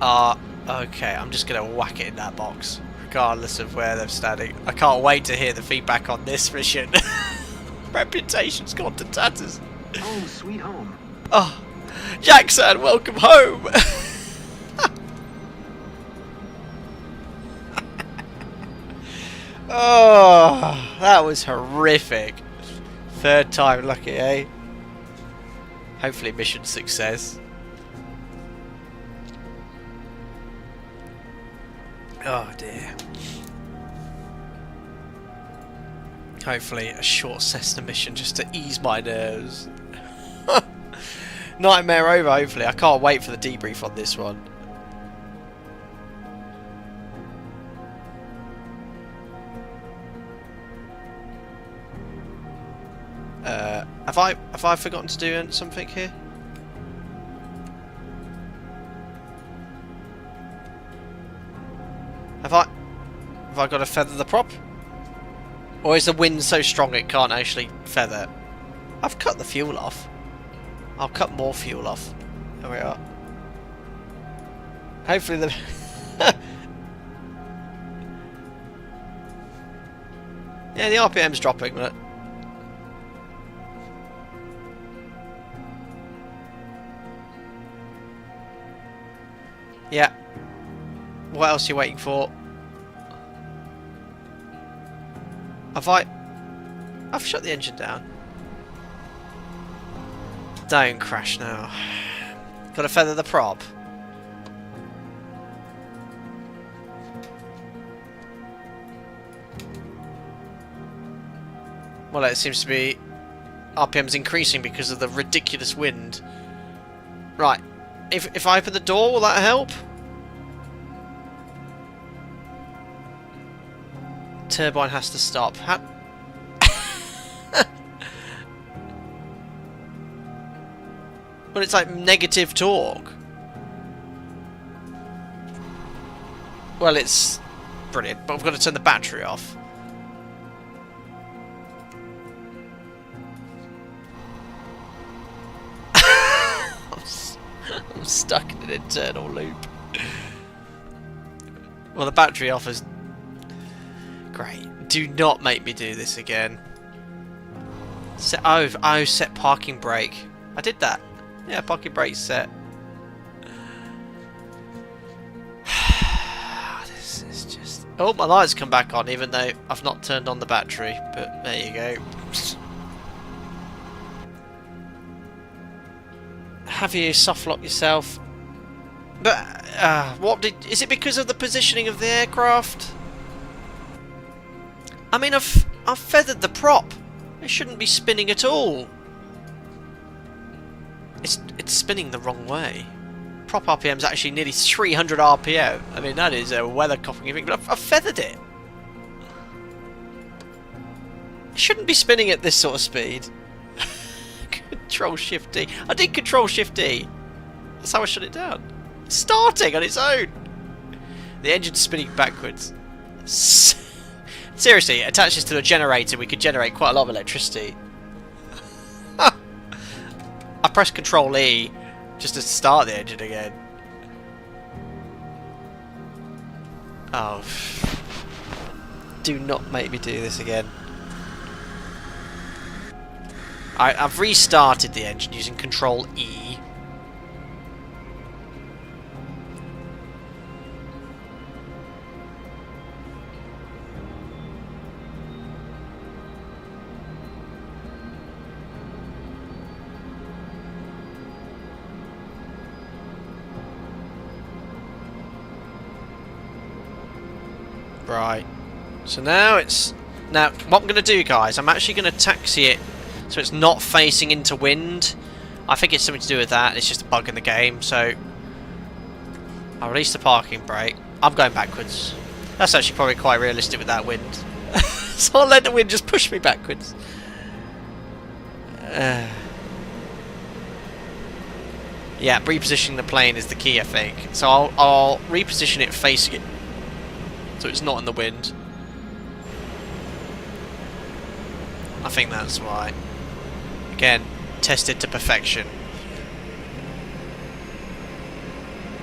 Okay, I'm just going to whack it in that box, regardless of where they're standing. I can't wait to hear the feedback on this mission. Reputation's gone to tatters. Home, sweet home. Oh, Jackson, welcome home. Oh, that was horrific. Third time lucky, eh? Hopefully mission success. Oh dear. Hopefully a short Cessna mission just to ease my nerves. Nightmare over, hopefully. I can't wait for the debrief on this one. Have I forgotten to do something here? Have I got to feather the prop? Or is the wind so strong it can't actually feather? I've cut the fuel off. I'll cut more fuel off. There we are. Hopefully the... Yeah, the RPM's dropping, but... Yeah. What else are you waiting for? I've shut the engine down. Don't crash now. Gotta feather the prop. Well, it seems to be RPM's increasing because of the ridiculous wind. Right. If I open the door, will that help? Turbine has to stop. Well, it's like negative torque. Well, it's brilliant, but I've got to turn the battery off. I'm stuck in an internal loop. Well, the battery offers. Great. Do not make me do this again. Set. Oh, set parking brake. I did that. Yeah, parking brake set. This is just. Oh, my lights come back on, even though I've not turned on the battery. But there you go. Have you soft locked yourself? But what did? Is it because of the positioning of the aircraft? I mean, I've feathered the prop. It shouldn't be spinning at all. It's spinning the wrong way. Prop RPM is actually nearly 300 RPM. I mean, that is a weather coughing thing, but I've feathered it. It shouldn't be spinning at this sort of speed. Control Shift D. I did Control Shift D. That's how I shut it down. It's starting on its own. The engine's spinning backwards. Seriously, it attaches to a generator. We could generate quite a lot of electricity. I pressed Control E just to start the engine again. Oh. Do not make me do this again. I've restarted the engine using Control E. Right. So now it's... Now, what I'm going to do, guys, I'm actually going to taxi it so it's not facing into wind. I think it's something to do with that. It's just a bug in the game. So I'll release the parking brake. I'm going backwards. That's actually probably quite realistic with that wind. So I'll let the wind just push me backwards. Yeah, repositioning the plane is the key, I think. So I'll reposition it facing it so it's not in the wind. I think that's why. Again, tested to perfection.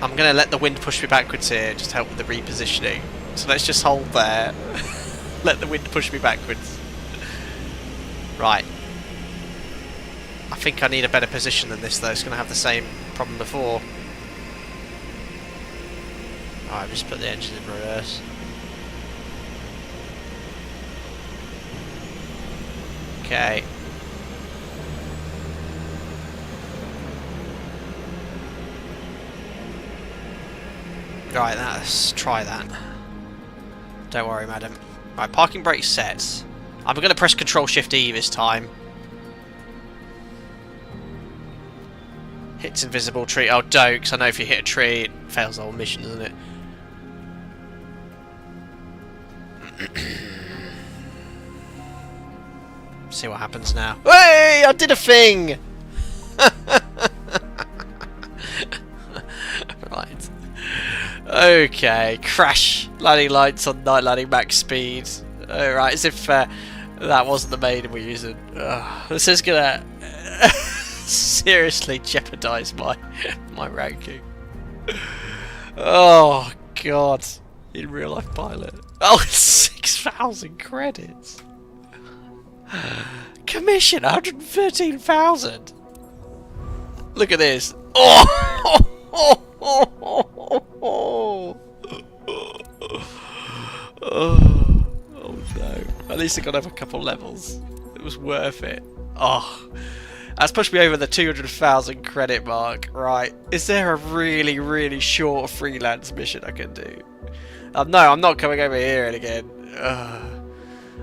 I'm going to let the wind push me backwards here, just to help with the repositioning. So let's just hold there. Let the wind push me backwards. Right. I think I need a better position than this though. It's going to have the same problem before. Alright, just put the engine in reverse. Okay. Right, let's try that. Don't worry, madam. Right, parking brake set. I'm going to press Control Shift E this time. Hits invisible tree. Oh, don't, because I know if you hit a tree, it fails the whole mission, doesn't it? See what happens now. Hey, I did a thing! Right. Okay, crash. Landing lights on night landing max speed. Alright, as if that wasn't the main we're using. This is gonna seriously jeopardise my ranking. Oh god. In real life pilot. Oh, 6,000 credits. Commission 113,000. Look at this. Oh! Oh no. At least I got over a couple levels. It was worth it. Oh. That's pushed me over the 200,000 credit mark. Right. Is there a really, really short freelance mission I can do? No, I'm not coming over here again.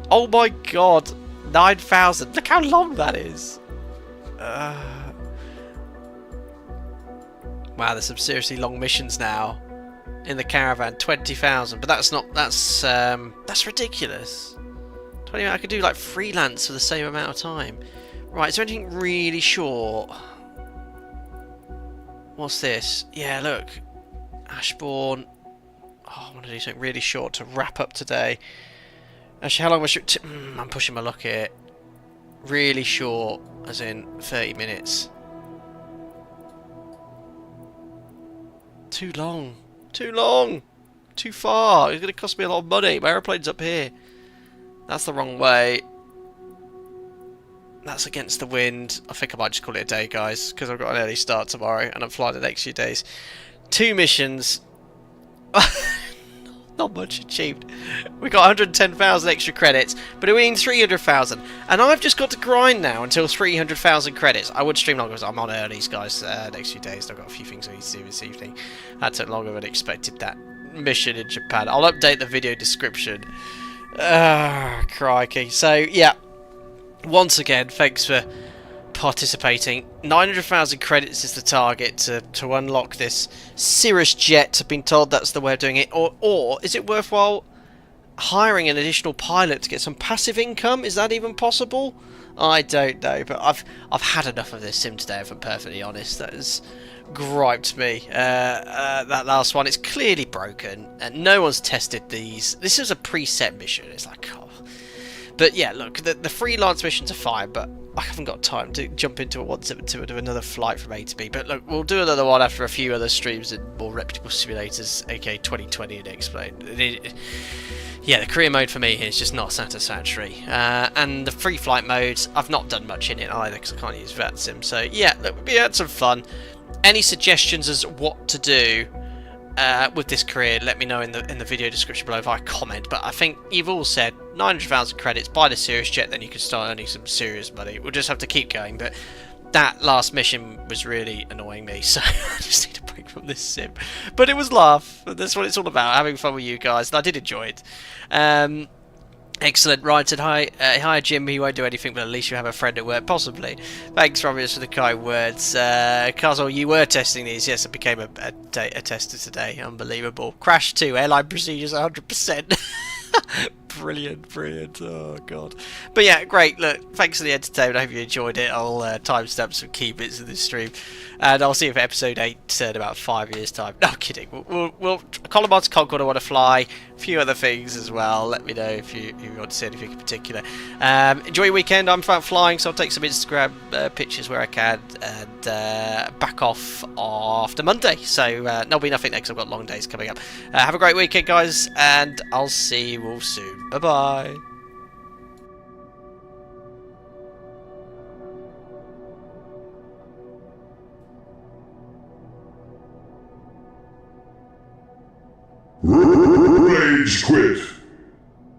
Oh my god. 9,000. Look how long that is. Wow, there's some seriously long missions now in the Caravan. 20,000, but that's not. That's ridiculous. 20. I could do like freelance for the same amount of time. Right, is there anything really short? What's this? Yeah, look. Ashbourne. Oh, I want to do something really short to wrap up today. Actually, how long was it? I'm pushing my luck here. Really short, as in 30 minutes. Too long. Too long. Too far. It's going to cost me a lot of money. My aeroplane's up here. That's the wrong way. That's against the wind. I think I might just call it a day, guys, because I've got an early start tomorrow and I'm flying the next few days. 2 missions. Not much achieved. We got 110,000 extra credits, but it means 300,000. And I've just got to grind now until 300,000 credits. I would stream longer because I'm on earlys, guys, next few days. I've got a few things I need to do this evening. That took longer than expected, that mission in Japan. I'll update the video description. Crikey. So, yeah. Once again, thanks for participating. 900,000 credits is the target to unlock this Cirrus jet. I've been told that's the way of doing it. Or is it worthwhile hiring an additional pilot to get some passive income? Is that even possible? I don't know, but I've had enough of this sim today, if I'm perfectly honest. That has griped me. That last one, it's clearly broken, and no one's tested these. This is a preset mission. It's like, oh. But yeah, look, the freelance missions are fine, but I haven't got time to jump into a 172 and do another flight from A to B. But look, we'll do another one after a few other streams and more reputable simulators, aka 2020 and explain. Yeah, the career mode for me here is just not satisfactory. And the free flight modes, I've not done much in it either because I can't use VATSIM. So yeah, look, we had some fun. Any suggestions as what to do with this career, let me know in the video description below via comment. But I think you've all said 900,000 credits, buy the Cirrus jet, then you can start earning some serious money. We'll just have to keep going. But that last mission was really annoying me, so I just need a break from this sim. But it was laugh. That's what it's all about, having fun with you guys, and I did enjoy it. Excellent. Ryan said, hi Jim, he won't do anything, but at least you have a friend at work. Possibly. Thanks, Robbie, for the kind words. Cazzo, you were testing these. Yes, I became a tester today. Unbelievable. Crash 2, airline procedures 100%. Brilliant. Oh, God. But yeah, great. Look, thanks for the entertainment. I hope you enjoyed it. I'll timestamp some key bits of this stream. And I'll see you for episode 8 in about 5 years' time. No, I'm kidding. We'll Colomon's Concorde I want to fly. A few other things as well. Let me know if you want to see anything in particular. Enjoy your weekend. I'm out flying, so I'll take some Instagram pictures where I can. And back off after Monday. So there'll be nothing next. I've got long days coming up. Have a great weekend, guys. And I'll see you all soon. Bye-bye. Rage quit.